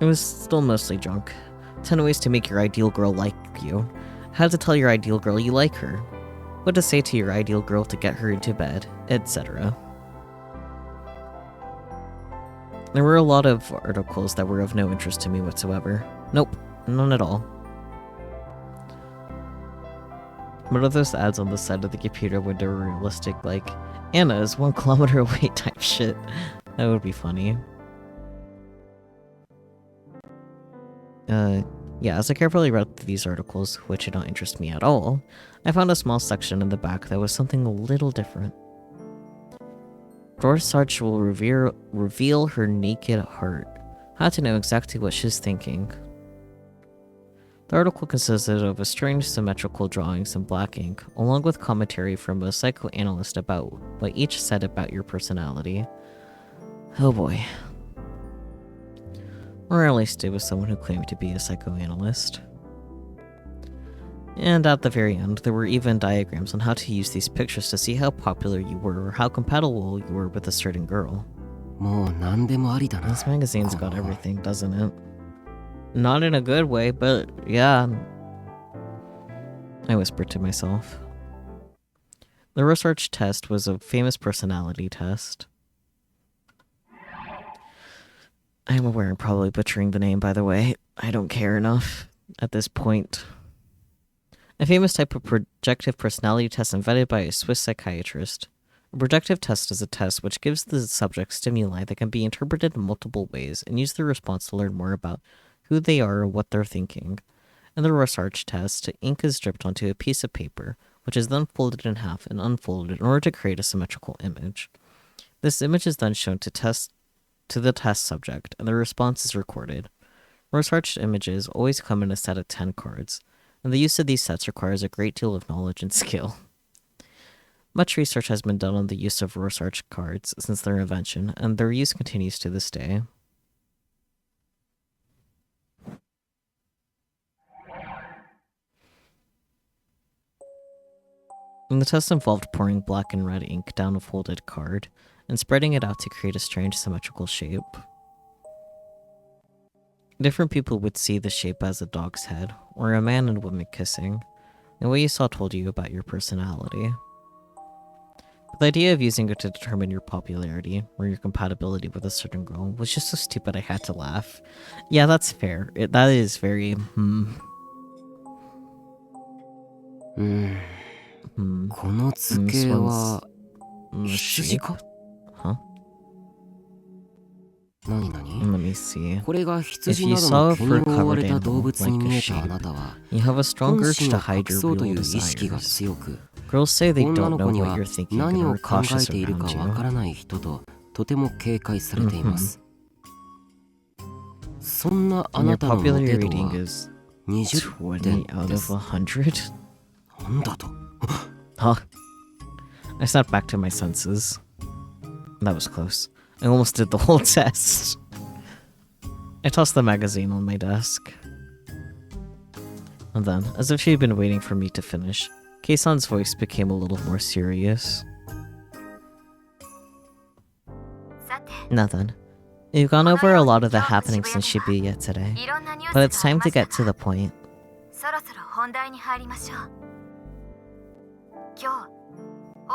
It was still mostly junk. 10 ways to make your ideal girl like you. How to tell your ideal girl you like her. What to say to your ideal girl to get her into bed, etc. There were a lot of articles that were of no interest to me whatsoever. Nope, none at all. What are those ads on the side of the computer window realistic, like, Anna is 1 kilometer away type shit? That would be funny. Yeah, as I carefully read through these articles, which did not interest me at all, I found a small section in the back that was something a little different. Dorsarch will reveal her naked heart. How to know exactly what she's thinking. The article consisted of a strange symmetrical drawings in black ink, along with commentary from a psychoanalyst about what each said about your personality. Oh boy. Or at least it was someone who claimed to be a psychoanalyst. And at the very end, there were even diagrams on how to use these pictures to see how popular you were or how compatible you were with a certain girl.
もう何でもありだな
This magazine's got everything, doesn't it? Not in a good way, but yeah. I whispered to myself. The research test was a famous personality test. I am aware I'm probably butchering the name, by the way. I don't care enough at this point. A famous type of projective personality test invented by a Swiss psychiatrist. A projective test is a test which gives the subject stimuli that can be interpreted in multiple ways and use the response to learn more about who they are or what they're thinking. In the research test, ink is dripped onto a piece of paper, which is then folded in half and unfolded in order to create a symmetrical image. This image is then shown to the test subject, and the response is recorded. Researched images always come in a set of 10 cards, and the use of these sets requires a great deal of knowledge and skill. Much research has been done on the use of research cards since their invention, and their use continues to this day. And the test involved pouring black and red ink down a folded card, and spreading it out to create a strange symmetrical shape. Different people would see the shape as a dog's head, or a man and woman kissing, and what you saw told you about your personality. The idea of using it to determine your popularity or your compatibility with a certain girl was just so stupid I had to laugh. Yeah, that's fair. That is very,
この図形
this
は
one's
羊
shape.
か
Huh?
何何
Let me see.
これが
If
羊
you
など
saw
の
a
毛に覆わ
fur-covered
れた
animal
動物
like
に
a
見えたあ
sheep,
なたは
you have a strong
本
urge
心
to
を
hide
隠
your
そうとい
real
う意識が
desires.
強く
Girls say they
女
don't
の
know
子に
what
は
you're thinking
何
and
を
are
考え
cautious
ているか
around
わから
you.
ない人ととても警戒されています、そんなあ
And
な
your
たのモテ
popularity
度
rating
は
is
20
20 out
点で
of
す
100?
なんだと
Huh? I snapped back to my senses. That was close. I almost did the whole test. I tossed the magazine on my desk. And then, as if she'd been waiting for me to finish, Keisan's voice became a little more serious. Nothing. We've gone over a lot of the happenings in Shibuya today, but it's time to get to the point.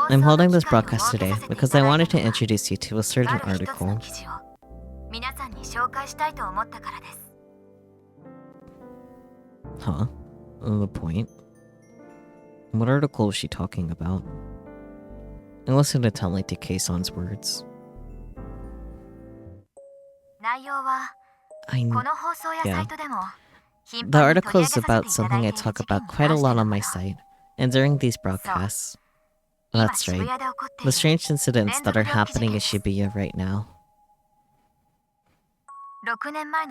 I'm holding this broadcast today because I wanted to introduce you to a certain article. Huh? The point? What article was she talking about? I listened intently to Keisan's words. Yeah. The article is about something I talk about quite a lot on my site, and during these broadcasts. That's right. The strange incidents that are happening in Shibuya right now.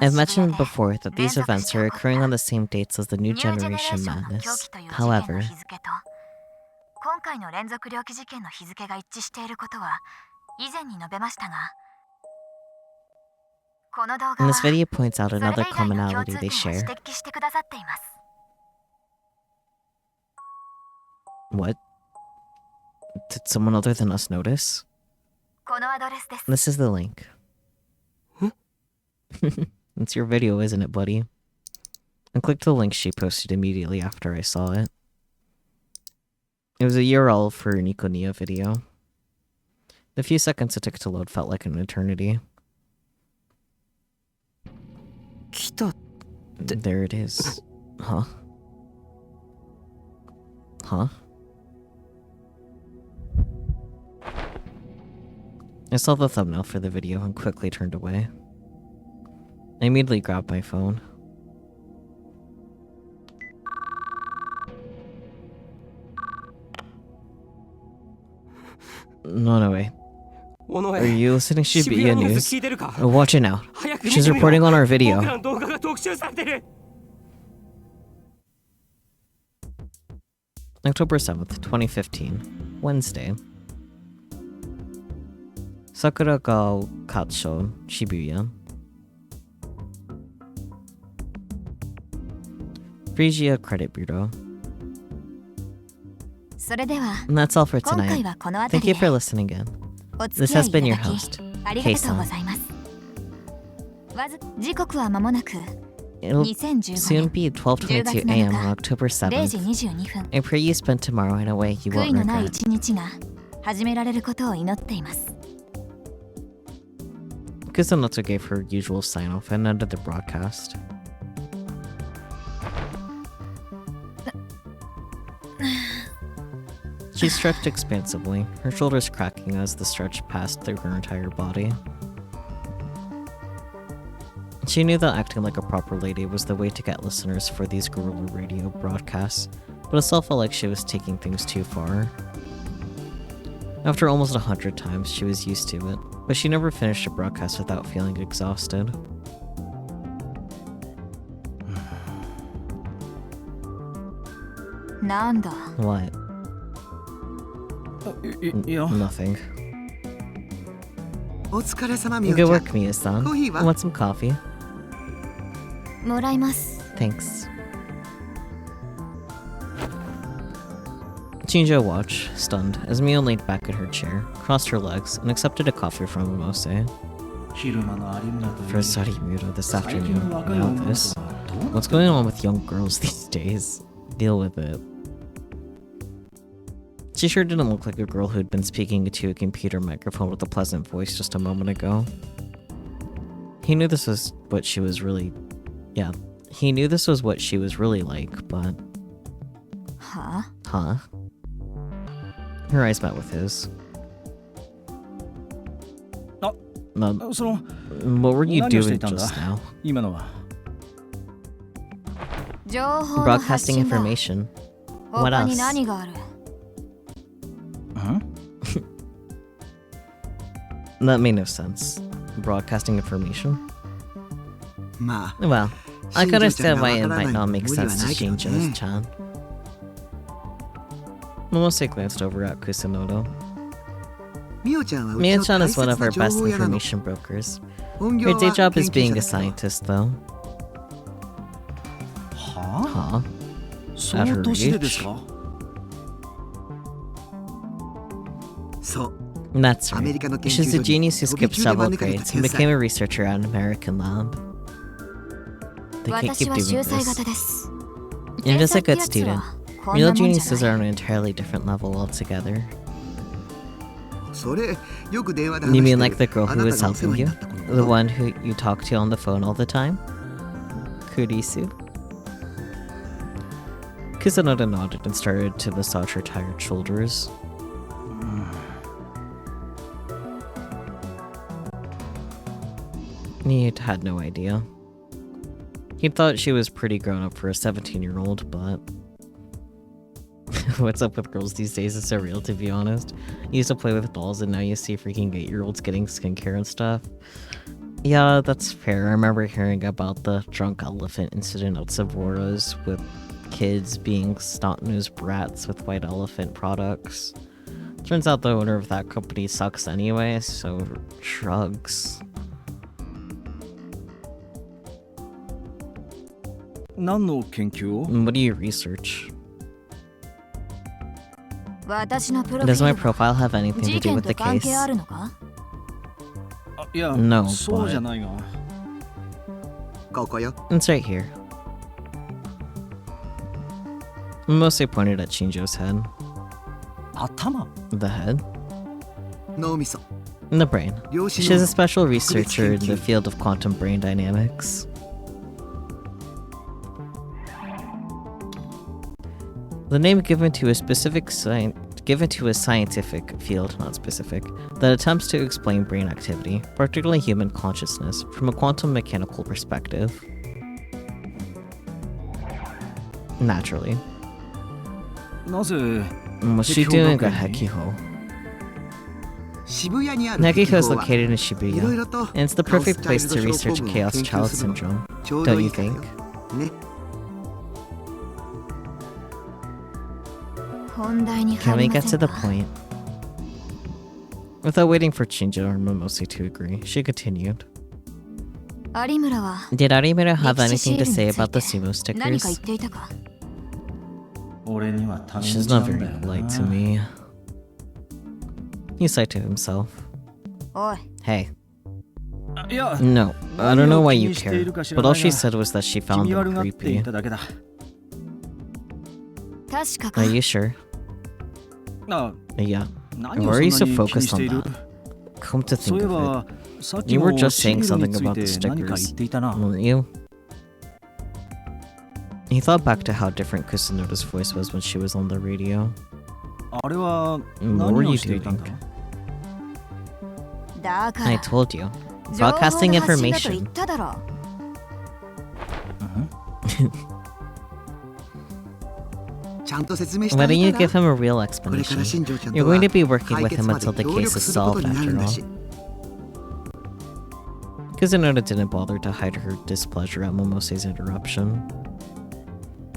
I've mentioned before that these events are occurring on the same dates as the New Generation Madness. However, and this video points out another commonality they share. What? Did someone other than us notice? This is the link. It's your video, isn't it, buddy? I clicked the link she posted immediately after I saw it. It was a URL for an Ikonia video. The few seconds it took to load felt like an eternity.
来た
There it is. Huh? Huh? I saw the thumbnail for the video and quickly turned away. I immediately grabbed my phone. No way. Are you listening to Shibuya News? Watch it now. She's reporting on our video. October 7th, 2015. Wednesday. Sakuragao Katsho, Shibuya. Phrygia Credit Bureau. And that's all for tonight. Thank you for listening in. This has been your host, Kei-san. It'll soon be 12:22 a.m. on October 7th. I pray you spend tomorrow in a way you won't regret. Kusanotsu gave her usual sign-off and ended the broadcast. She stretched expansively, her shoulders cracking as the stretch passed through her entire body. She knew that acting like a proper lady was the way to get listeners for these guerrilla radio broadcasts, but it still felt like she was taking things too far. After almost 100 times, she was used to it, but she never finished a broadcast without feeling exhausted. What? Nothing. Good work, Miya-san. Want some coffee? Thanks. Shinjo watched, stunned, as Mio leaned back in her chair, crossed her legs, and accepted a coffee from Omose. For Sarimura this afternoon, now this. What's going on with young girls these days? Deal with it. She sure didn't look like a girl who'd been speaking to a computer microphone with a pleasant voice just a moment ago. He knew this was what she was really... Yeah, he knew this was what she was really like, but...
Huh?
Huh? Her eyes met with his. No,
その
what were you
何をしてい
doing
たんだ
just now?
今のは。
情報の発
Broadcasting
信だ。
information. What
他に
else?
何がある？
That made no sense. Broadcasting information?
まあ
Well, I could
新庄ちゃ
understand
んが
why it
わからない
might not make
無理は
sense to
ないけどね。
Shinjo's-chan. Momose glanced over at Kusunodo.
みおちゃんはうちの
Mia-chan
大
is one
切
of
な
our
情
best
報屋なの。
information brokers.
本業
Her
は
day job
研
is
究
being
者
a
だけど
scientist, though.
はあ
Huh?
その年でですか？
そう
That's
アメ
right.
リカの研究
She's
所
a
に
genius who
飛び
skipped
級で
several
招かれた
grades
天
and
才
became a researcher at an American lab. They can't
私
keep
は
doing
秀才
this.
型です。
You're just a
天
good
才ってやつ
student.
はこん
Real
なもんじゃない
geniuses are on an entirely different level altogether.
それよく電話で
You
話
mean
して
like the
る
girl
あ
who
なた
was
がお世
helping
話に
you?
なった子のこ
The
と
one who you talk to on the phone all the time? Kurisu? Kusunoda nodded and started to massage her tired shoulders. He had no idea. He thought she was pretty grown up for a 17-year-old, but... What's up with girls these days is so real, to be honest. You used to play with dolls and now you see freaking 8-year-olds getting skincare and stuff. Yeah, that's fair. I remember hearing about the drunk elephant incident at Sevora's with kids being snot-nosed brats with white elephant products. Turns out the owner of that company sucks anyway, so shrugs.
何の研究を？
What do you research?
私のプロフィ
Does my
ールは
profile have anything to
事
do
件
with
と
the
関
case?
係あるのか？
あいや、
No,
そうじゃ
but
ないが。
ここよ
it's right here. Mostly pointed at Shinjo's head.
頭？
The head?
脳みそ
The brain.
量子
She's a
脳
special researcher in the field of quantum brain dynamics. The name given to a scientific field, not specific, that attempts to explain brain activity, particularly human consciousness, from a quantum mechanical perspective. Naturally.
なぜ
What's she doing at Hekiho?
渋谷にある
Hekiho is
は
located in
いろい
Shibuya,
ろと
and it's the
カオス
perfect
チャイ
place
ル
to
ド症
research
候群を
chaos
研究
child
するの
syndrome.
ちょうど
Don't
い
you
いからよ
think?
ね
本題に
Can
入
we
りま
get
せ
to
ん
the
か？
point? Without waiting for Shinjo or Momose to agree, she continued.
有村は
Did Arimura have
歴史シ
anything
ール
to
に
say
つい
about the
て
sumo
何か言
stickers?
っていたか？
俺には他人
She's
な
not
んだ
very
よ
polite
な
to me. He sighed to himself.
おい、
Hey,
いや、
no, I don't know why you
何を気にしてい
care,
るか知ら
but
な
all
い
she
が
said was that she
気
found
味
them
悪がってい
creepy.
ただけだ。
確かか
Are。you sure?
あ、
Yeah.
何
Why
を
are
そ
you
ん
so
なに気に
focused
してい
on
る？
that? Come to
そうい
think
え
of
ば、さっき
You
も
were just
シ
saying
ールに
something
つい
about the
て何か言
stickers,
っていたな。
weren't you? He thought back to how different Kusunoda's voice was when she was on the radio.
あれは
What were
何
you
をしていたんだ？
doing?
だか
I
ら
told you.
情報の
Broadcasting
発信だと言
information.
っただろ。
ちゃんと説明して
Why
あ
don't
げ
you
たら
give him a real
これから
explanation?
新庄ちゃん
You're
とは
going to be working
解
with
決
him
まで
until the
協
case
力
is
すること
solved
になる
after
んだ
all.
し
Kusunoda didn't bother to hide her displeasure at Momose's interruption.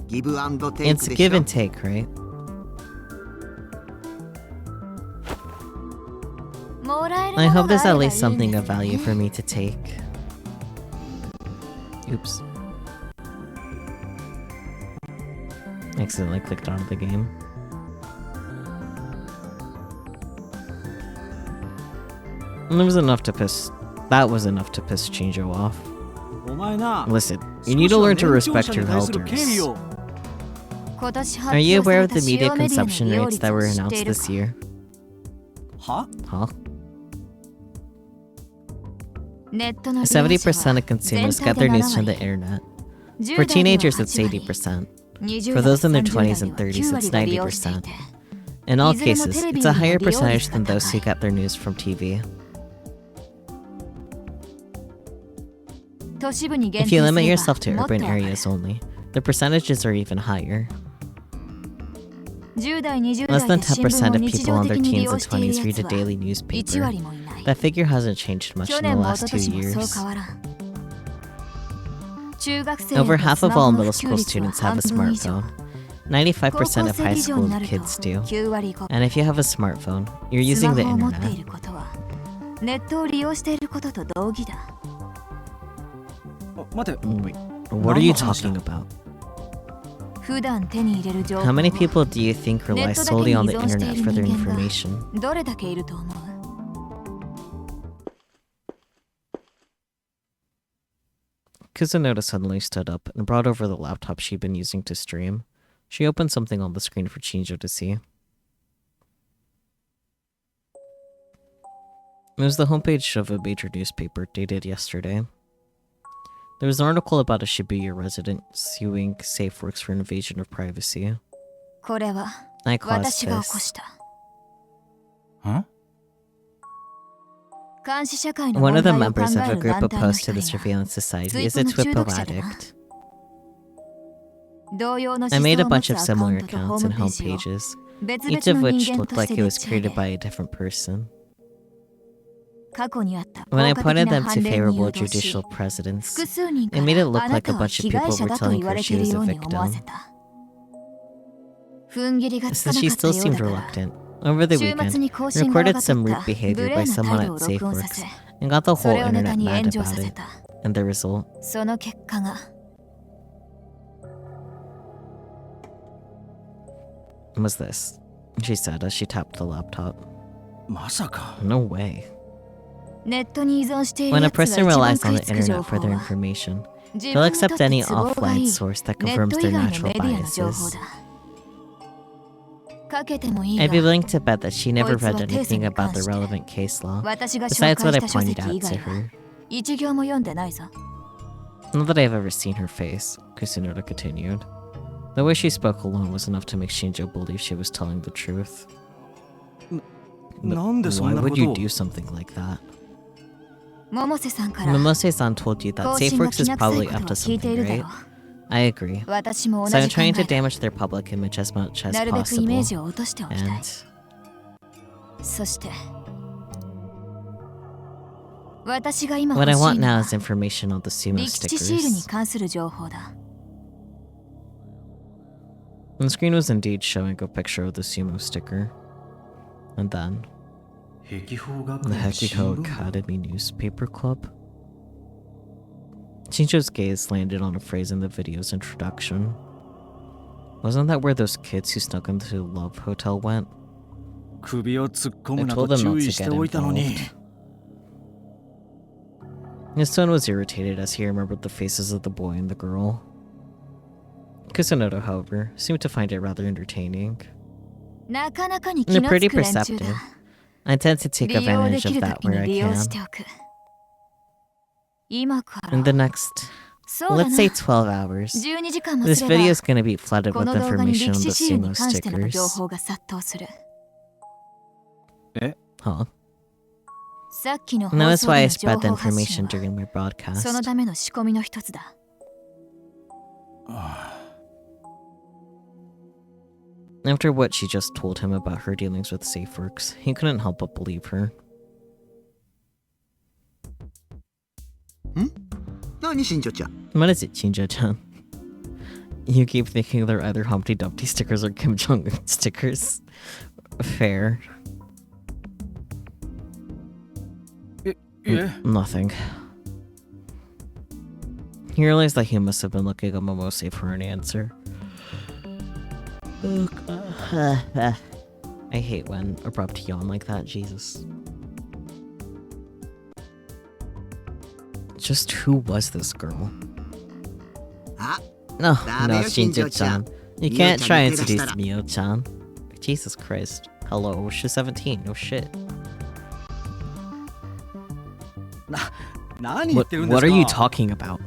ギブアンドテイク
It's
で
give
しょ
and take, right?
もらえる
I
もの
hope
が
there's
あ
at
ればいい
least
ん
something
で
of
すね
value for me to take. Oops. Accidentally clicked out of the game. And there was enough to piss. That was enough to piss Shinjo off.
お前な、
Listen, you need to learn to
少しは
respect
年長者
your
に対する敬意
elders.
を。
Are you aware of the media consumption rates that were announced this year?
は
Huh?
ネットの利用者は
70% of consumers get their news from the internet. For teenagers, it's 80%. For those in their 20s and 30s, it's 90%. In all cases, it's a higher percentage than those who get their news from TV. If you limit yourself to urban areas only, the percentages are even higher. Less than 10% of people in their teens and 20s read a daily newspaper. That figure hasn't changed much in the last 2 years. Over half of all middle school students have a smartphone. 95% of high school kids do. And if you have a smartphone, you're using the internet.
ネットを利用していることと同義だ。
待って
Wait, what are you talking about?
普段手に入れる情報
How many people do you think rely solely on the internet for their information?
どれだけいると思う？
Kusanota suddenly stood up and brought over the laptop she'd been using to stream. She opened something on the screen for Shinjo to see. It was the homepage of a major newspaper dated yesterday. There was an article about a Shibuya resident suing SafeWorks for invasion of privacy.
これは
I caused
私が起こ
this.
した。
Huh?
監視社会の
One
問
of the
題を考
members of
え
a
る
group
団体の
opposed
一
to the
人が
surveillance society is
ツ
a
イートの中
Twippo
毒者だな。
addict.
同様の
I
思
made
想
a
を持
bunch
つ
of
アカウ
similar
ントとホ
accounts
ー
and
ムページを
homepages,
別
each
々
of
の人
which
間
looked
とし
like
て
it
で
was
っち上げ
created by a different person.
過去にあった
When I
効果的
pointed
な
them to
判例に
favorable
誘導し
judicial precedents,
複数人か
it made it
ら
look
あな
like
た
a
は
bunch of
被害
people
者
were
だと
telling
言わ
her
れ
she
ている
was
よ
a
うに思わ
victim.
せた。踏ん切りがつか
Since
な
she
かった
still
よう
seemed
だから
reluctant, over the
週末
weekend,
に更新が上
recorded
がって
some
っ
rude
た
behavior
無
by
礼な
someone
態
at
度を録音さ
SafeWorks
せ
and got the
そ
whole
れをネタ
internet
に
mad
炎上
about
させ
it.
た。
And the result?
その結果が
was this, she said as she tapped the laptop.
まさか
No way.
ネットに依存している
When a
やつが
person
一番
relies
食
on
い
the
つく情
internet
報
for their
は
information,
自
they'll
分にと
accept
って
any
都合がい
offline
い
source that
ネッ
confirms
ト
their
以外の
natural
メディアの情報
biases.
だ。かけてもいい
I'd
が
be willing to bet that she never
こいつは
read
提訴
anything
に
about
関
the
して
relevant case law,
私が紹
besides what
介
I
した書
pointed
籍
out
以
to
外は
her.
一行も読んでないぞ。
Not that I've ever seen her face, Kusunoda continued. The way she spoke alone was enough to make Shinjo believe she was telling the truth.
なんでそん
Why
なこ
would
と
you
を
do something like that?
百瀬さんから
Momose-san told you that
更新が
SafeWorks
き
is
な臭い
probably
こと
up
を
to
聞いてい
something,
るだろ
right? I agree.
う。私も
So
同
I'm
じ考
trying
え
to
だ。
damage their public image as much as
なるべくイメージ
possible.
を落としておきたい。
And
そして私が今
what
欲
I
しい
want
の
now
は
is information on the sumo
力地シールに
stickers.
関する情報だ。
The screen was indeed showing a picture of the sumo sticker. And then,
壁法学
the
園新
Hekiko
聞部
Academy Newspaper Club. Shinjo's gaze landed on a phrase in the video's introduction. Wasn't that where those kids who snuck into the Love Hotel went?
首を突っ込
I
むな
told
と
them not
注意
to
して
get
おいたのに
involved. His tone was irritated as he remembered the faces of the boy and the girl. Kusunoda, however, seemed to find it rather entertaining.
なかなかに気
They're
の
pretty
つく連中
perceptive.
だ。
I tend to take
利用で
advantage
き
of
る
that
時
where
に
I
利用
can.
しておく。今から
In the next,
そうだ
let's
な
say 12 hours,
12時間も
this
すれ
video
ば
is going to be flooded
こ
with
の動画に
information
力
on the
士シール
sumo
に関しての情
stickers.
報が殺到する。
Huh?
さっきの放
And that was
送
why
で
I
の情
spread the
報発
information
信は
during my
その
broadcast.
ための仕込みの一つだ。
After what she just told him about her dealings with SafeWorks, he couldn't help but believe her.
何しんちょちゃん
What is it, Shinjo-chan? You keep thinking they're either Humpty Dumpty stickers or Kim Jong-un stickers. Fair.
え
Nothing. He realized that he must have been looking at Momose for an answer. I hate when abrupt yawn like that, Jesus. Just who was this girl?
あ
No,
ダメ
no,
よ、Shinjo-chan.
Shinjo-chan. You can't try and seduce Mio-chan. Jesus Christ. Hello, she's 17. No shit. What are you talking about?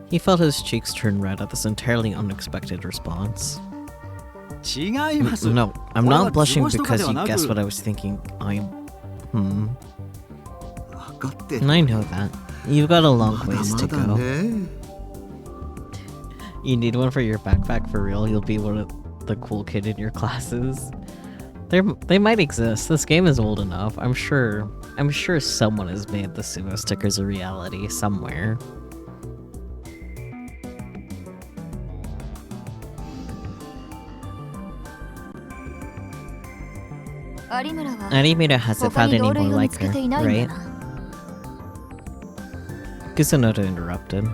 He felt his cheeks turn red at this entirely unexpected response. No, I'm not blushing because you guessed what I was thinking. And I know that. You've got a long ways to go. You need one for your backpack for real? You'll be one of the cool kid in your classes. They might exist. This game is old enough. I'm sure someone has made the sumo stickers a reality somewhere. Arimura hasn't found any more like her, right? Kusunoda interrupted.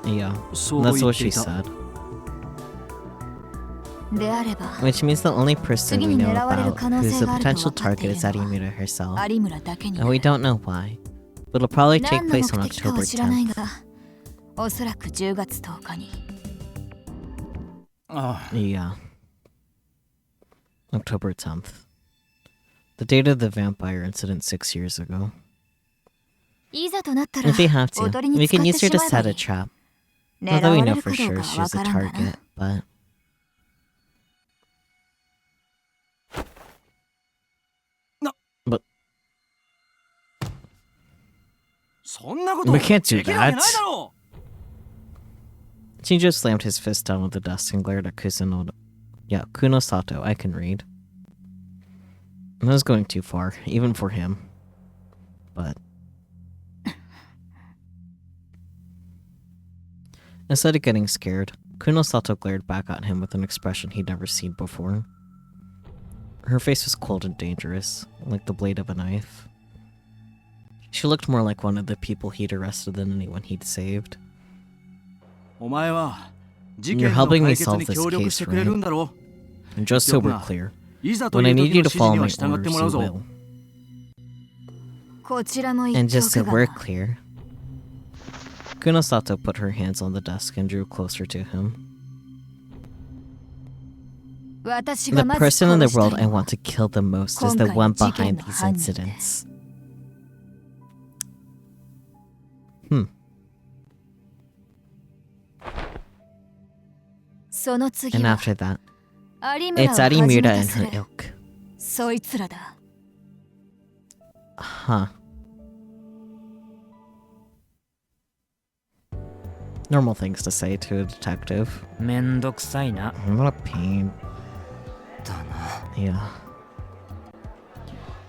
Yeah, that's what she said. Which means the only person we know about who's a potential target is Arimura herself. And we don't know why. But it'll probably take place on October 10th. Yeah. October 10th. The date of the vampire incident 6 years ago. If we have to, we can use her to set a trap. Not that we know for sure she's a target, but... We can't do that! Shinjo slammed his fist down on the desk and glared at Kusunoda. Yeah, Kuno Sato, I can read. That was going too far, even for him. But... Instead of getting scared, Kuno Sato glared back at him with an expression he'd never seen before. Her face was cold and dangerous, like the blade of a knife. She looked more like one of the people he'd arrested than anyone he'd saved. You're helping me solve this case, right? And just so we're clear, when I need you to follow my orders, you will. And just so we're clear, Kuno Sato put her hands on the desk and drew closer to him. The person in the world I want to kill the most is the one behind these incidents. And after that, it's Arimura and her ilk. Huh. Normal things to say to a detective.
めんどくさいな。
What a pain. Yeah.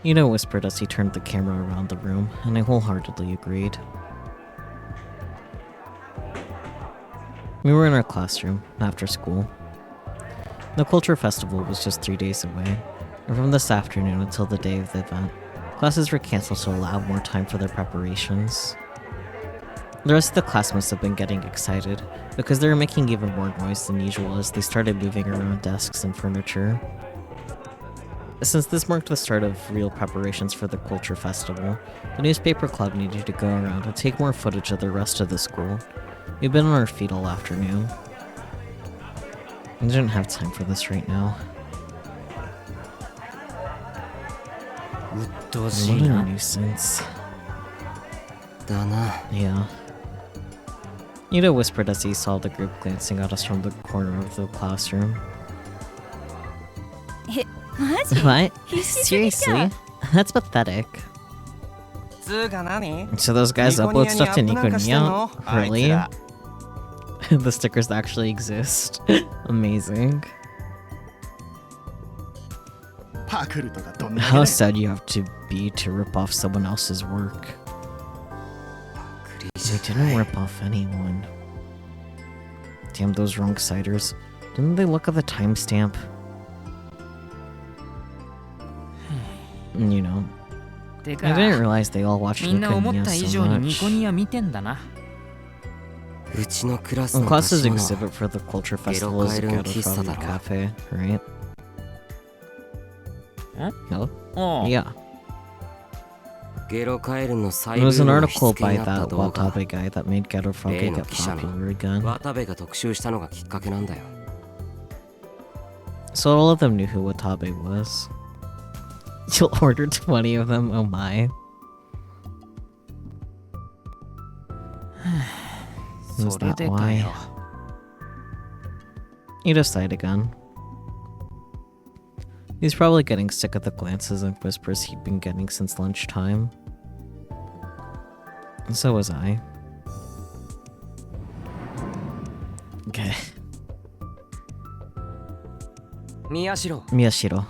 Ino whispered as he turned the camera around the room, and I wholeheartedly agreed. We were in our classroom, after school. The Culture Festival was just 3 days away, and from this afternoon until the day of the event, classes were cancelled to allow more time for their preparations. The rest of the class must have been getting excited, because they were making even more noise than usual as they started moving around desks and furniture. Since this marked the start of real preparations for the Culture Festival, the newspaper club needed to go around and take more footage of the rest of the school. We've been on our feet all afternoon. I didn't have time for this right now. What a nuisance. Yeah. Ida whispered as he saw the group glancing at us from the corner of the classroom. What? Seriously? That's pathetic. So those guys upload stuff to Nico Nia? Really? The stickers actually exist. Amazing. How sad you have to be to rip off someone else's work. They didn't rip off anyone. Damn those wrong-siders. Didn't they look at the timestamp? You know, I didn't realize they all watched Nico Nia so much. When classes exhibit for the Culture Festival is Ghetto Travel Cafe, right?
Huh?
No?
Oh.
Yeah.
ゲロカエルの
It
細部
was an
の
article
火付け
by
になった
that
動画
Watabe guy that made Ghetto Froggy
例の
get
記者の
popular again.
渡部が特集したのがきっかけなんだよ。
So all of them knew who Watabe was. You'll order 20 of them? Oh my.
そ
Is
れ
that
でか
why?
よ。
He just sighed again. He's probably getting sick of the glances and whispers he'd been getting since lunchtime. So was I. Okay.
宮代、
Miyashiro.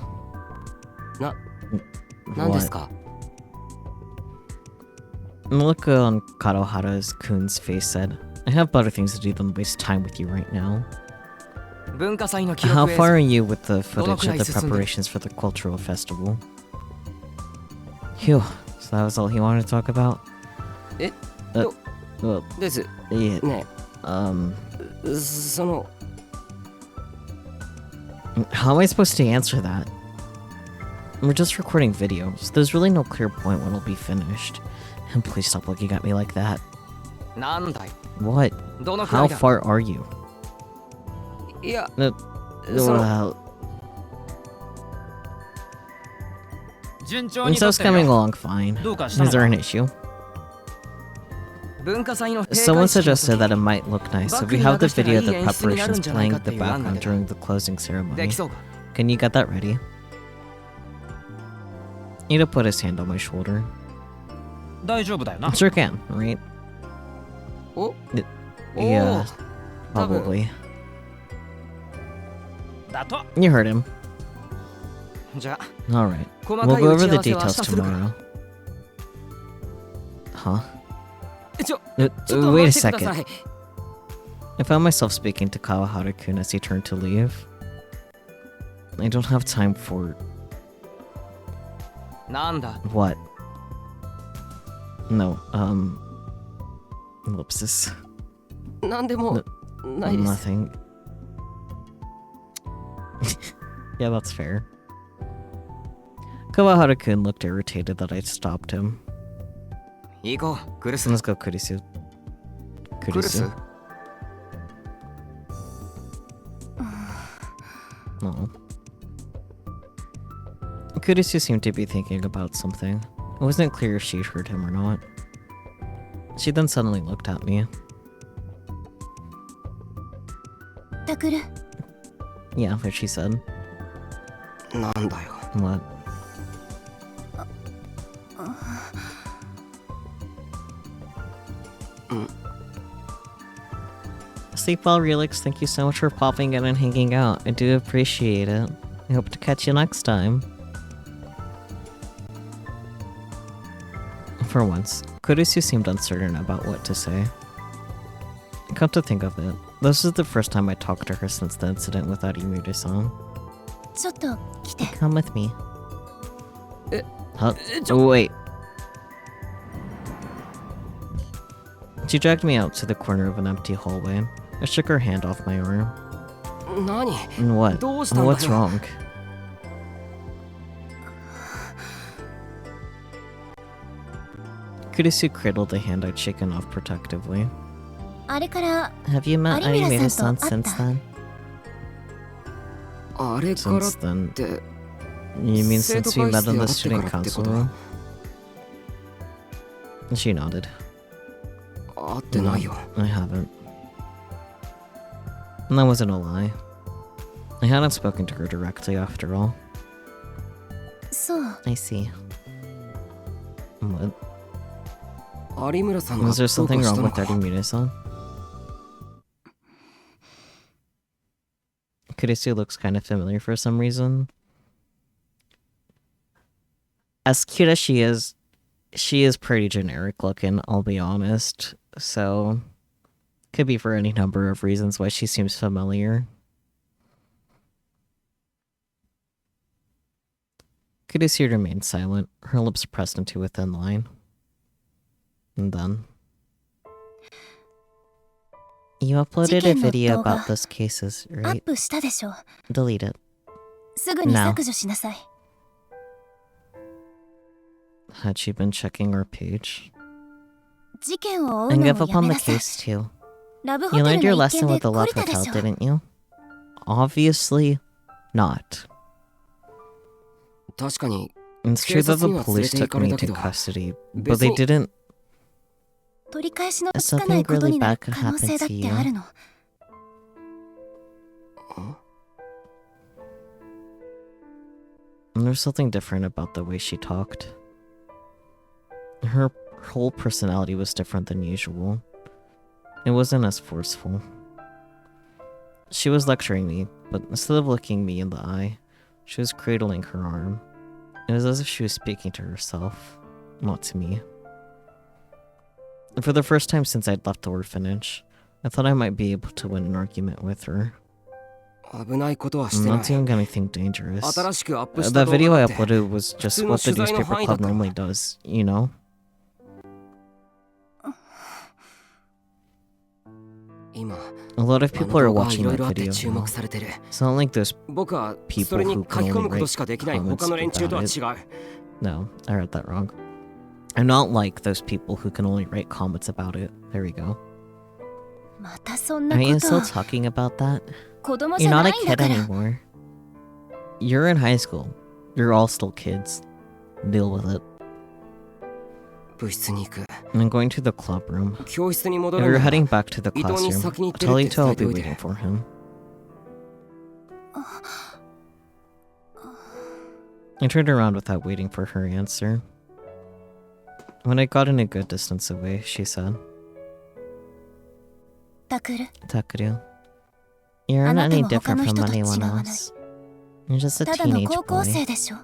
何ですか？
The look on Kadohara's-kun's face said, I have better things to do than waste time with you right now.
文化祭の記
How
録映
far
像
are you with the footage of the
どのくらい進んでる？
preparations for the cultural festival? Phew, so that was all he wanted to talk about?
え
Well,
です。
yeah,
ね
um,
その
how am I supposed to answer that? We're just recording videos. There's really no clear point when it'll be finished. And please stop looking at me like that.
なんだい
What?
どのくら
How
いだ
far are you?
いや
Well,
順調に
so
と
it's
ってる
coming
よ
along fine.
どうかした
Is
の
there
か
an issue?
文化祭の閉会
Someone
式の
suggested
時
that it might look nice if we have the video of the preparations playing in the background during the closing
で
ceremony.
きそうか
Can you get that ready? Ida put his hand on my shoulder.
大丈夫だよな
Sure can, right?
お
Yeah,
多分
probably.
だと
You heard him.
じゃあ
Alright.
細
We'll
かい
go
打
over
ち合
the
わせは
details
明日するから
tomorrow. Huh?
ちょ
Uh,
ちょっと
wait a
待ってくださ
second.
い
I found myself speaking to Kawahara-kun as he turned to leave. I don't have time for...
なんだ
what? No, ellipsis.
なんでもないです。
Nothing. Yeah, that's fair. Kawahara-kun looked irritated that I stopped him.
行こうクルス
Let's go, Kurisu.
クルス
Kurisu. No. Kurisu seemed to be thinking about something. It wasn't clear if she'd heard him or not. She then suddenly looked at me.
タクル
Yeah, what she said.
なんだよ。
What? Sleep well, Relix. Thank you so much for popping in and hanging out. I do appreciate it. I hope to catch you next time. For once, Kurisu seemed uncertain about what to say. Come to think of it, this is the first time I talked to her since the incident with Arimura-san.
ちょっと来て
Come with me. Huh?
ちょ
Oh, wait. She dragged me out to the corner of an empty hallway. I shook her hand off my arm.
何
And what?
どうしたんだよ
What's wrong? Kurisu cradled the hand I'd shaken off protectively.
あれから
Have you met
Arimura-san
Arimura-san
と会った
since then?
あれから
Since then?
って、
You mean
生徒
since we
会
met
室で
in
会
the
ってから
student
って
council
こと
room? She nodded.
会ってないよ。
I haven't. And that wasn't a lie. I hadn't spoken to her directly after all.
そう
I see. What?
有村さんが
Was
ど
there
うか
something
した
wrong
の
with
か
Arimura-san? Kurisu looks kind of familiar for some reason. As cute as she is pretty generic looking, I'll be honest. So, could be for any number of reasons why she seems familiar. Kurisu remained silent, her lips pressed into a thin line. And then... You uploaded a
事件の
video
動画
about those cases,
アッ
right?
プしたでしょ
Delete it.
すぐに
No.
削除しなさい
Had she been checking our page?
事件を追う
And
の
give
も
up
や
on
め
the
なさい。
case too.
ラブホ
You
テル
learned your
の一
lesson
件で
with the
懲
Love
りたで
Hotel,
しょ。
didn't you? Obviously not.
確かに
It's true that the
警察には
police
連れて行
took
かれ
me
たけ
to
ど、
custody, but
別
they
に
didn't.
取り返しのつかない
Something
こと
really
にな
bad
る
could
可能
happen
性だっ
to
て
you.
あるの。
And there's something different about the way she talked. Her whole personality was different than usual. It wasn't as forceful. She was lecturing me, but instead of looking me in the eye, she was cradling her arm. It was as if she was speaking to herself, not to me. For the first time since I'd left the orphanage, I thought I might be able to win an argument with her.
危ないことはし
I'm
てな
not
い。
doing anything dangerous.
新しくアップした
The
動
video
画
I
だって
uploaded was just what the
普通の取材の
newspaper
範囲だ
club
った。
normally does, you know?
今
A lot of
あの
people are
動画は
watching
いろい
that
ろあって
video
注
now.
目されてる。
It's not like those
僕は
people
それに
who
書
can
き込
only
むこと
write
しかできない
comments
他の連中とは
about
違
it.
う。
No, I read that wrong. I'm not like those people who can only write comments about it. There we go.
またそんな
Are
こ
you
と
still talking about that?
子供じ
You're
ゃ
not
な
a
いんだ
kid
から。
anymore. You're in high school. You're all still kids. Deal with it.
部室に行く。
I'm going to the club room.
教室に戻
If
る
you're
なら
heading back to the
伊藤に
classroom,
先に
I'll
行ってる
tell
っ
you
て
to
伝
I'll
えて
be
おいて。
waiting for him. I turned around without waiting for her answer. When I got in a good distance away, she said,
タクル、
Takuru, you're
あ
not
なた
any
も他
different
の
from
人と違
anyone
わない。
else. You're just a
ただの
teenage
高校
boy.
生でしょ。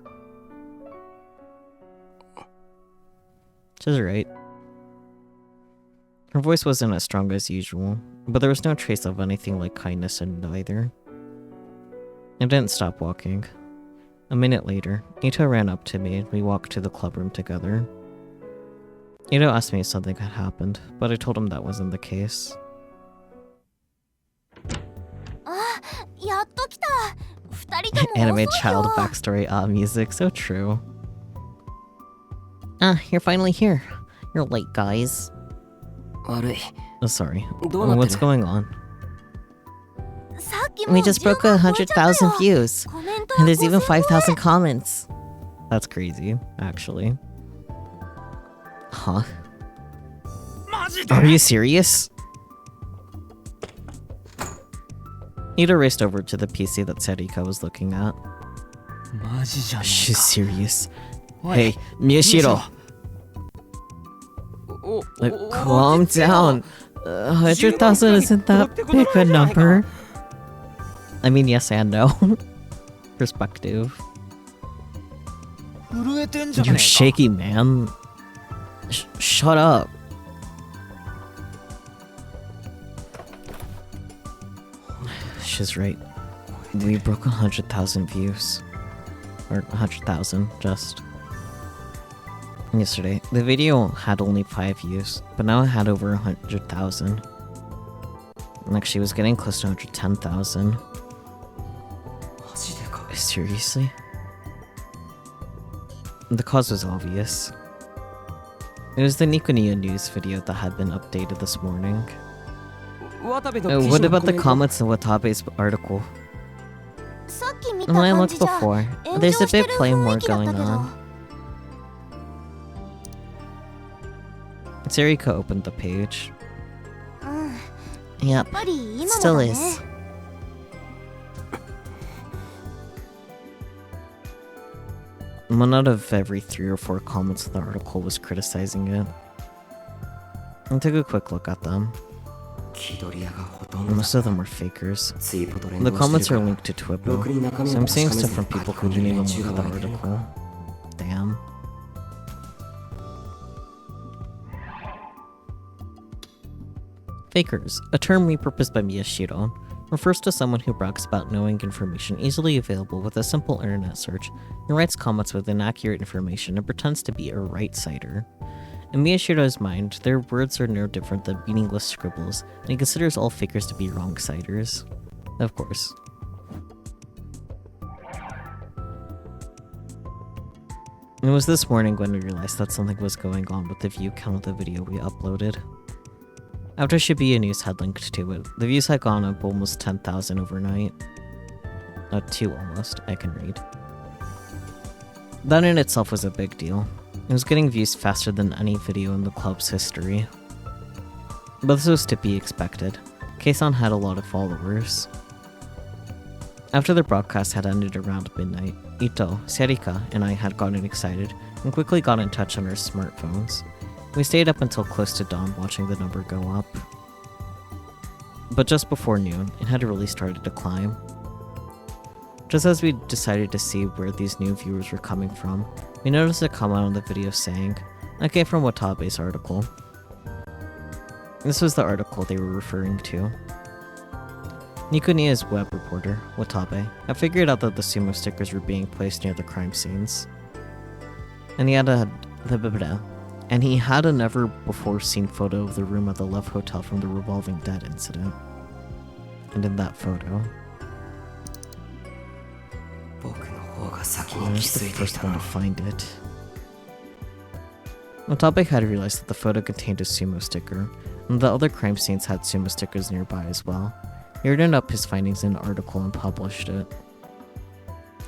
She's right. Her voice wasn't as strong as usual, but there was no trace of anything like kindness in it either. I didn't stop walking. A minute later, Ito ran up to me and we walked to the clubroom together. Ito asked me if something had happened, but I told him that wasn't the case.
あ、やっと来た。二人とも
Anime
遅いよ。
child backstory, music, so true. Ah, you're finally here. You're late, guys.
悪い。
Oh, sorry.
どうなって
What's
る？
going on?
さっきも
We just broke
10万超えちゃったよ。
100,000 views.
コメントは
And there's even
5000
5,000 comments. That's crazy, actually. Huh? Are you serious? Ida raced over to the PC that Sarika was looking at.
マジじゃねえ
She's
か
serious.
おい
Hey, Miyashiro.
お
Like, calm down. 100,000 isn't that big a number. I mean, yes and no. Perspective.
震えてんじゃね
You're
えか
shaky, man. Shut up. She's right. We broke 100,000 views. Or 100,000, just. Yesterday, the video had only 5 views, but now it had over 100,000. And actually, it was getting close to 110,000.
マジでか。
Seriously? The cause was obvious. It was the Nikoniya news video that had been updated this morning.
渡部の記
What
事の
about
コ
the
メント。
comments in Watabe's article?
さっき見た
When I
感
looked
じじゃ
before,
炎
there's
上
a
して
bit
る
play
雰
more
囲気だった
going
けど。
on. Sarika opened the page.
うん、やっ
Yep,
ぱり今も
still
だね。
is. One out of every 3 or 4 comments in the article was criticizing it. I took a quick look at them.
気取り屋がほとんどだ。
Most of them were fakers.
ツイートと連
The
動
comments
してる
are
から
linked to
ろく
Twipo,
に中身
so
を
I'm
確
seeing
かめず
stuff
に
from
書き
people
込
who
んでる
didn't
連
even
中
look
が
at the
湧いてるのか。
article. Damn. Fakers, a term repurposed by Miyashiro, refers to someone who brags about knowing information easily available with a simple internet search and writes comments with inaccurate information and pretends to be a right-sider. In Miyashiro's mind, their words are no different than meaningless scribbles, and he considers all fakers to be wrong-siders. Of course. It was this morning when we realized that something was going on with the view count of the video we uploaded. After Shibuya News had linked to it, the views had gone up almost 10,000 overnight. Not 2 almost, I can read. That in itself was a big deal. It was getting views faster than any video in the club's history. But this was to be expected. Kei-san had a lot of followers. After the broadcast had ended around midnight, Ito, Serika, and I had gotten excited and quickly got in touch on our smartphones. We stayed up until close to dawn watching the number go up. But just before noon, it had really started to climb. Just as we decided to see where these new viewers were coming from, we noticed a comment on the video saying, "That came from Watabe's article." This was the article they were referring to. Nikonia's web reporter, Watabe, had figured out that the sumo stickers were being placed near the crime scenes. And he had a never before seen photo of the room at the Love Hotel from the Revolving Dead incident. And in that photo, I was the first one to find it. Watabe had realized that the photo contained a sumo sticker, and the other crime scenes had sumo stickers nearby as well. He written up his findings in an article and published it.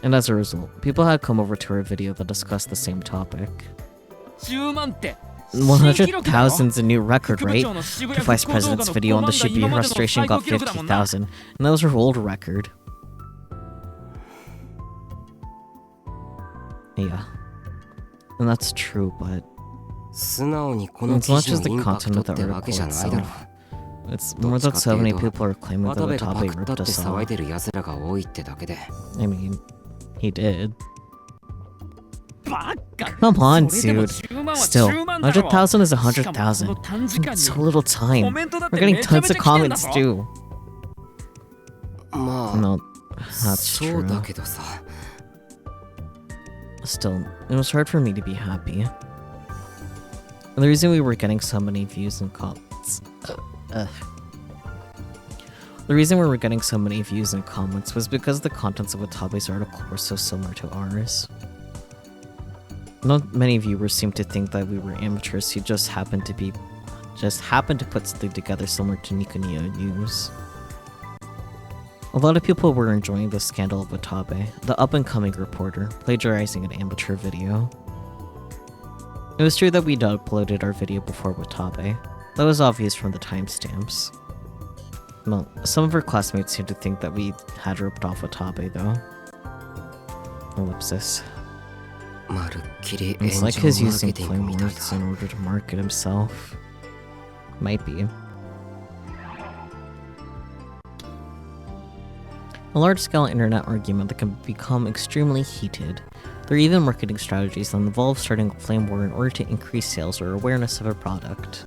And as a result, people had come over to our video that discussed the same topic. 100,000's a new record, right? The vice president's video on the Shibuya restoration got 50,000, and that was her old record. Yeah. And that's true, but as much as the content of the article itself, it's more that so many people are claiming that Watabe ripped us off. I mean, he did. Come on, dude. Still, 100,000 is 100,000. In so little time. We're getting tons of comments too. No, that's true. Still, it was hard for me to be happy. And the reason we were getting so many views and comments... The reason we were getting so many views and comments was because the contents of Watabe's article were so similar to ours. Not many viewers seemed to think that we were amateurs who just happened to put something together similar to Nikoniya News. A lot of people were enjoying the scandal of Watabe, the up-and-coming reporter, plagiarizing an amateur video. It was true that we'd uploaded our video before Watabe. That was obvious from the timestamps. Well, some of our classmates seemed to think that we had ripped off Watabe, though. Ellipsis. It's like he's using plain words in order to market himself. Might be. A large-scale internet argument that can become extremely heated. There are even marketing strategies that involve starting a flame war in order to increase sales or awareness of a product.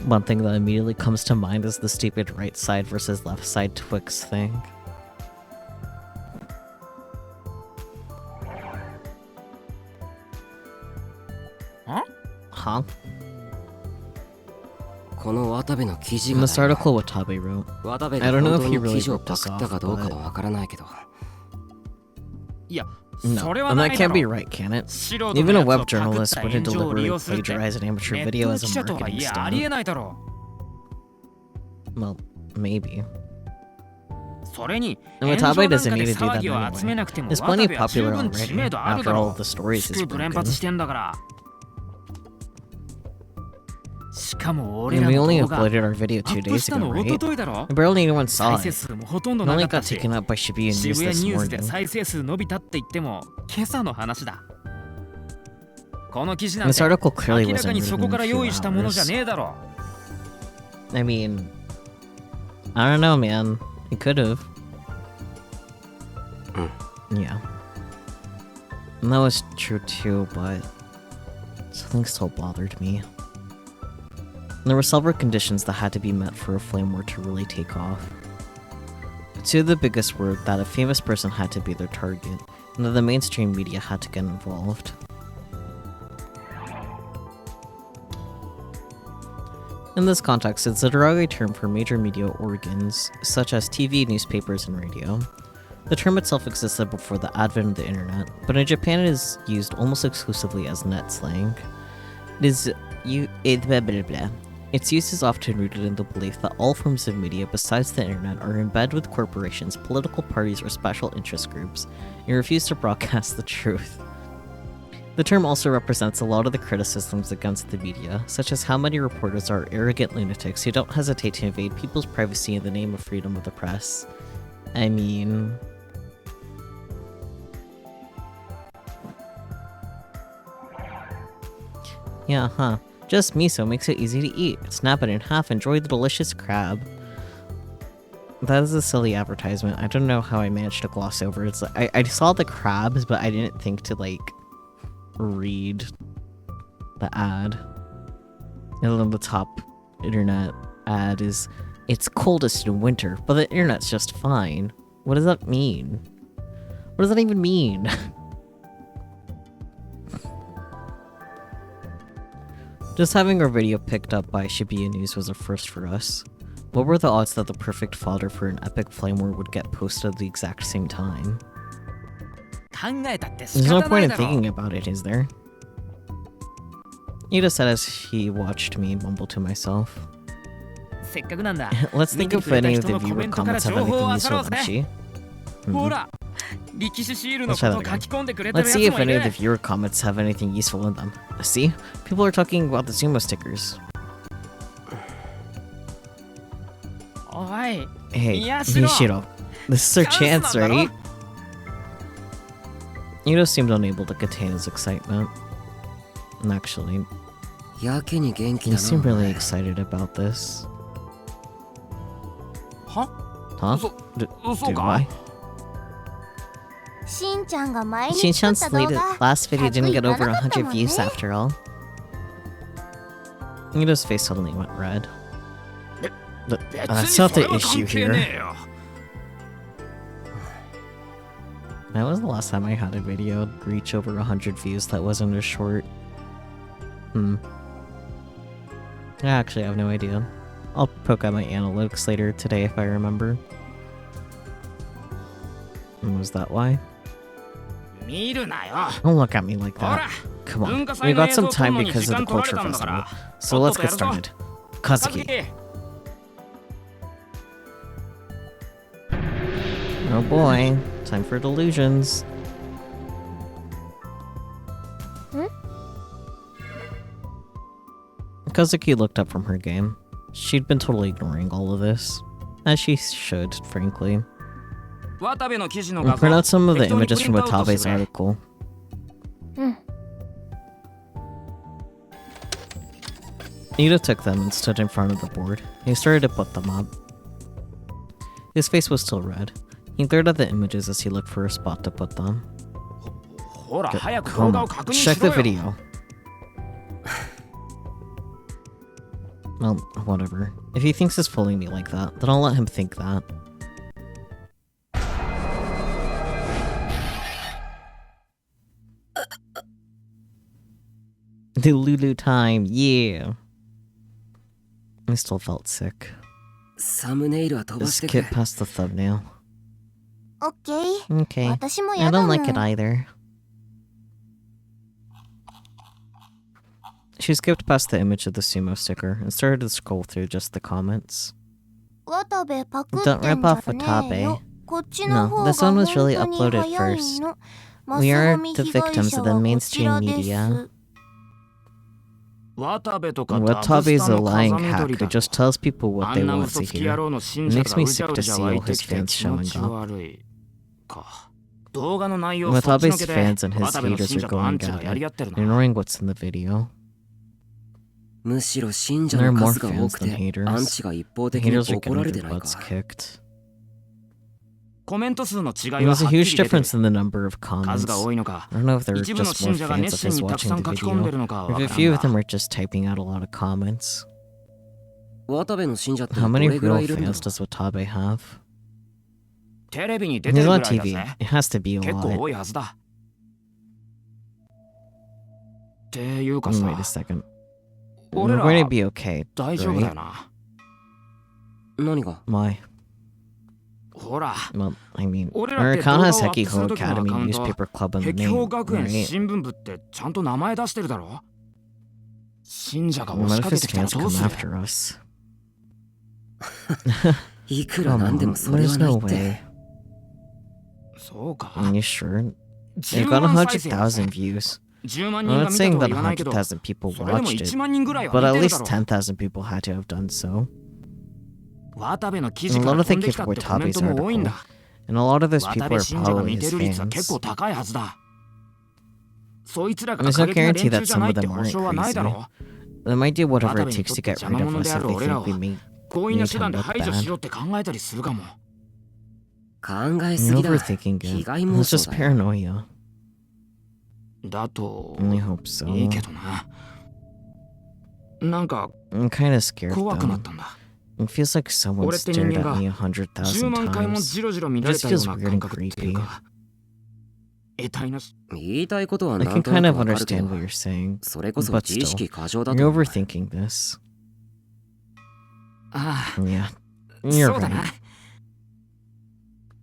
One thing that immediately comes to mind is the stupid right side versus left side Twix thing. Huh? In this article Watabe wrote, I don't know if he really ripped us off, but... No, and that can't be right, can it? Even a web journalist wouldn't deliberately plagiarize an amateur video as a marketing stunt. Well, maybe. And Watabe doesn't need to do that anyway. He's plenty popular already, after all of the stories he's broken. And we only uploaded our video 2 days ago, right? And barely anyone saw it. It only got taken up by Shibuya News this morning. And this article clearly wasn't written in a few hours. I mean, I don't know, man. He could've. Yeah. And that was true too, but something still bothered me. And there were several conditions that had to be met for a flame war to really take off. Two of the biggest were that a famous person had to be their target, and that the mainstream media had to get involved. In this context, it's a derogatory term for major media organs, such as TV, newspapers, and radio. The term itself existed before the advent of the internet, but in Japan it is used almost exclusively as net slang. Its use is often rooted in the belief that all forms of media besides the internet are in bed with corporations, political parties, or special interest groups, and refuse to broadcast the truth. The term also represents a lot of the criticisms against the media, such as how many reporters are arrogant lunatics who don't hesitate to invade people's privacy in the name of freedom of the press. I mean... yeah, huh. Just miso makes it easy to eat. Snap it in half, enjoy the delicious crab. That is a silly advertisement. I don't know how I managed to gloss over it. It's like, I saw the crabs, but I didn't think to, like, read the ad. And then the top internet ad is, it's coldest in winter, but the internet's just fine. What does that mean? What does that even mean? Just having our video picked up by Shibuya News was a first for us. What were the odds that the perfect fodder for an epic flame war would get posted at the exact same time? There's no point in thinking about it, is there? Ida said as he watched me mumble to myself. Let's think if any of the viewer comments have anything useful, Mushi. Let's try that again. Let's see if any of the viewer comments have anything useful in them. See? People are talking about the sumo stickers. Hey, Miyashiro. This is our chance, right? Ito seemed unable to contain his excitement. And actually, he seemed really excited about this. Huh? Do I? Shin-chan's last video didn't get over 100 views after all. Ito's face suddenly went red. That's not the issue here. That was the last time I had a video reach over 100 views that wasn't a short. Actually, I have no idea. I'll poke out my analytics later today if I remember. And was that why? Don't look at me like that. Come on, we got some time because of the culture festival, so let's get started. Kazuki. Oh boy, time for delusions. Kazuki looked up from her game. She'd been totally ignoring all of this. As she should, frankly. Print out some of the images from Watabe's article. Ida took them and stood in front of the board. He started to put them up. His face was still red. He glared at the images as he looked for a spot to put them. Come on, check the video. Well, whatever. If he thinks he's fooling me like that, then I'll let him think that. The Lulu time, yeah! I still felt sick. Skip past the thumbnail. Okay. I don't like it either. She skipped past the image of the sumo sticker and started to scroll through just the comments. Don't rip off Watabe. No, this one was really uploaded first. We are the victims of the mainstream media. Watabe's a lying hack who just tells people what they want to hear. It makes me sick to see all his fans showing up. Watabe's fans and his haters are going at it, ignoring what's in the video. There are more fans than haters. The haters are getting their butts kicked. There's a huge difference in the number of comments. I don't know if there are just more fans of his watching the video, or if a few of them are just typing out a lot of comments. How many real fans does Watabe have? He's on TV. It has to be a lot. Wait a second. We're going to be okay, right? Why?
ほら
Well, I mean,
俺らって
Arcana
動画
has
をアップす
Hekiho
る時のアカ
Academy
ウント
Newspaper Club in the
壁氷
name,
学園
right?
新聞部ってちゃんと名前出してるだろ信者が押
What
し
if
かけ
his
てきたら
fans
どう
come
する
after us?
いくら
Come
なんで
on,
もそれは
there's
ない
no
って
way.
そうか
Are you sure?
10
It got
万再生だぜ
100,000 views.
10万
I'm
人が
not
見た
saying
とは
that
言わないけど
100,000 people
それでも
watched
1
it,
万人ぐらいは
but
見
at
てるだ
least
ろ
10,000 people had to have done so.
渡部の記
And
事
a
か
lot
ら
of
飛ん
thank
で
you
きた
for
ってコメン
Watabe's
トも多いん
article.
だ
And a lot of those
渡
people
部
are
信者が
probably
見
his
てる率は結
fans.
構高いはずだそいつらが
There's
過
no
激な
guarantee
連中
that
じゃな
some
い
of
って
them
保
aren't
証はないだ
crazy.
ろ
They might do whatever
渡部
it
にと
takes
っ
to
て
get
邪
rid
魔
of
者で
us
あ
if
る
they
俺ら
think we
を
make
強引な手段で
look
排除
bad.
しようって考えたりするかも
考えす
You're
ぎだ
overthinking
被
it.
害
It's
妄
just
想だよ
paranoia.
だと
I hope so.
いいけどななんか
I'm kind of scared
怖くなっ
though.
たんだ
It feels like someone
俺って人
stared
間
at
が
me
10
100,000
万回も
times.
じろじろ見られたよう
Just
な
feels
感
weird and
覚っていうか得体なし
言いたいことは
I
な
can
んとな
kind
く
of
わかるけ
understand
ど
what you're saying.
それこそ
But
自意識
still,
過剰だと
you're
思う
overthinking this.
あ
Yeah,
あ
you're
そうだな
right.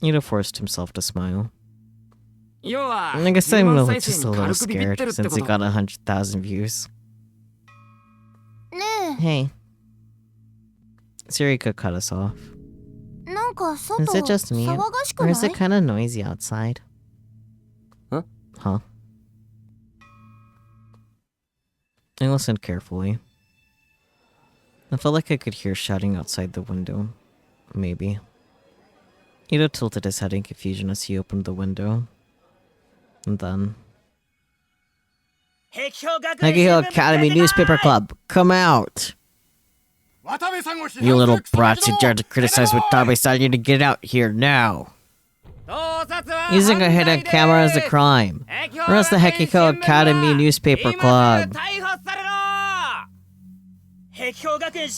Ida forced himself to smile.
要は
I guess
10
I'm
万
a
再
little,
生
just
に
a little
軽くビビっ
scared
てるって
since
こ
he
と
got 100,000 views.
ね
Hey. Sirika cut us off.
えなんか外
Is it just me?
騒がしく
Or
な
is
い
it kind of noisy outside?
Huh?
Huh? I listened carefully. I felt like I could hear shouting outside the window. Maybe. Ito tilted his head in confusion as he opened the window. And then... Hekiho Academy Newspaper Club, come out! You little brats, you dare to criticize Watabe-san, you need to get out here now! Using a hidden camera is a crime. Or else the Hekiho Academy Newspaper Club. The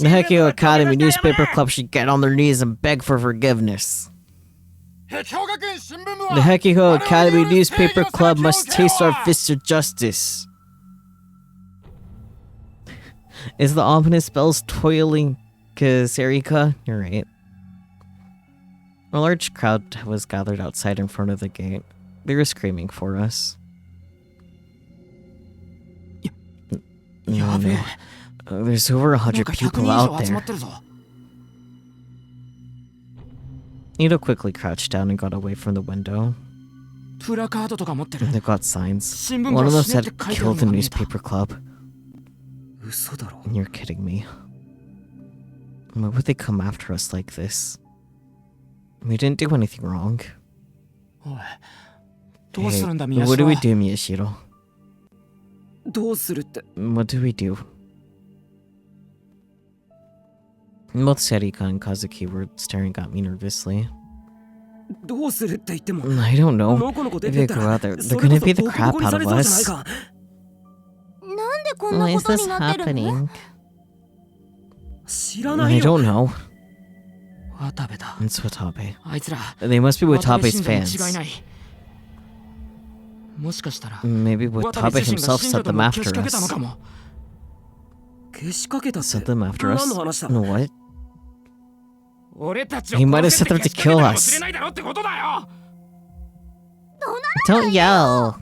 Hekiho Academy Newspaper Club should get on their knees and beg for forgiveness. The Hekiho Academy Newspaper Club must taste our fists of justice. Is the ominous bells toiling, Kazerika? You're right. A large crowd was gathered outside in front of the gate. They were screaming for us. No, no. There's over 100 people out there. Ito quickly crouched down and got away from the window.
プラカードとか持ってる
They got signs.
新聞
One
が
of them
死ねっ
said,
て書いてあ
kill
る
the
のが見えた
newspaper club.
嘘だろ
You're kidding me. Why would they come after us like this? We didn't do anything wrong.
おいどうす
Hey,
るんだ宮
what
代
do we do, Miyashiro?
どうするって
What do we do? Both Serika and Kazuki were staring at me nervously.
どうするって言っても
I don't know.
のこのこ出
If
て
they
った
go
ら
out there,
そ
they're
れ
gonna
こ
beat
そ
the
ボコボ
crap
コにさ
out
れ
of
そうじゃない
us.
か
なんでこん
Why
な
is
こと
this
になってるの
happening?
知らない
I
よ
don't know.
渡部だ
It's Watabe.
あいつら
They must be
渡部
Watabe's
信者に違い
fans.
ないもしかしたら
Maybe
渡部
Watabe
自身が
himself
信者
set
と
them
もけし
after
かけたの
us.
かも
消しかけたって
Set them after
何
us?
の話だ
No, what?
俺たちを
He might have
殺せ
set
って
them to
けしかけた
kill
かもしれ
us.
ないだろってことだよ
Don't yell.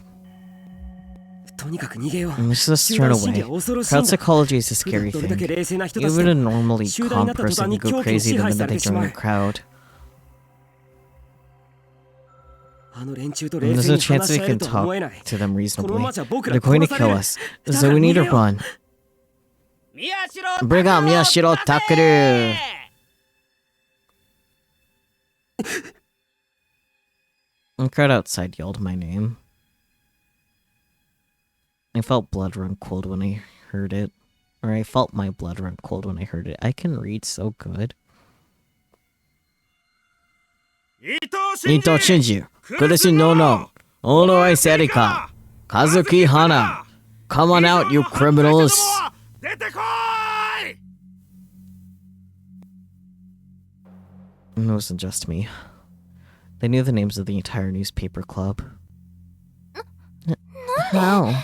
とにかく逃げよう
Let's just
集
turn
団心理
away.
は恐ろしいん
Crowd
だ
psychology is a
普段
scary
どれだけ
thing.
冷静な人たち
Even
で
a normally
集団にな
calm
った途
person
端に
can go
狂気に
crazy
支
the
配
minute
され
they
てし
join
ま
a
う
crowd.
あの連中と冷
There's
静
no
に
chance
話し
we
合える
can
とは思え
talk
ない
to them
この
reasonably.
ままじゃ僕ら
They're going to
殺され
kill
る
us,
だ
so
から
we
逃
need
げ
to
よう
run. Bring out Miyashiro Takeru! The crowd outside yelled my name. I felt blood run cold when I heard it. Or I felt my blood run cold when I heard it. I can read so good. Ito Shinji, Kurushi no no, Onoi Serika, Kazuki Hana. Come on out, you criminals! It wasn't just me. They knew the names of the entire newspaper club. How?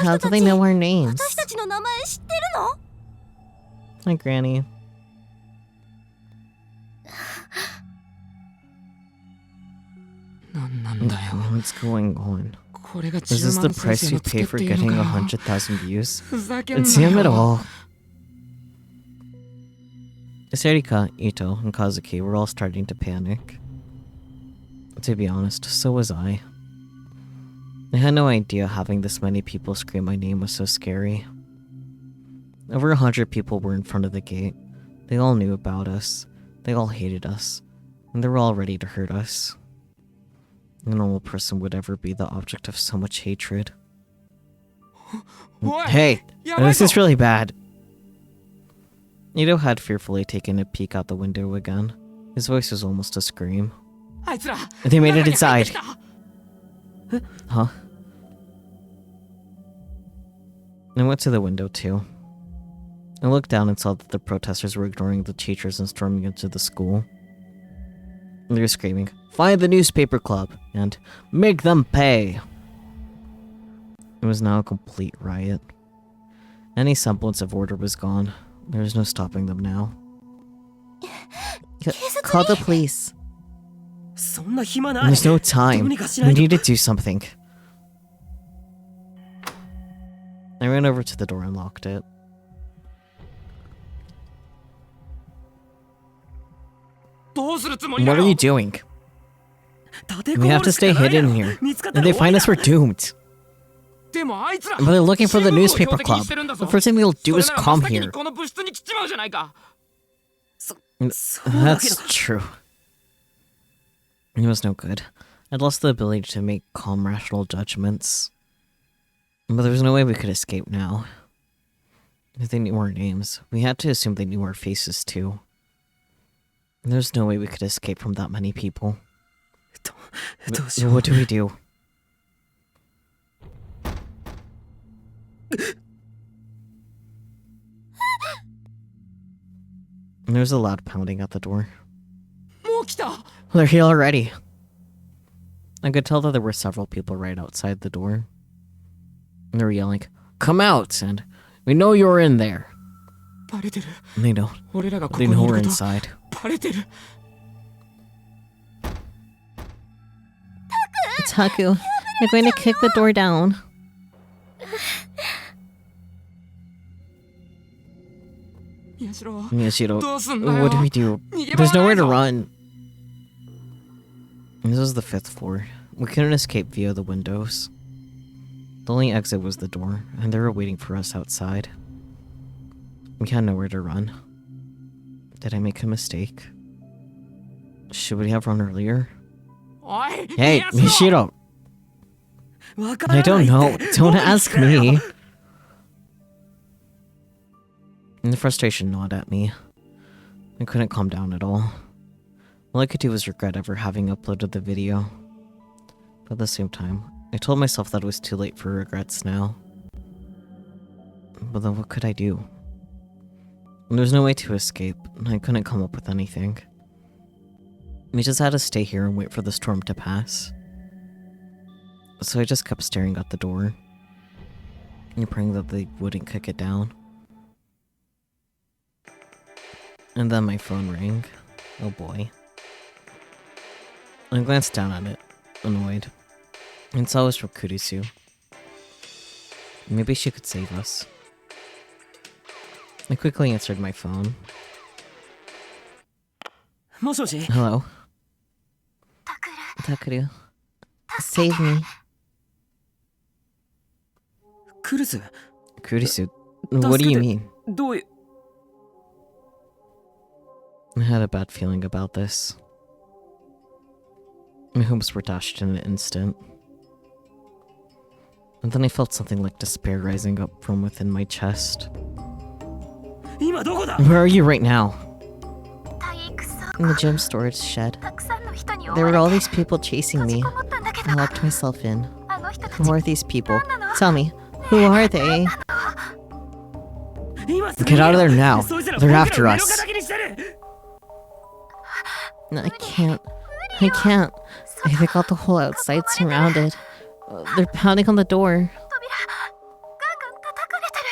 How do they know our names?
私たちの名前知ってるの
Hi, Granny. What's going on?
これが
Is this
10
the
万
price
先生
you
のつけ
pay
っ
for
ていうの
getting
か
100,000 views?
ふざけんな
It's him at
よ
all. Serika, Ito, and Kazuki were all starting to panic. To be honest, so was I. I had no idea having this many people scream my name was so scary. Over 100 people were in front of the gate. They all knew about us. They all hated us. And they were all ready to hurt us. No normal person would ever be the object of so much hatred. Hey! This is really bad. Ito had fearfully taken a peek out the window again. His voice was almost a scream.
あいつら
They made it
中に入っ
inside.
てきた
Huh? I went to the window too. I looked down and saw that the protesters were ignoring the teachers and storming into the school. They were screaming, "Find the newspaper club!" and "Make them pay!" It was now a complete riot. Any semblance of order was gone. There was no stopping them now. Call the police.
そんな暇ない。
There's no time.
どうにかし
We
ないと。
need to do something. I ran over to the door and locked it.
どうするつもりだ
What
よ
are you doing?
立てこ
We
も
have
る
to
しか
stay
ないや
hidden
ろ
here.
見つかった
If
ら
they find us, we're
終わり
doomed.
でもあいつら
But they're looking for the
新聞部を
newspaper
標的に
club.
してるんだ
The
ぞ
first thing they'll do
それ
is
なら
come
真っ先に
here.
この部室に来ちまうじゃないか
That's true. It was no good. I'd lost the ability to make calm, rational judgments. But there was no way we could escape now. If they knew our names, we had to assume they knew our faces too. There's no way we could escape from that many people.
どうしよう
What do we do? There's a loud pounding at the door.
もう来た
They're here already. I could tell that there were several people right outside the door. And they were yelling, "Come out!" and "We know you're in there."
バレてる
And they don't.
俺らがここ
They
にい
know
る
we're
こと
inside.
バレてる
Taku, they're going to kick the door down. Miyashiro,
どうすんだよ
what do we do?
逃げ場
There's
はな
nowhere
い
to
ぞ
run. This was the 5th floor. We couldn't escape via the windows. The only exit was the door, and they were waiting for us outside. We had nowhere to run. Did I make a mistake? Should we have run earlier?
おい
Hey,
宮代
Miyashiro!
わからない
I
って
don't know.
ど
Don't
うに
ask
かよ
me. And the frustration gnawed at me. I couldn't calm down at all. All I could do was regret ever having uploaded the video. But at the same time, I told myself that it was too late for regrets now. But then what could I do? There was no way to escape, and I couldn't come up with anything. We just had to stay here and wait for the storm to pass. So I just kept staring at the door, and praying that they wouldn't kick it down. And then my phone rang. Oh boy. I glanced down at it, annoyed, and saw it was from Kurisu. Maybe she could save us. I quickly answered my phone.
もしもし
Hello? Takuru. Save me.
クルス
Kurisu. What do you mean?
どういう
I had a bad feeling about this. My hopes were dashed in an instant. And then I felt something like despair rising up from within my chest.
今どこだ
Where are you right now?
体育倉
In the gym storage shed.
たくさんの人に追
There
わ
were
れ
all
て
these people chasing
閉じ
me.
こもったんだけど
I locked myself in.
あの人たち
Who are these people? Tell me, who are they?
今すぐ
Get out of there now.
そいつら
They're
僕ら
after
を目の
us.
敵にしてる
No, I can't. I can't. They got the whole outside surrounded. They're pounding on the door.
扉ガンガン叩かれてる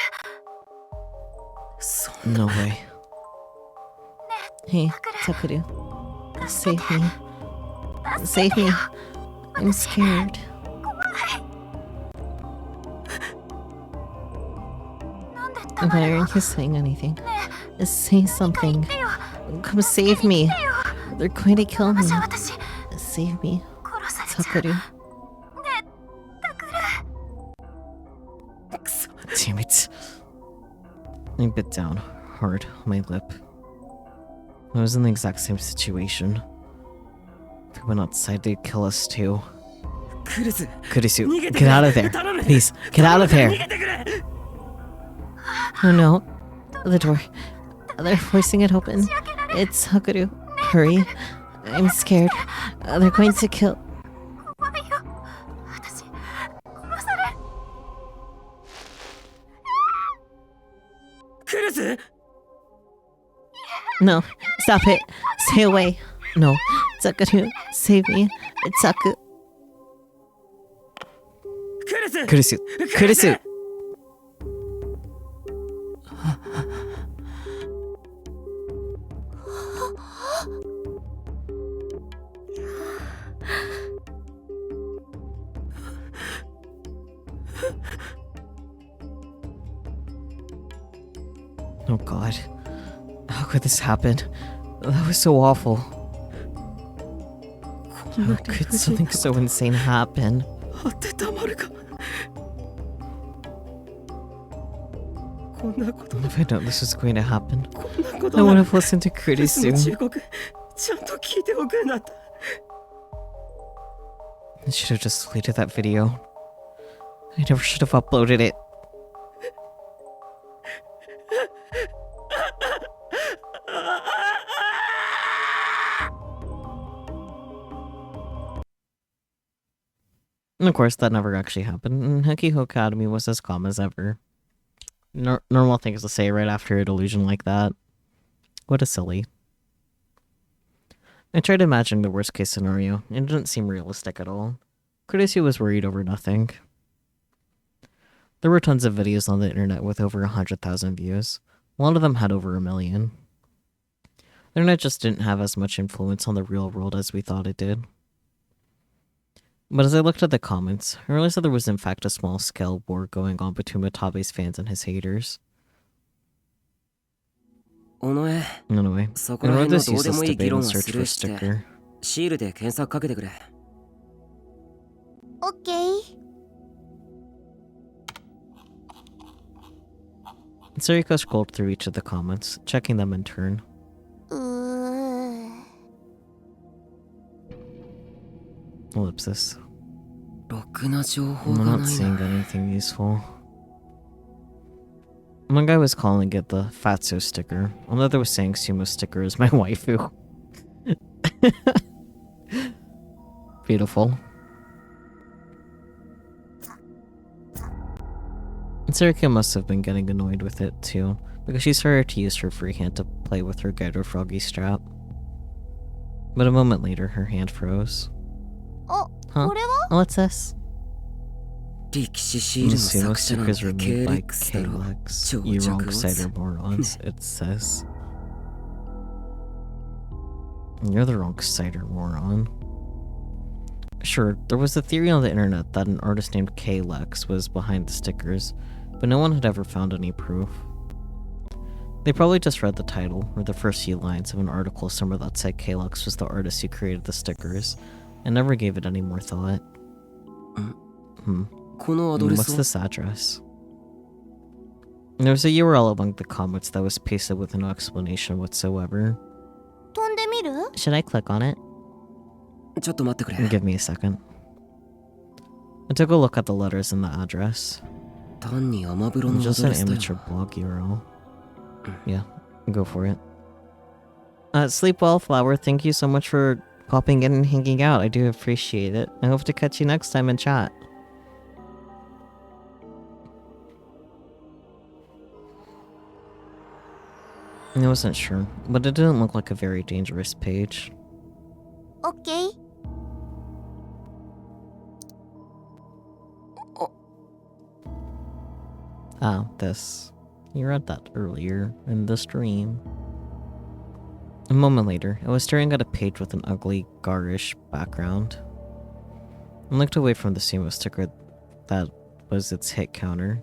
そ
No way. Hey, Takuru. Save me. Save me. I'm scared.
なんで
Why
黙るの
aren't you saying anything? Say
言
something.
ってよ
Come save me. They're going to kill me.
私
Save me.
殺されちゃう
Sakura.
ねえタクル
Damn it. I bit down hard on my lip. I was in the exact same situation. If we went outside, they'd kill us too.
クルス
Kurisu, get out of there. Please, get out of there. Oh no. The door. They're forcing it open. It's Hakuru. Hurry. I'm scared. They're going to kill.
怖いよ私殺され
クルス
No, stop it. Stay away. No. Sakuru, save me. It's Saku.
クルス
Kurisu. Kurisu. Oh god. How could this happen? That was so awful. How could something so insane happen?
あってたまるかこんなこと
If I known this was going to happen,
こんなこ
I
と
would
が
have listened to
クルスの
Kurisu.
忠告ちゃんと聞いておくんだった
I should have just deleted that video. I never should have uploaded it. And of course, that never actually happened, and Hekiho Academy was as calm as ever. Normal things to say right after a delusion like that. What a silly. I tried to imagine the worst case scenario, and it didn't seem realistic at all. Kurisu was worried over nothing. There were tons of videos on the internet with over 100,000 views. A lot of them had over 1 million. The internet just didn't have as much influence on the real world as we thought it did. But as I looked at the comments, I realized that there was in fact a small-scale war going on between Watabe's fans and his haters.
尾上
Anyway,
そ
I
こら
wrote
辺の
this
どうで
useless
もいい
debate
議論
and
は
search
ス
for
ル
a
ーして
sticker.
シールで検索かけてくれ
オッケー
Sariko scrolled through each of the comments, checking them in turn.
う
Ellipsis.
ろくな情報
I'm
が
not
ない
seeing
な
anything useful. One guy was calling it the Fatso sticker. Another was saying Sumo sticker is my waifu. Beautiful. And Sariko must have been getting annoyed with it too, because she started to use her free hand to play with her Gyro Froggy strap. But a moment later, her hand froze.
あ
Huh?
これは
What's this?
力士シール
The
の
sumo
作者なん
stickers
て
were
ケ
made
ー
by
リックスだろ
K-Lex.
超
You
弱
wrong
オ
cider morons, it says. You're the wrong cider moron. Sure, there was a theory on the internet that an artist named K-Lex was behind the stickers, but no one had ever found any proof. They probably just read the title, or the first few lines of an article somewhere that said K-Lex was the artist who created the stickers, and never gave it any more thought.
このアドレ
What's
スは
this address? There was a URL among the comments that was pasted with no explanation whatsoever.
飛んでみる
Should I click on it?
ちょっと待ってくれ
Give me a second. I took a look at the letters in the address.
単にアマブロのアドレ
Just
ス
an
だよ
amateur blog URL. Yeah, go for it. Sleep well, Flower. Thank you so much for popping in and hanging out. I do appreciate it. I hope to catch you next time in chat. I wasn't sure, but it didn't look like a very dangerous page.
オッケー
Ah, this. You read that earlier in the stream. A moment later, I was staring at a page with an ugly, garish background. I looked away from the sumo sticker that was its hit counter.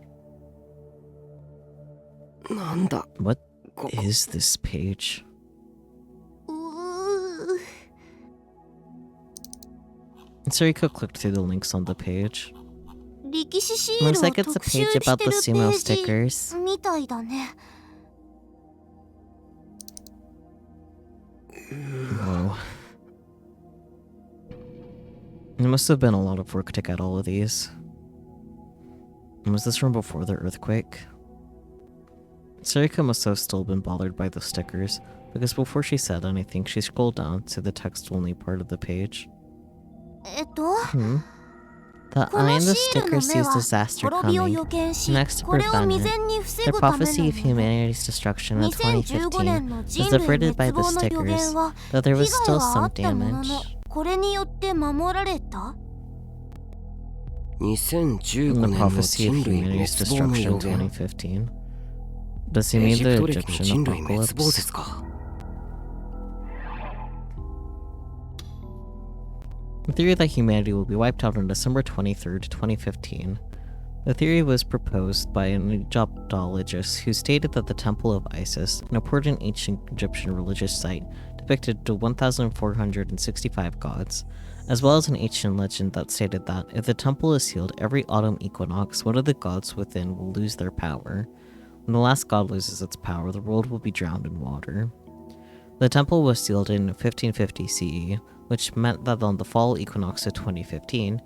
なんだ
What
ここ
is this page?
うー
Sariko clicked through the links on the page.
力士シールを
Looks like it's a
特集
page
して
about
る
the
ペ
sumo
ージ
stickers.
みたいだね。
Whoa. It must have been a lot of work to get all of these. Was this from before the earthquake? Sarika must have still been bothered by the stickers, because before she said anything, she scrolled down to the text-only part of the page.
こ
The
の
eye in the
シールの
sticker
目
sees
は
disaster
滅びを
coming.
予見し、
Next to
これを
prevent
未
it.
然に防
The
ぐための
prophecy of
もの。
humanity's destruction in
2015
2015
年の
was
人類
averted by
滅
the
亡の予言
stickers,
は
though there
被
was
害
still
はあ
some
ったものの
damage.
これによって守られた
2015
In the
年の
prophecy of
人類
humanity's
滅亡の
destruction
予
in
言
2015. Does he
エ
mean
ジ
the
プト歴の
Egyptian
人類滅亡
apocalypse?
説か
The theory that humanity will be wiped out on December 23rd, 2015. The theory was proposed by an Egyptologist who stated that the Temple of Isis, an important ancient Egyptian religious site, depicted 1,465 gods, as well as an ancient legend that stated that if the temple is sealed every autumn equinox, one of the gods within will lose their power. When the last god loses its power, the world will be drowned in water. The temple was sealed in 1550 CE, which meant that on the fall equinox of 2015,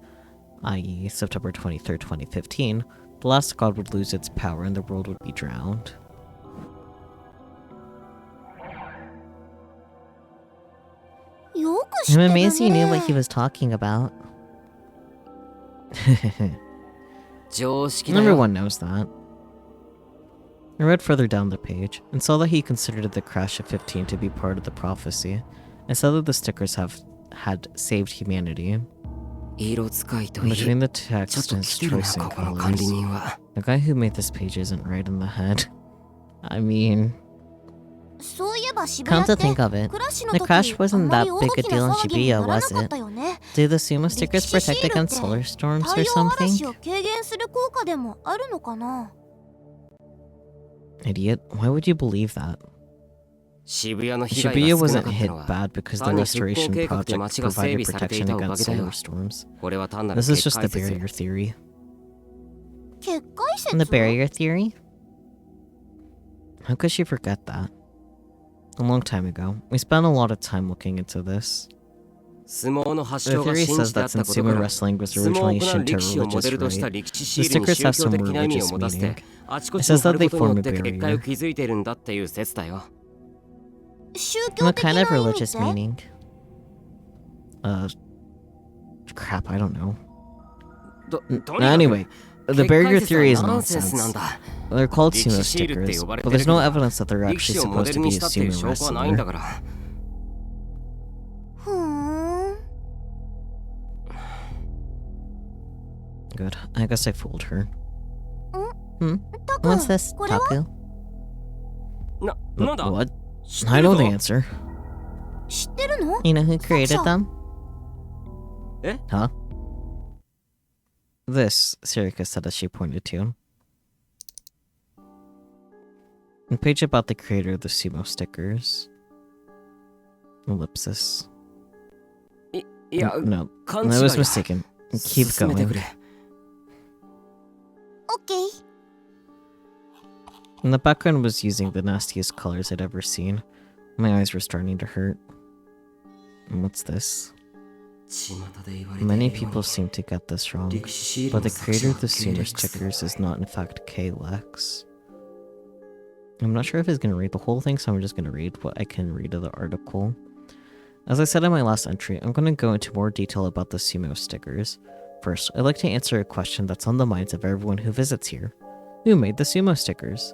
i.e. September 23rd, 2015, the last god would lose its power and the world would be drowned.
よく知って
I'm
る
amazed you knew
ね
what he was talking about.
常識だよ
Everyone knows that. I read further down the page and saw that he considered the crash of 15 to be part of the prophecy, and said that the stickers had saved humanity.
色使いといい
Between the
ちょっ
text
と
and
来
its
てるな
choice in
ここの管理
colors,
人は
the guy who made this page isn't right in the head. I mean,
そういえば渋
come
谷
to
って
think of it,
クラッシュの
the
時
crash
あ
wasn't
んま
that
り大
big a
きな
deal in
騒ぎにな
Shibuya,
らな
was
かっ
it?
たよね
Do the sumo stickers
歴史
protect
シール
against
って
solar storms
太
or
陽嵐
something?
を軽減する効果でもあるのかな
Idiot, why would you believe that?
渋谷の被害
Shibuya
が少な
wasn't
かった
hit
のは
bad because the
単に復興
restoration
計画で
project
街が整
provided
備されてい
protection
たおか
against
げだ
solar
よ
storms.
これは単なる
This is
結
just
界
the
説
barrier theory.
結界説
The barrier theory? How could she forget that? A long time ago, we spent a lot of time looking into this.
相撲の発
The
祥が
theory
信
says
じてあ
that
ったこ
since
とか
sumo
ら
wrestling was
相撲を
originally
行う
Shinto
力士をモデ
religious
ルとした
rite,
歴史
the
シールに
stickers
宗
have
教
some
的な意味を
religious
持たせ
meaning.
てあちこ
It
ちに
says
貼
that
る
they
ことによ
form
っ
a
て結界を
barrier.
築いてるんだっていう説だよ
宗教
What
的な
kind
意
of
味って
religious meaning? Crap, I don't know.
とにかく
Anyway, the
結界
barrier
説は
theory is
ナンセンス
nonsense.
なんだ
They're called
歴
sumo
史シールって
stickers,
呼ばれ
but
てる
there's
け
no
ど
evidence that they're
力
actually
士をモ
supposed
デ
to
ル
be
に
a
したっていう
sumo
証拠はないんだ
wrestler.
から
ふーん
Good. I guess I fooled her.
たく
What's this,
これは
Taku?
なんだ
What?
知って
I
る
know
ぞ
the answer.
知ってるの
You know who created
Gotcha.
them?
え
Huh? This, Sirika said as she pointed to. A page about the creator of the sumo stickers. Ellipsis.
いや
No,
勘違
I
い
was
だ
mistaken. Keep
進めてく
going.
れ
オッケー
And the background was using the nastiest colors I'd ever seen. My eyes were starting to hurt. And what's this?
巷で言われているように
Many people seem to get this wrong,
歴史シール
but
の
the
作者
creator
は
of the sumo
K-Lex
stickers is not in fact K-Lex. I'm not sure if he's gonna read the whole thing, so I'm just gonna read what I can read of the article. As I said in my last entry, I'm gonna go into more detail about the sumo stickers. First, I'd like to answer a question that's on the minds of everyone who visits here. Who made the sumo stickers?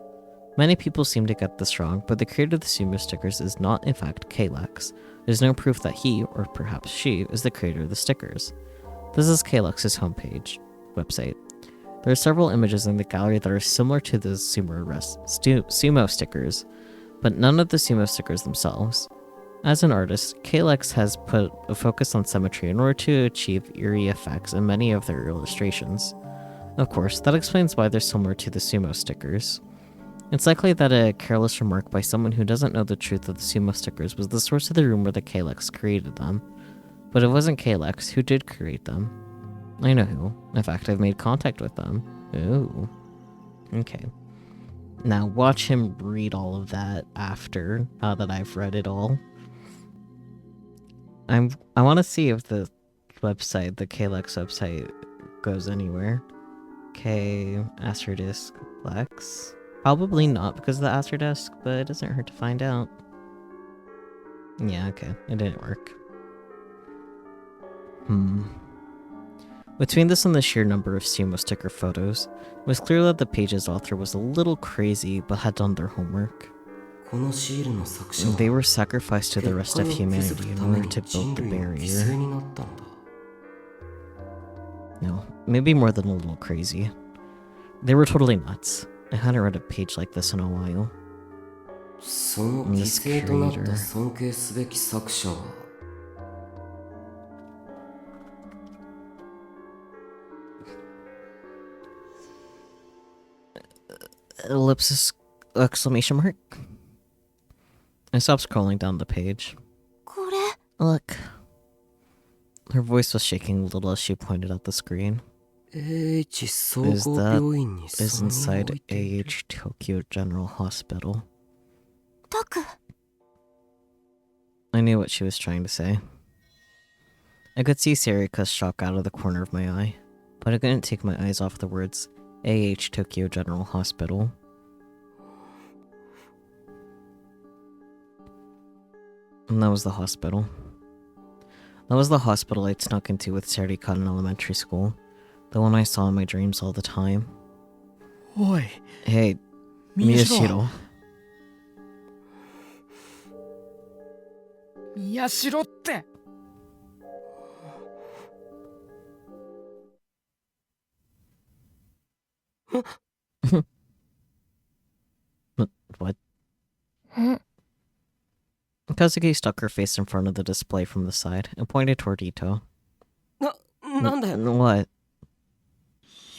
Many people seem to get this wrong, but the creator of the sumo stickers is not in fact K-Lex. There's no proof that he, or perhaps she, is the creator of the stickers. This is K-Lex's homepage website. There are several images in the gallery that are similar to the sumo stickers, but none of the sumo stickers themselves. As an artist, Kalex has put a focus on symmetry in order to achieve eerie effects in many of their illustrations. Of course, that explains why they're similar to the sumo stickers. It's likely that a careless remark by someone who doesn't know the truth of the sumo stickers was the source of the rumor that Kalex created them. But it wasn't Kalex who did create them. I know who. In fact, I've made contact with them. Ooh. Okay. Now watch him read all of that after, now that I've read it all. I want to see if the website, the Kalex website, goes anywhere. K asterisk Lex. Probably not because of the asterisk, but it doesn't hurt to find out. Yeah, okay. It didn't work. Between this and the sheer number of sumo sticker photos, it was clear that the page's author was a little crazy but had done their homework. They were sacrificed to the rest of humanity in order to build the barrier. No, maybe more than a little crazy. They were totally nuts. I hadn't read a page like this in a while. This creator. Ellipsis exclamation mark. I stopped scrolling down the page.
これ
Look. Her voice was shaking a little as she pointed at the screen. Is inside AH Tokyo General Hospital.
タク
I knew what she was trying to say. I could see Sarika's shock out of the corner of my eye, but I couldn't take my eyes off the words AH Tokyo General Hospital. And that was the hospital. That was the hospital I'd snuck into with Sarika in elementary school. The one I saw in my dreams all the time.
おい
Hey,
宮代
Miyashiro.
宮代って
What? Kazuki stuck her face in front of the display from the side and pointed toward Ito.
なんだよ
What?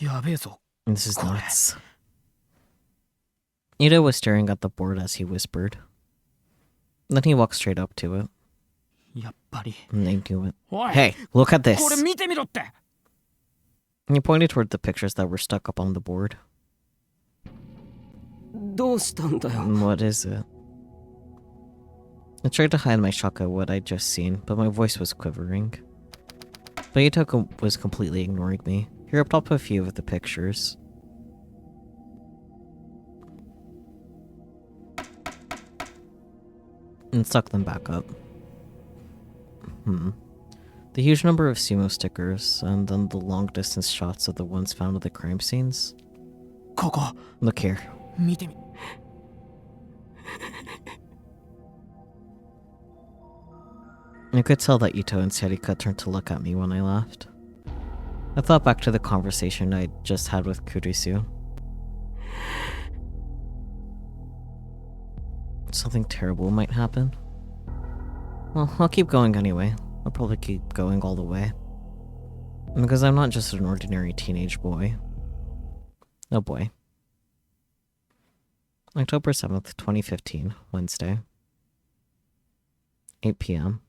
やべえぞ
This is
Core.
nuts. Ito was staring at the board as he whispered. Then he walked straight up to it,
やっぱり
and they knew it.
おい
Hey, look at this!
これ見てみろって
And he pointed toward the pictures that were stuck up on the board.
どうしたんだよ
What is it? I tried to hide my shock at what I'd just seen, but my voice was quivering. But Ito was completely ignoring me. He ripped up a few of the pictures. And stuck them back up. The huge number of sumo stickers, and then the long distance shots of the ones found at the crime scenes.
ここ
Look here.
見てみ
I could tell that Ito and Sarika turned to look at me when I laughed. I thought back to the conversation I'd just had with Kurisu. Something terrible might happen. Well, I'll keep going anyway. I'll probably keep going all the way. Because I'm not just an ordinary teenage boy. Oh boy. October 7th, 2015, Wednesday. 8 p.m.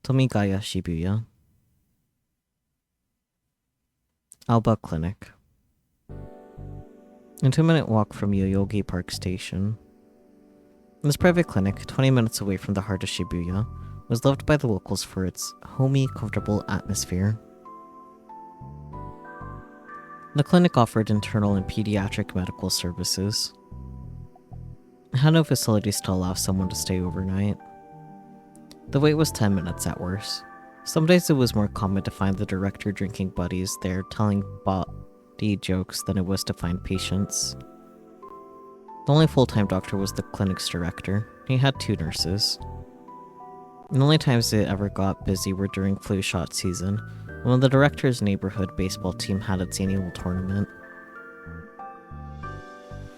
Tomigaya, Shibuya. Alba Clinic. A 2-minute walk from Yoyogi Park Station. This private clinic, 20 minutes away from the heart of Shibuya, was loved by the locals for its homey, comfortable atmosphere. The clinic offered internal and pediatric medical services. It had no facilities to allow someone to stay overnight. The wait was 10 minutes at worst. Some days it was more common to find the director drinking buddies there telling body jokes than it was to find patients. The only full-time doctor was the clinic's director. He had 2 nurses. The only times it ever got busy were during flu shot season, when the director's neighborhood baseball team had its annual tournament.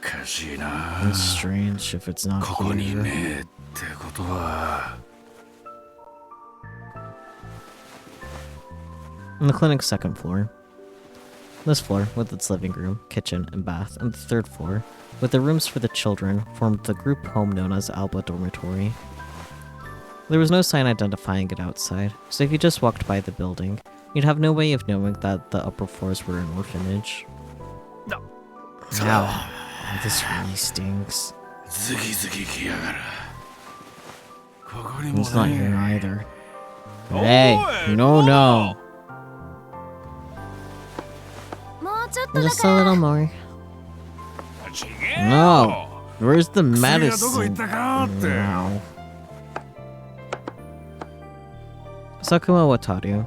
It's strange if it's not here.
ことは
On the clinic's second floor. This floor, with its living room, kitchen, and bath, and the third floor, with the rooms for the children, formed the group home known as Alba Dormitory. There was no sign identifying it outside, so if you just walked by the building, you'd have no way of knowing that the upper floors were an orphanage. Wow, this really stinks.
ズキズキ来やがる。ここにも
It's not
ね
here either. Hey, no, no.
もうちょっとだ
Just
か
a
ら
little more.
ちげえよ
No. Where's the
薬がどこ行
medicine?
ったかって。
No. Sakuma Wataru.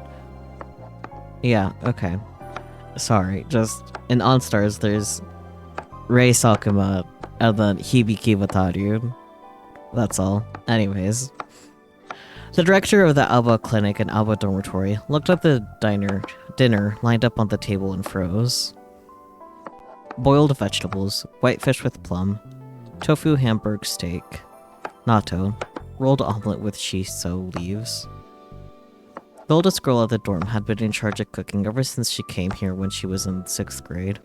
Yeah, okay. Sorry, just in OnStars there's Rei Sakuma and then Hibiki Wataru. That's all. Anyways. The director of the Alba Clinic and Alba Dormitory looked at the dinner lined up on the table and froze. Boiled vegetables, whitefish with plum, tofu hamburg steak, natto, rolled omelet with shiso leaves. The oldest girl at the dorm had been in charge of cooking ever since she came here when she was in 6th grade.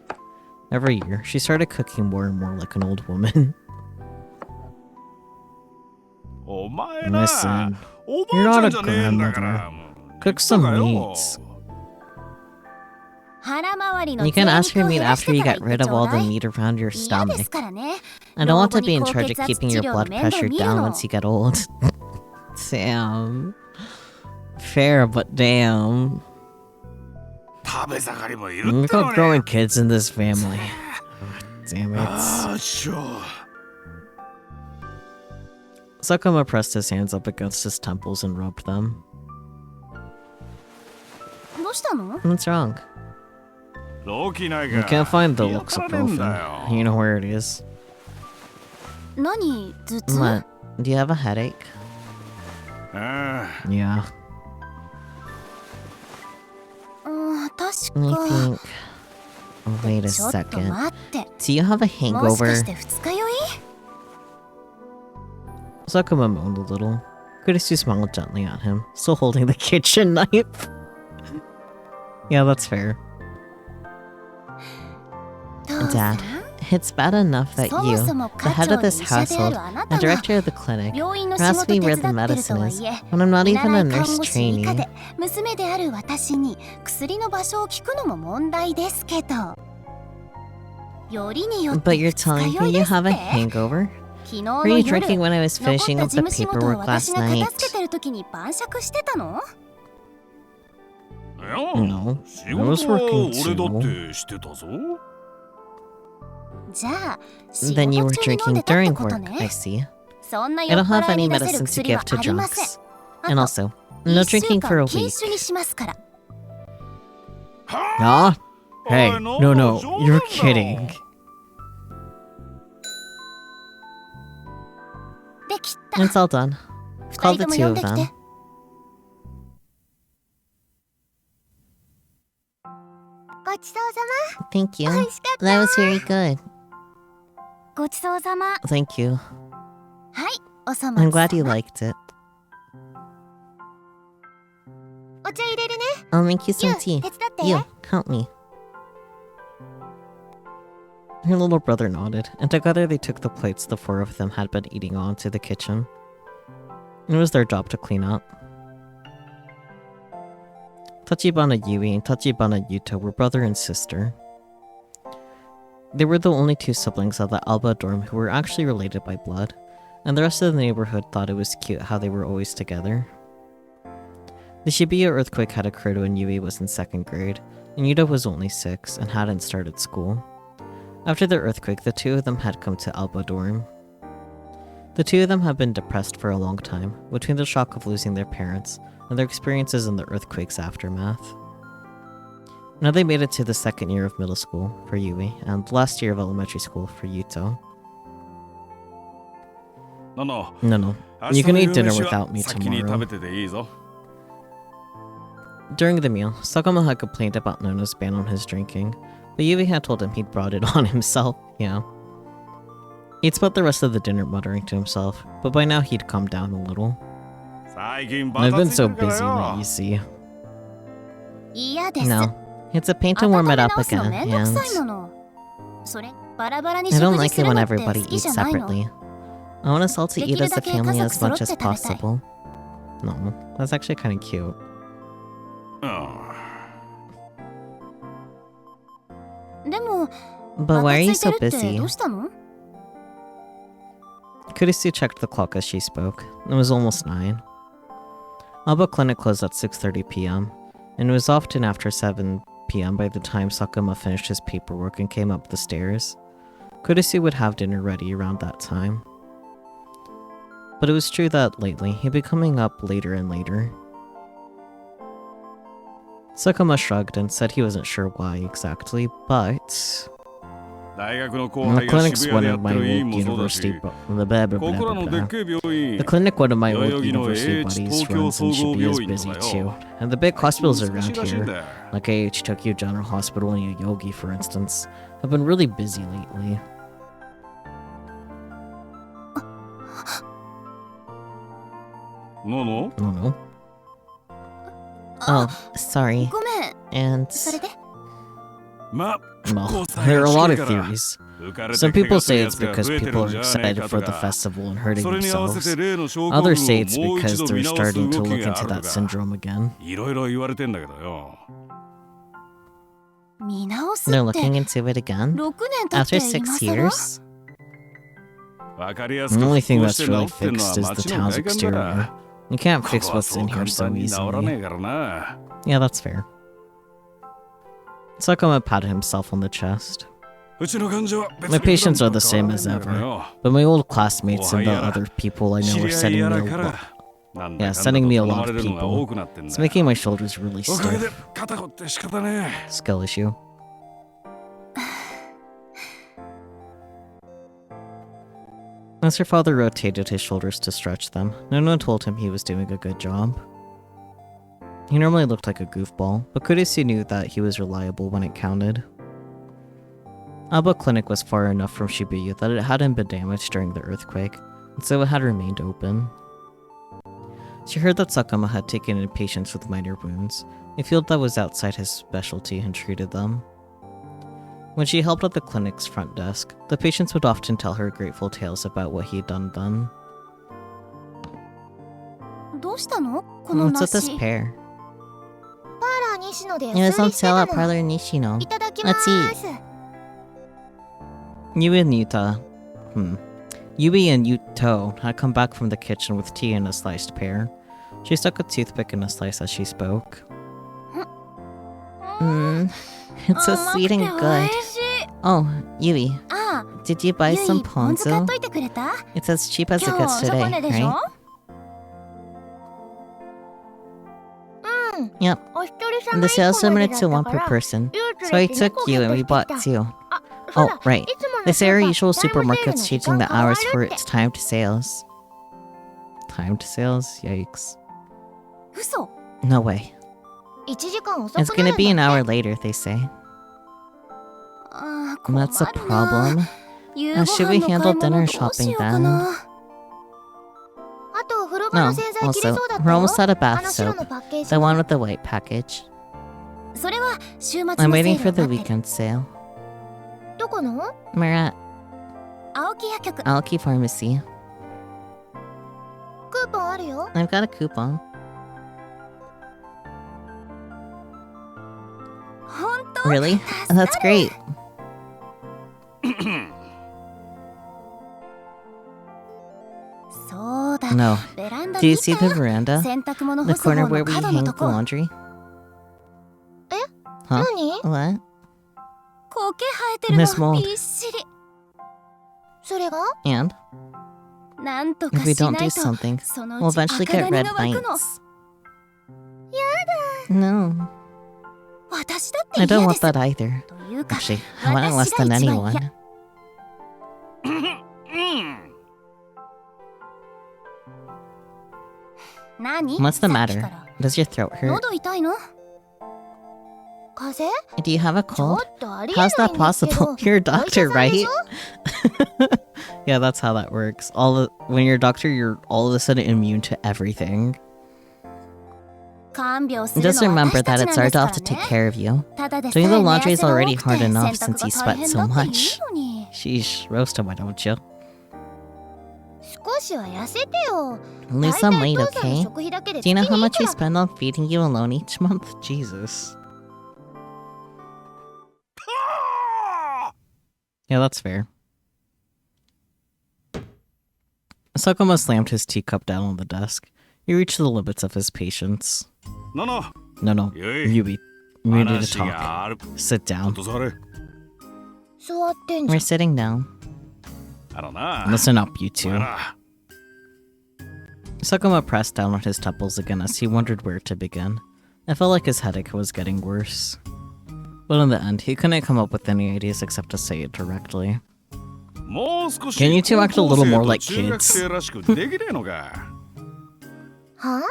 Every year, she started cooking more and more like an old woman.
お前な
Listen,
お
you're
ばあ
not
ちゃ
a
んじゃねえんだから
grandmother. Cook some
バカよ
meats.
腹回りの
You
贅
can
肉
ask for
を
meat
減らし
after
て
you
から
get
言って
rid
ち
of
ょう
all the
だい
meat around your
嫌です
stomach.
からね
I don't want to
老後
be
に
in
高
charge of
血圧
keeping
治
your
療の
blood
面倒
pressure
見る
down
の
once you get old. Sam. Fair, but damn.
食べ盛りもいる
We
っての
got
ね
growing kids in this family. Damn it.
ああしょ
Sakuma pressed his hands up against his temples and rubbed them.
どうしたの
What's wrong?
ロキないか
You can't find the
見当たらねえんだ
Luxaprofen.
よ
You know where it is.
何頭痛
What? Do you have a headache?
ああ
Yeah.
確
Let
か
me think. Wait a
ちょっと
second.
待って
Do you have a
もしか
hangover?
して二日酔い
Sakuma moaned a little. Kurisu smiled gently at him, still holding the kitchen knife. Yeah, that's fair.
父さん
Dad, it's bad enough that
そも
you,
そも
the
課
head
長
of
で
this
医者であ
household,
るあな
and
たが
director of the clinic,
病院の
are
仕
asking
事
me
手
where
伝
the
ってると
medicine
は
is
いえ
when I'm not
見
even
習
a
い看
nurse
護師以下
trainee.
で娘である私に薬の場所を聞くのも問題ですけどよりによって
But you're
二日
telling
酔
me
い
you
です
have a
って
hangover?
昨日の
Were you
夜
drinking when I was
残っ
finishing
た
up
事
the
務仕事を
paperwork
私
last
が片
night?
付けてる時に晩酌してたの
No,
仕
I was
事は
working
俺だ
too.
ってしてたぞ
じゃあ仕
Then you were
事中に飲ん
drinking
でたって
during
こと
work, I
ね
see.
そんな
I
酔っ
don't have
払い
any
に出せる
medicine to
薬
give
は
to
ありません
drunks.
あ
And
と
also, no
1週
drinking for
間
a
禁
week.
酒にしますから
Ah? Hey,
Oh, no,
no, no,
no,
you're
no.
kidding.
できた
It's all done.
二
Call
人
the
とも
two
呼ん
of
でき
them.
て ごちそうさ
Thank
ま
you.
美味しかった
That was very good.
ごちそうさま
Thank you.
はいおさま
I'm glad you liked it.
お茶入れるね
I'll make you
ユ
some
ウ
tea.
手伝って
You, help me. Her little brother nodded, and together they took the plates the four of them had been eating on to the kitchen. It was their job to clean up. Tachibana Yui and Tachibana Yuto were brother and sister. They were the only two siblings of the Alba dorm who were actually related by blood, and the rest of the neighborhood thought it was cute how they were always together. The Shibuya earthquake had occurred when Yui was in 2nd grade, and Yuto was only 6 and hadn't started school. After the earthquake, the two of them had come to Alba dorm. The two of them had been depressed for a long time, between the shock of losing their parents and their experiences in the earthquake's aftermath. Now they made it to the 2nd year of middle school for Yui, and the last year of elementary school for Yuto.
のの
No, no.
明
You
日
can
の
eat
夕
dinner
飯は
without me
先に食
tomorrow.
べてていいぞ
During the meal, Sakuma had complained about Nono's ban on his drinking, but Yui had told him he'd brought it on himself, yeah. He'd spent the rest of the dinner muttering to himself, but by now he'd calmed down a little.
最近
I've
バタ
been
ついて
so
るから
busy
よ
lately, see.
嫌です。
No, it's a pain to warm it up
温め直すの
again,
めんどく
and
さいもの。それバラバラに
I
食
don't
事
like
す
it
る
when
のって
everybody
好き
eats
じゃないの。
separately. I want us all to eat as a
できるだけ
family
家
as
族
much as
揃って食べたい。
possible. No, that's actually kind of cute.
でも
But why are you
バタ
so
ついてるって
busy?
どうしたの？
Kurisu checked the clock as she spoke. It was almost 9. Alba clinic closed at 6:30 p.m., and it was often after 7 p.m. by the time Sakuma finished his paperwork and came up the stairs. Kurisu would have dinner ready around that time. But it was true that lately he'd been coming up later and later. Sakuma shrugged and said he wasn't sure why exactly, but
大学の後
the
輩が
clinic's
渋
one
谷でや
of
って
my
る院
old
もそうだし
university blah, blah, blah,
こ
blah,
こらの
blah,
でっ
blah.
けえ病院
The clinic one of my old
代々木の
university
AH
buddies
東京
runs and
総合
should be
病
as
院と
busy
か
too.
よ
And the big hospitals
難しい
around
らしいん
here,
だよ
like AH Tokyo General Hospital and Yoyogi for instance, have been really busy lately.
No.
I don't know. Oh, sorry.
ごめん。
And
それで
ま
well, there are a lot of theories. Some people say it's because people are excited for the festival and hurting
それに合わせ
themselves.
て例の症候群を
Others
もう
say
一
it's
度
because
見
they're
直す
starting
動
to
き
look
があ
into
るんだ
that syndrome again.
いろいろ言われてんだけどよ
見直す
They're
って
looking into it again?
6年経って
After 6
今更
years?
わかりや
The
すく
only
復
thing
興
that's
して
really
直ってんのは
fixed is the
街の
town's
外観
exterior.
だ
You can't
こ
fix
こは
what's
そう
in here
簡
so
単に治らね
easily.
えからな
Yeah, that's fair. Sakuma patted himself on the chest.
うちの患者は別
My
に
patients
普
are
段
the
と変
same
わら
as
ねえんだから
ever.
よ
But my old classmates and the
Oh, yeah.
other people I
知
know
り
are
合い
sending
や
me
ら
a
か
lot.
らなんだ
Yeah,
かんだ
sending me a
と頼
lot
ま
of
れるのが多
people.
くなってん
It's
だ
making my shoulders really
おかげで
stiff.
肩こって仕方ね
Skill issue. As her father rotated his shoulders to stretch them, no one told him he was doing a good job. He normally looked like a goofball, but Kurisu knew that he was reliable when it counted. Aba Clinic was far enough from Shibuya that it hadn't been damaged during the earthquake, and so it had remained open. She heard that Sakuma had taken in patients with minor wounds, a field that was outside his specialty, and treated them. When she helped at the clinic's front desk, the patients would often tell her grateful tales about what he'd done then.
どうしたのこの
What's with this
梨。
pear?
パーラー西野で
It was
数
on
理してる
sale at
の。
Parlor Nishino.
いただきま
Let's
ー
eat.
す。
Yui and Yuto had come back from the kitchen with tea and a sliced pear. She stuck a toothpick in a slice as she spoke. It's so
甘く
sweet
て
and
美
good.
味しい。
Oh, Yui,
ああ、
did you buy
ゆ
some
い、ポン酢買っ
ponzu?
といてくれた？
It's as cheap as it
今
gets
日遅
today,
かねでしょ？
right? Yep.
お一人様
The
一個
sales
まで
limited
だ
to
った
one
か
per
ら。
person.
ルー
So I
ツレ
took you and we bought two.
あ、そ
Oh,
うだ。
right.
いつもの
They say our
スーパー
usual
タイムセールの
supermarket's
時
changing
間
the
変わ
hours
る
for
って
its timed sales. Timed sales? Yikes.
嘘。
No way.
1時間遅
It's
くな
gonna
るん
be an
だっ
hour
て。
later, they say.
ああ、困る
That's a
な。
problem.
夕ご
should we
飯の
handle
買い物
dinner
どうし
shopping
ようか
then?
な。あと風呂場
No,
の洗剤切れ
also,
そうだった
we're
よ。
almost out of
あ
bath
の白
soap.
のパッケージ
The
の。
one with the white package.
それは週末の
I'm
セ
waiting
ー
for
ル
the
を待ってる。
weekend sale.
どこの？
We're at
青木薬局。
Alki Pharmacy.
クーポンあるよ。
I've got a coupon.
本当？
Really?
助か
That's
る。
great.
そうだ。
No.
ベランダ
Do
に
you
い
see
た
the
よ。
veranda?
洗濯物
The
干す方
corner
の
where we
角の
hang
と
the
こ。
laundry?
え？
Huh?
何？
What?
苔生えてる
Miss
の
Mold.
びっしり。それが？
And
なんとか
if we
し
don't
な
do
いと
something,
その
we'll
うち
eventually
赤
get
ガニ
red
が湧くの。
mites. No.
私だって
I
嫌
don't
で
want
す。
that either.
というか、
Actually, I want it less
私が
than
一番
anyone.
嫌。何？
What's the
さっき
matter?
から
Does your throat hurt?
喉痛いの？風邪？
Do you have a
ちょ
cold?
っとありえな
How's
いん
that
ですけ
possible?
ど。
You're a
お医者
doctor,
さんで
right?
しょ？
Yeah, that's how that works. When you're a doctor, you're all of a sudden immune to everything.
看病する
Just
のは
remember
私た
that
ち
it's
なん
our
ですか
job
ら
to take
ね。
care of you.
ただでさえ
Doing the
寝
laundry
汗
is
が多
already
くて
hard
洗
enough
濯
since
が
you
大
sweat
変
so
だって言う
much.
のに。
Sheesh, roast him, why don't you?
少しは痩せてよ。
Lose
大体
some weight,
父さんの
okay?
食費だけで
Do you know
月
how
にい
much
く
we
ら
spend on feeding you alone each month? Jesus. Yeah, that's fair. Sakuma slammed his teacup down on the desk. He reached the limits of his patience.
No.
No,
Yui.
Yubi. We need to
話が
talk.
ある。
Sit
ちょ
down.
っと座れ。
座ってんじゃ
We're
ん。
sitting down.
な。
Listen up, you
お前
two.
ら
Sakuma pressed down on his temples again as he wondered where to begin. It felt like his headache was getting worse. But in the end, he couldn't come up with any ideas except to say it directly.
もう少し
Can you two act a little more like
高校生と中学
kids?
生らしくできねえのか。
は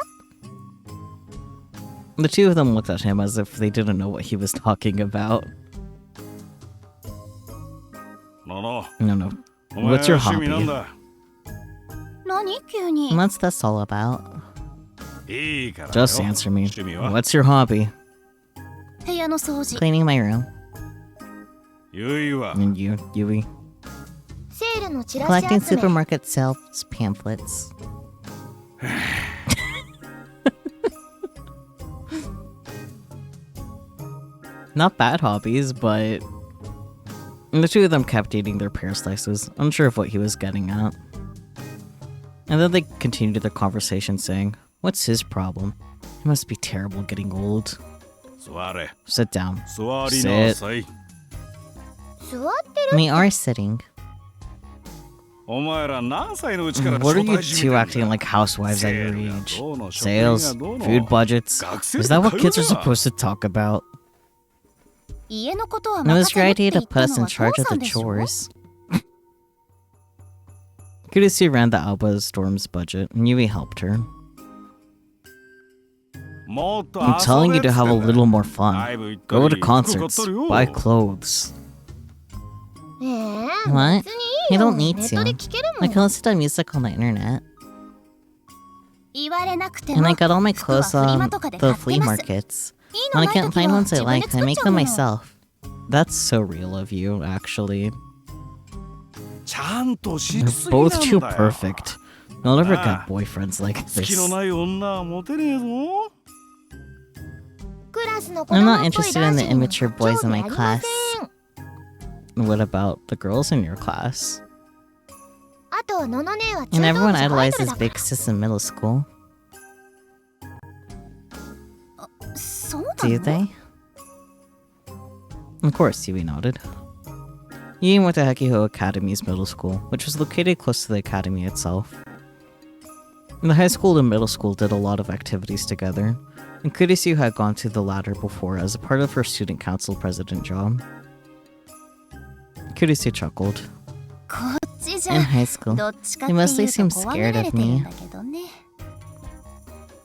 The two of them looked at him as if they didn't know what he was talking about.
No.
No.
お前
What's your
は趣味なん
hobby?
だ。
何急に。
What's this all about?
いいからよ。
Just answer me.
趣味は
What's your hobby?
部屋の掃除。
Cleaning my room.
ゆいは
And you, Yui?
セールのチラシ
Collecting
集め。
supermarket sales pamphlets. Not bad hobbies, but the two of them kept eating their pear slices, unsure of what he was getting at. And then they continued their conversation saying, "What's his problem? He must be terrible getting old."
座れ。
Sit down.
座りなさい。
座ってる。
We are sitting.
お前ら何歳のうちから
What are you
初対始め
two
てん
acting
だ
like housewives at your
セールや
age?
どうの食費が
Sales,
どうの
food budgets.
学生
Is
で
that what
買う
kids are
な
supposed to talk about?
家のことは
It was
任せ
your
るって
idea
言
to
っ
put
た
us
の
in
は
charge
父
of
さん
the
でしょ。
chores. Kurusu ran the Alba's dorm's budget, and Yui helped her.
もっと
I'm telling you to have a
遊べっつってんだ
little more fun.
ライブ行った
Go
り
to
服買った
concerts,
りよ
buy clothes.
え
What?
別にいい
You
よ。
don't need
ネットで聞けるも
I
ん。
can listen to music on the internet.
言われなくて
And
も
I got all my
服は
clothes
フリマ
on
とかで
the
買って
flea
ます。
markets.
いいの
When
な
I
い
can't
時
find
は
ones I
自分で
like,
作
I
っ
make
ちゃう
them
もの。
myself. That's so real of you, actually.
ちゃんとし
You're
すぎなん
both too
だよ
perfect. You'll never
Ah.
get boyfriends like
好きの
this.
ない女はモテねえぞ
クラスの子
I'm
供っ
not
ぽい
interested in
男
the
子には
immature boys
興
in
味
my
ありま
class.
せん。
What about the girls in your class?
あとのの姉は
And
中等
everyone
部じゃアイドル
idolizes
だか
big sis in middle school.
ら。そうな
Do
の
they? Of course, Yui nodded. Yui went to Hekiho Academy's middle school, which was located close to the academy itself. The high school and middle school did a lot of activities together, and Kurisu had gone to the latter before as a part of her student council president job. Kurisu chuckled.
こっちじ
In
ゃ
high school,
どっちかっ
they
ていう
mostly
と
seem
怖が
scared
られ
of
てるん
me.
だけどね。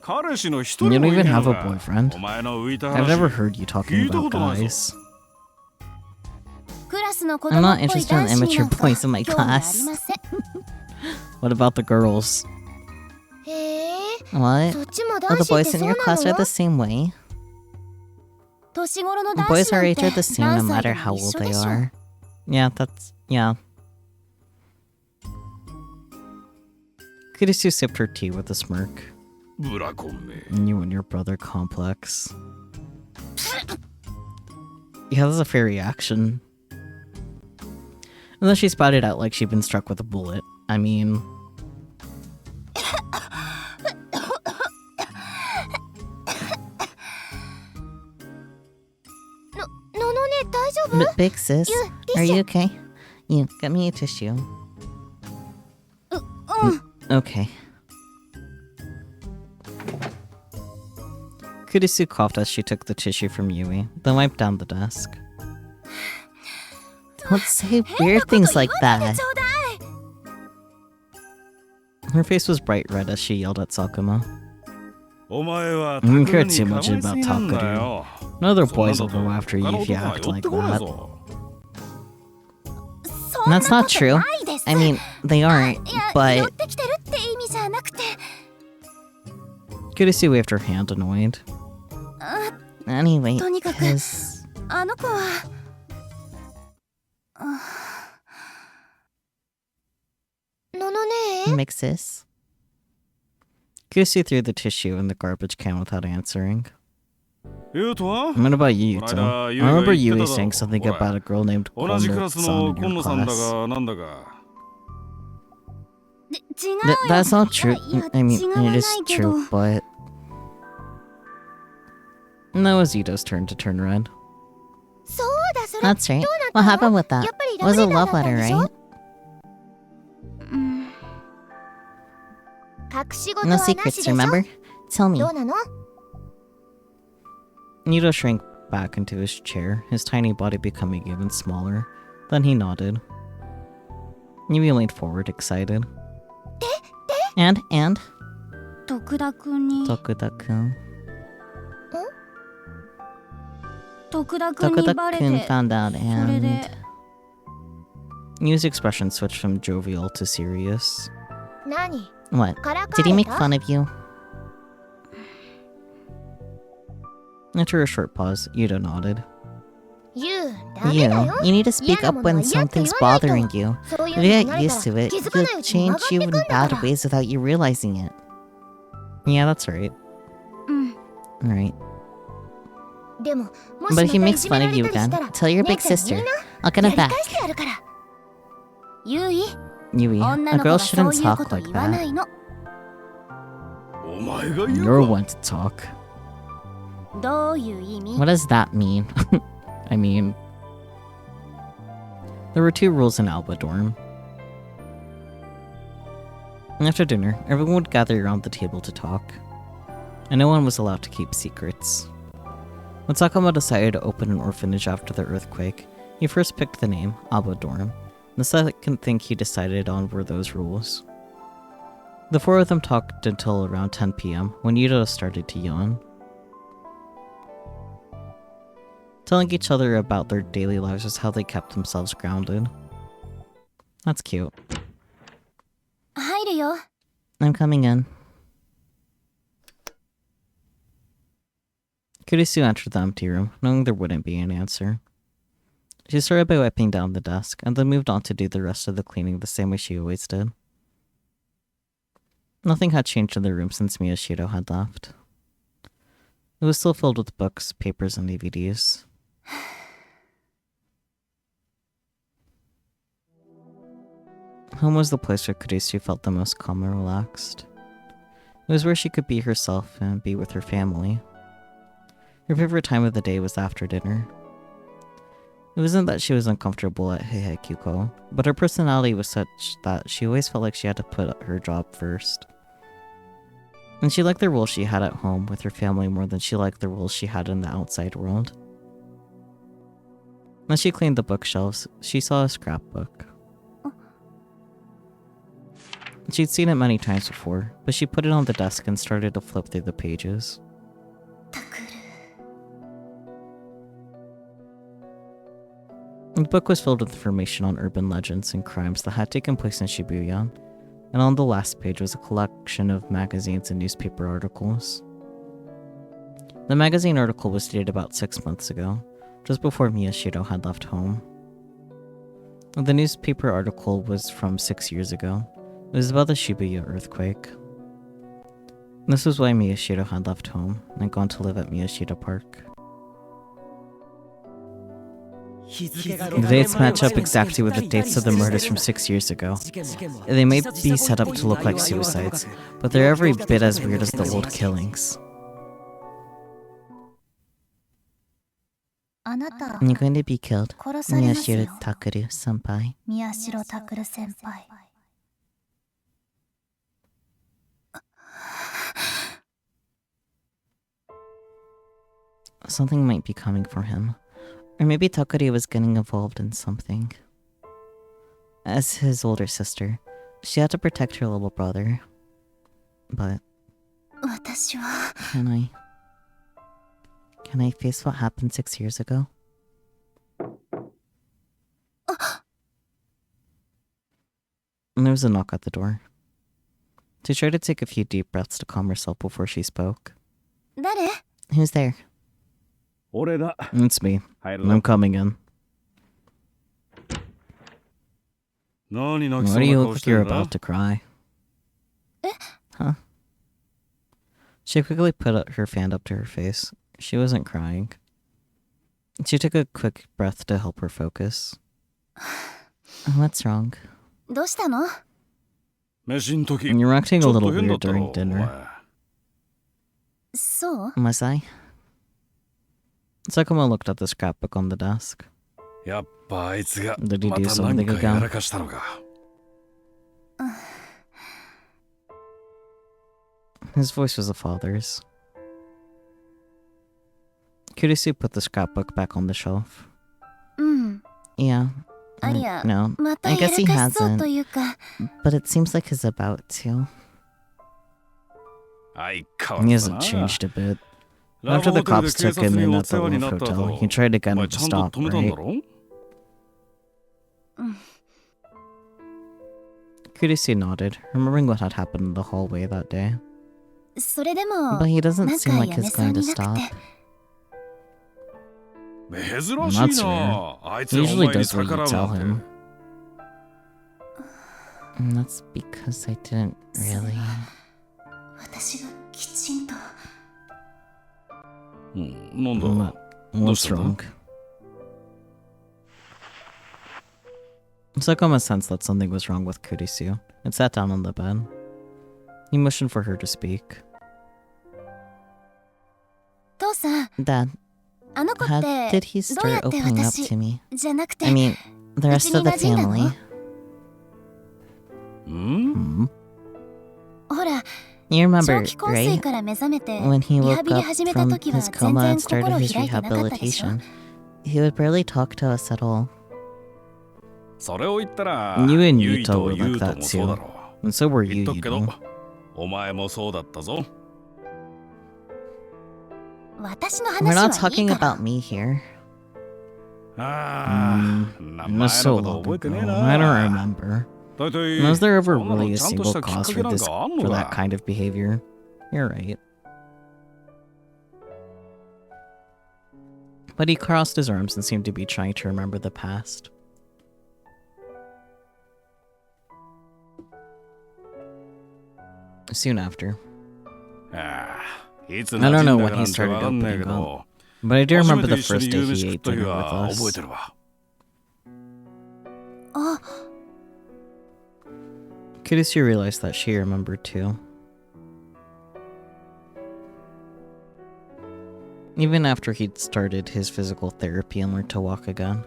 彼氏の一
You
人
don't
もい
even
ねえ
have
の
a
か
boyfriend.
お前の浮いた
I've
話
never heard you talking about guys.
クラスの子
I'm
供っ
not
ぽい
interested in
男子に
immature
なんか
boys in my
興味あり
class.
ません。
What about the girls?
へえ、
What?
そっちも
Oh,
男
the
子って
boys
そ
in
う
your
な
class are
の？
the same way.
年頃の男子
Boys
な
our
ん
age
て
are the same no
何歳
matter
で
how
も一
old
緒
they
でしょ。
are. Yeah. Kurisu sipped her tea with a smirk.
ブラコンめ
You and your brother complex. Yeah, that's a fair reaction. And then she spouted out like she'd been struck with a bullet. I mean...
ののね、大丈夫？
Big sis,
You,
are you
tissue.
okay? You, get me a tissue. Okay. Kurisu coughed as she took the tissue from Yui, then wiped down the desk. Don't say weird things like
言わない
that.
でちょうだい。
Her face was bright red as she yelled at Sakuma.
お前は
You
タク
care
に
too
構
much
いす
about
ぎなんだ
Takeru.
よ
No other
そんなん
boys
だ
will
と
go after you
他の
if you
男は
act
寄っ
like
てこねえ
that.
ぞ
そ
That's not true. I mean, they aren't,
寄
but
ってきてるって意味じゃなくて
Kurusu waved her hand, annoyed.
あ
Anyway,
とにかく
his
あの子はあののね
mixes. Kurusu threw the tissue in the garbage can without answering.
ユウトは
What about you,
こ
Yuto?
の間
I
ユウが
remember
言って
Yui
ただろ
saying something
おい
about a girl named
同じクラス
Kono-san
の
in
今
your
野さんだ
class.
がなんだか
違うよ
That's not true.
いや
I mean,
違わない
it is
けど
true, but... Now it was Yuto's turn to turn red.
そうだそれ
That's right.
どうな
What
ったの
happened with that?
やっぱり
It was a
ラブ
love
レターだった
letter,
んでしょ
right?
うん隠し事
No
はなし
secrets,
でしょ
remember? Tell me.
どうなの
Yuto shrank back into his chair, his tiny body becoming even smaller. Then he nodded. Yui leaned forward, excited. And?
徳田くんに
Tokuda-kun.
徳田くんにバレ
Tokuda-kun
て
found out
それ
and...
で
Yui's expression switched from jovial to serious.
何
What?
からか
Did he
れ
make
た
fun of you? After a short pause, Yuto nodded.
ユウダメ
You,
だよ
you need to speak up when something's bothering you.
そういう
If
の
you
に
get
なれた
used
ら
to it,
気づかないう
it'll
ちに曲
change
がって
you
く
in
んだか
bad
ら
ways without you realizing it. Yeah, that's right.
うん
Alright.
でももし
But
ま
if
た
he
い
makes
じめ
fun
ら
of
れ
you
たりし
again,
たら
tell your
姉
big
ちゃん
sister.
に
I'll get
や
it
り
back.
返してやるからユイ
Yui,
女
a
の子
girl
はそう
shouldn't
いうこ
talk
と
like
言わな
that.
いの
お前が言
You're
うか
one to talk.
どういう意味
What does that mean? I mean... There were 2 rules in Alba dorm. After dinner, everyone would gather around the table to talk. And no one was allowed to keep secrets. When Sakama decided to open an orphanage after the earthquake, he first picked the name, Alba dorm. The second thing he decided on were those rules. The 4 of them talked until around 10 p.m. when Yuto started to yawn. Telling each other about their daily lives was how they kept themselves grounded. That's cute.
入るよ
I'm coming in. Kurisu entered the empty room, knowing there wouldn't be an answer. She started by wiping down the desk, and then moved on to do the rest of the cleaning the same way she always did. Nothing had changed in the room since Miyashiro had left. It was still filled with books, papers, and DVDs. Home was the place where Kurisu felt the most calm and relaxed. It was where she could be herself and be with her family. Her favorite time of the day was after dinner. It wasn't that she was uncomfortable at Heiheikuko, but her personality was such that she always felt like she had to put her job first. And she liked the role she had at home with her family more than she liked the roles she had in the outside world. As she cleaned the bookshelves, she saw a scrapbook. She'd seen it many times before, but she put it on the desk and started to flip through the pages. The book was filled with information on urban legends and crimes that had taken place in Shibuya, and on the last page was a collection of magazines and newspaper articles. The magazine article was dated about 6 months ago, just before Miyashiro had left home. The newspaper article was from 6 years ago. It was about the Shibuya earthquake. This was why Miyashiro had left home and gone to live at Miyashita Park. The dates match up exactly with the dates of the murders from 6 years ago. They may be set up to look like suicides, but they're every bit as weird as the old killings.
あなた
You're going to be killed,
殺されますよ
Miyashiro Takeru-senpai.
宮代拓先輩
Something might be coming for him. Or maybe Takari was getting involved in something. As his older sister, she had to protect her little brother. But
私は
can I face what happened 6 years ago? And there was a knock at the door. She tried to take a few deep breaths to calm herself before she spoke.
誰？
Who's there?
俺だ。
It's me.
入る
I'm
ぞ。
coming in.
何泣きそ
Why
う
do you
な
look
顔し
like
て
you're
るんだ
about to cry? Huh? She quickly put her hand up to her face. She wasn't crying. She took a quick breath to help her focus. What's wrong?
どうしたの？
飯ん時
You're acting
ち
a
ょっ
little
と変だ
weird
ったろ
during
お
dinner.
前
そう？
Was I? Sakuma looked at the scrapbook on the desk.
やっぱあいつが
Did he
ま
do
た
something
何か
again?
やらかしたのか
His voice was a father's. Kurisu put the scrapbook back on the shelf.
うん。
Yeah.
ありゃ、
No,
また
I
や
guess he
らかしそう
hasn't.
というか。
But it seems like he's about to.
相変
He
わらずだ
hasn't
な
changed a bit.
ラブ
After
ホ
the
テルで
cops
警
took
察
him
に
in
お
at the
世話に
Wolf
なった後
Hotel, he tried to get
お
him
前
to
ちゃんと
stop,
止めたんだ
right?
ろ
Kurisu nodded, remembering what had happened in the hallway that day.
それでも、
But he doesn't
なん
seem
か
like
やめ
he's
そう
going to
になく
stop.
て。
珍しい
That's
なあいつ
He
お
usually
前に
does what
逆
you
らう
tell
なん
him.
て
And that's because I didn't really.
私がきちんと。
うんなんだ
What- What's
Listen,
wrong? Sakuma sensed that something was wrong with Kurisu and sat down on the bed. He motioned for her to speak.
父さん、
Dad,
あの子っ
how
て
did he
どうや
start
って
opening up
私
to me?
じゃなくて
I mean, the rest of the
うちに馴染んだの？
family.
うん
Hmm?
ほら、
You
長
remember,
期昏睡
right?
から目覚めて
When he
リハ
woke
ビリ
up
始めた
from
時は
his
全
coma
然
and started
心
his
開いてなかったでしょ？
rehabilitation, he would barely talk to us at all.
それを言ったら
You and
ユイ
Yuto
と
were
ユ
like
ウ
that
トもそうだ
too.
ろ
And so were
う言
you,
っと
you
くけど
know.
お前もそうだったぞ
私の
We're
話
not
はいい
talking
から。
about me here.
ああ名
It
前
was so
のこと
long
覚えて
ago.
ねえ
I
な
don't remember.
だいたい
Was there ever
そんなの
really a
ちゃんと
single
したきっ
cause
か
for
けなん
this
かあん
for
の
that
か
kind of behavior? You're right. But he crossed his arms and seemed to be trying to remember the past. Soon after.
ああいつ
I
馴
don't
染
know
んだ
when
か
he
なんて
started
わかんねえけ
opening
ど
up. But I do
初
remember
め
the
て一緒
first
に
day
夕飯
he
食っ
ate
た日
dinner with
は
us.
覚えてるわ
あ、
Kurisu realized that she remembered too. Even after he'd started his physical therapy and learned to walk again,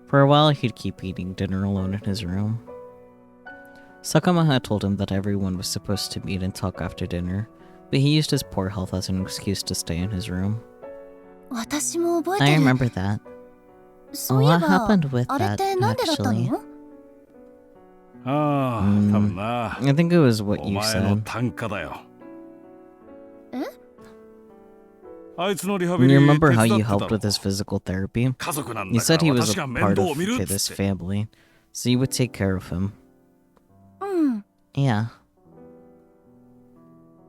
for a while he'd keep eating dinner alone in his room. Sakuma had told him that everyone was supposed to meet and talk after dinner, but he used his poor health as an excuse to stay in his room.
私も覚え
I
てる。
remember that.
そういえ
What
ば、
happened with
あれっ
that,
てなんでだった
actually?
の？
ああ多分な
I think it was what
お
you
前の
said.
単価だよ
え？
あいつのリハビ
You
リ
remember
手
how
伝
you
ってた
helped
ろ
with his physical therapy?
家族なん
You
だか
said
ら
he was
私
a
が面
part
倒
of
を見るっ
this
つって
family, so you would take care of him.
うん。
Yeah.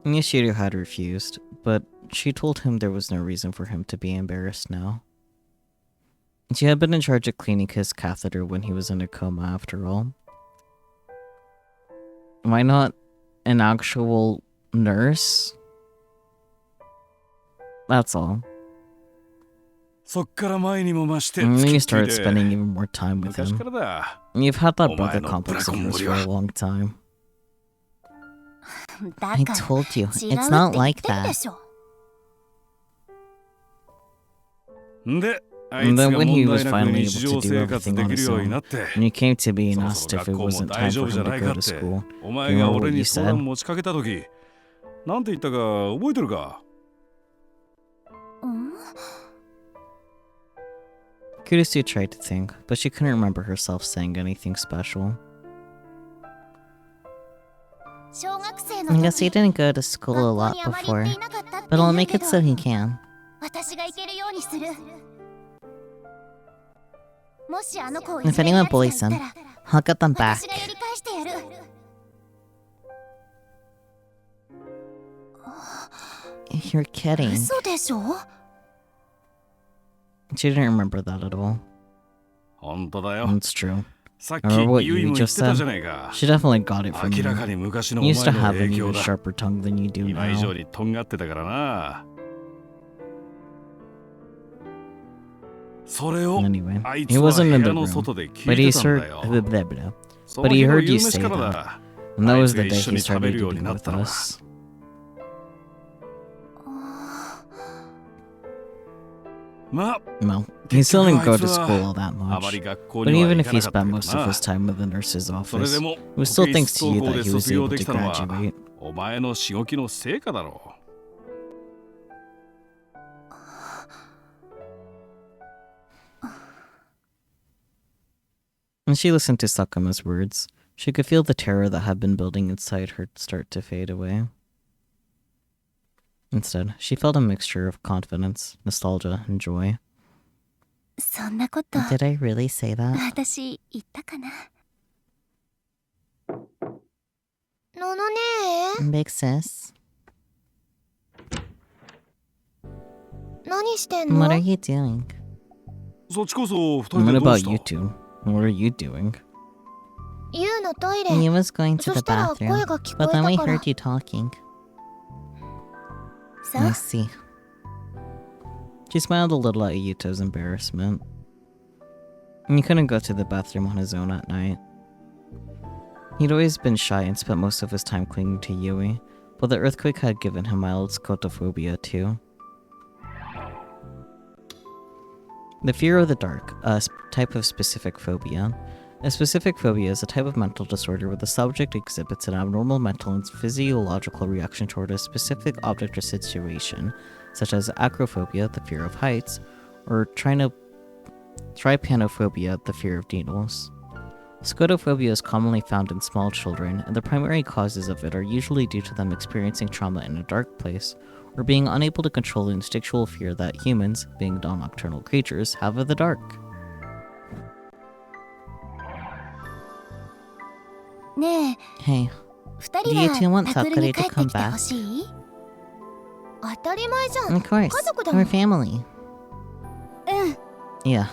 Yoshiru had refused, but she told him there was no reason for him to be embarrassed now. She had been in charge of cleaning his catheter when he was in a coma after all. Why not an actual nurse? That's all.
そっから前にも増して
And
つ
then
き
you
っきり
started
で
spending even more time with
昔か
him.
らだ
You've had that
Oh,
brother
no,
complex of yours for
Brackenbury.
a long time.
だ
I
から
told you,
違う
it's
って
not
言っ
like
てるで
that.
しょ。
んであい
And
つ
then
が
when he
問
was
題なく
finally
日
able
常
to do
生活
everything
で
on
きる
his
ように
own,
なって
and he came to be
そ
and
ろ
asked
そろ
if
学
it
校も
wasn't
大
time
丈
for
夫じ
him
ゃ
to
ない
go
かっ
to
て
school.
お前
You
が
know
俺
what
に
you
相談
said?
持ちかけた時なんて言ったか覚えてるか
うん。
Kurisu tried to think, but she couldn't remember herself saying anything special.
小学生
I
の
guess he
時、
didn't go to school a
学校
lot
にあまり行
before,
っていなかったって
but I'll
言う
make
け
it
ど、
so he can.
私が行けるようにする。もしあの子をい
If
じめる
anyone
やつがい
bullies
た
him,
ら、
I'll get them back.
私がやり返してやる。
You're kidding.
嘘でしょ
She didn't remember that at all.
本当だよ。
That's true.
さっき
Remember what
ユイ
you
も言っ
just
てた
said?
じゃないか。
She definitely got it from
明らか
you.
に昔のお
You
前
used to
の
have
影
an
響
even
だ。
sharper tongue than you do
今以上
now.
にとんがってたからな。それを
Anyway,
あい
he
つは部
wasn't in the
屋の
room,
外で聞
but
い
he
てたん
heard
だよ。
blah, blah, blah.
そ
But
の
he
日の
heard
夕
you
飯
say
から
that,
だ。
and that
あい
was
つ
the
が
day
一緒
he
に食べ
started
るように
eating
なっ
with
たのは。
us.
まあ、
Well, he still didn't go to
結局あいつは
school all that
あま
much.
り学校
But
には
even
行
if
か
he
なかった
spent
けど
most of
な。
his time in the nurse's
それで
office,
も
it was still
保健
thanks
室
to
登
you
校
that
で
he was
卒業
able
で
to
きたのは
graduate.
お前のしごきの成果だろう。
When she listened to Sakuma's words, she could feel the terror that had been building inside her start to fade away. Instead, she felt a mixture of confidence, nostalgia, and joy.
そんなこと
Did I really say that?
私言ったかなののね
Big sis,
何してんの
what are you doing?
そっちこそ二人
What
でどう
about
した
you two? What are you doing?
ユウのトイレ
You was going to
そ
the
したら声
bathroom,
が聞こ
but
え
then
た
we
から
heard you talking.
さ
I see. She smiled a little at Yuto's embarrassment. He couldn't go to the bathroom on his own at night. He'd always been shy and spent most of his time clinging to Yui, but the earthquake had given him mild scotophobia too. The fear of the dark, a type of specific phobia. A specific phobia is a type of mental disorder where the subject exhibits an abnormal mental and physiological reaction toward a specific object or situation, such as acrophobia, the fear of heights, or trypanophobia, the fear of needles. Scotophobia is commonly found in small children, and the primary causes of it are usually due to them experiencing trauma in a dark place, or being unable to control the instinctual fear that humans, being non-nocturnal creatures, have of the dark.
ねえ
Hey,
二
Do you two
人は
want
タクルに
Sakura
帰
to
って
come
きて
back?
ほしい当たり前じゃん
of course,
家族だもん
we're family.
うんっ
Yeah,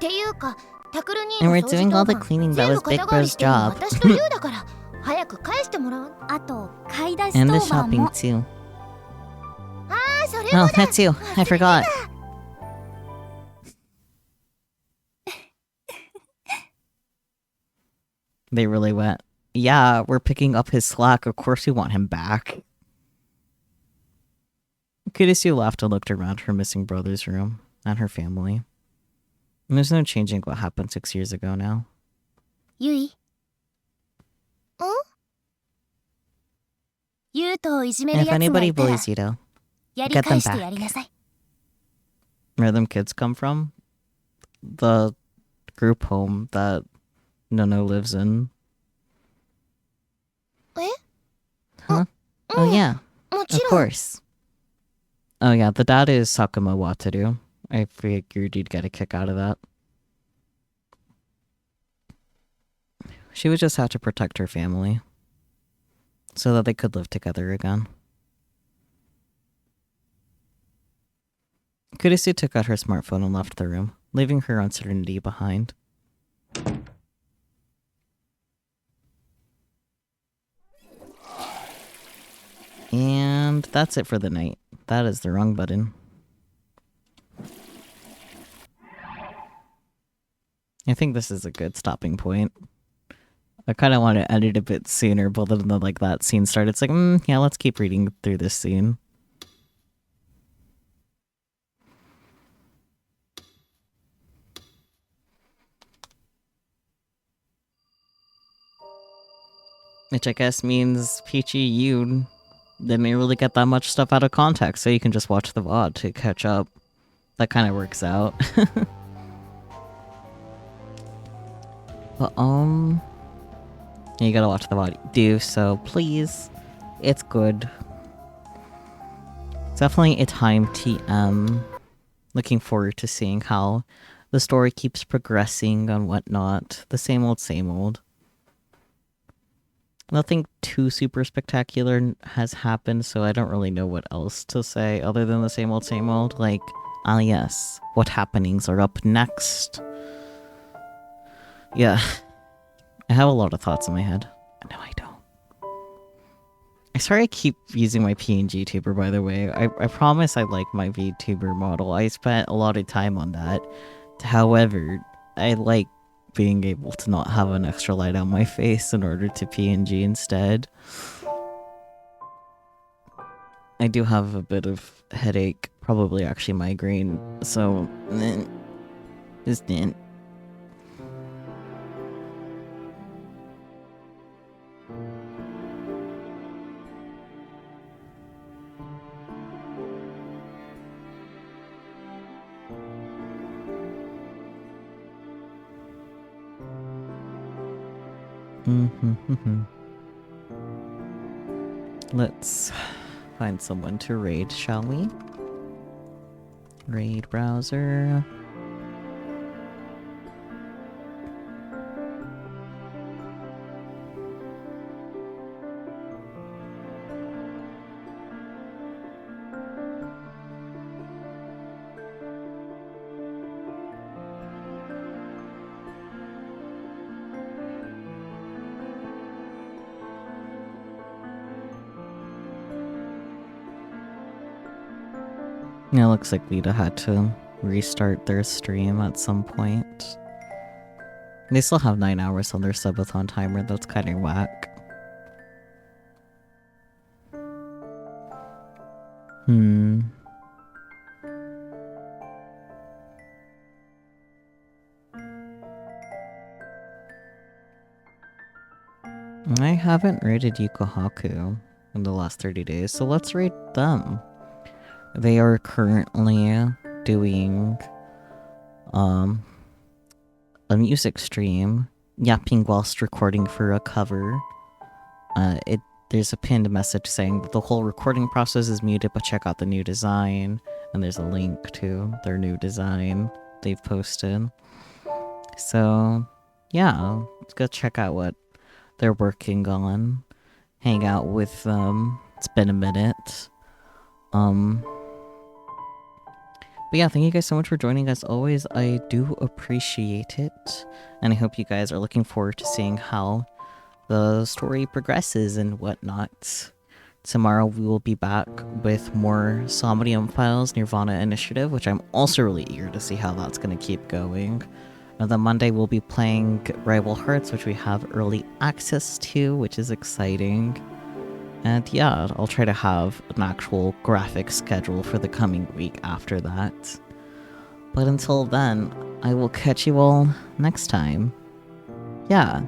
ていうかタクルに
and
の
we're
掃除
doing all
当
the
番
cleaning. That
全部
was Big
肩代わり
Bro's
してるの
job.
私とユウだから早く返してもらうあと買い出し
And the
当番
shopping
も
too.
あそれ
Oh,
もだ
that's you. I forgot. They really went, yeah, we're picking up his slack. Of course we want him back. Kurisu laughed and looked around her missing brother's room and her family. And there's no changing what happened 6 years ago now.
ユイんユウとをいじめ
And
る
if
やつが
anybody
いたら
bullies Yuto,
やり
get
返
them
してやりな
back.
さい
Where them kids come from? The group home that Nono lives in.
え
Huh?
う
Oh
ん
yeah,
もち
of
ろん
course. Oh yeah, the dad is Sakuma Wataru. I figured you'd get a kick out of that. She would just have to protect her family, so that they could live together again. Kurisu took out her smartphone and left the room, leaving her uncertainty behind. And that's it for the night. That is the wrong button. I think this is a good stopping point. I kind of want to end it a bit sooner, but then like that scene started. It's like, yeah, let's keep reading through this scene. Which I guess means Peachy, you didn't really get that much stuff out of context, so you can just watch the VOD to catch up. That kind of works out. But, you gotta watch the VOD. Do so, please. It's good. It's definitely a time TM. Looking forward to seeing how the story keeps progressing and whatnot. The same old, same old. Nothing too super spectacular has happened, so I don't really know what else to say other than the same old, same old. Like, ah yes, what happenings are up next? Yeah, I have a lot of thoughts in my head. No, I don't. I swear I keep using my PNG tuber, by the way. I promise I like my VTuber model. I spent a lot of time on that. However, I like being able to not have an extra light on my face in order to PNG instead. I do have a bit of headache, probably actually migraine, so just didn't. Let's find someone to raid, shall we? Raid browser. Yeah, looks like Lita had to restart their stream at some point. They still have 9 hours on their subathon timer, that's kind of whack. I haven't rated Yukohaku in the last 30 days, so let's rate them. They are currently doing a music stream, yapping whilst recording for a cover. There's a pinned message saying that the whole recording process is muted, but check out the new design. And there's a link to their new design they've posted. So, yeah, let's go check out what they're working on. Hang out with them. It's been a minute. But yeah, thank you guys so much for joining. As always, I do appreciate it. And I hope you guys are looking forward to seeing how the story progresses and whatnot. Tomorrow we will be back with more Somnium Files Nirvana Initiative, which I'm also really eager to see how that's going to keep going. And then Monday we'll be playing Rival Hearts, which we have early access to, which is exciting. And yeah, I'll try to have an actual graphic schedule for the coming week after that. But until then, I will catch you all next time. Yeah,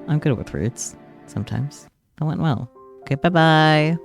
I'm good with words. Sometimes. That went well. Okay, bye-bye.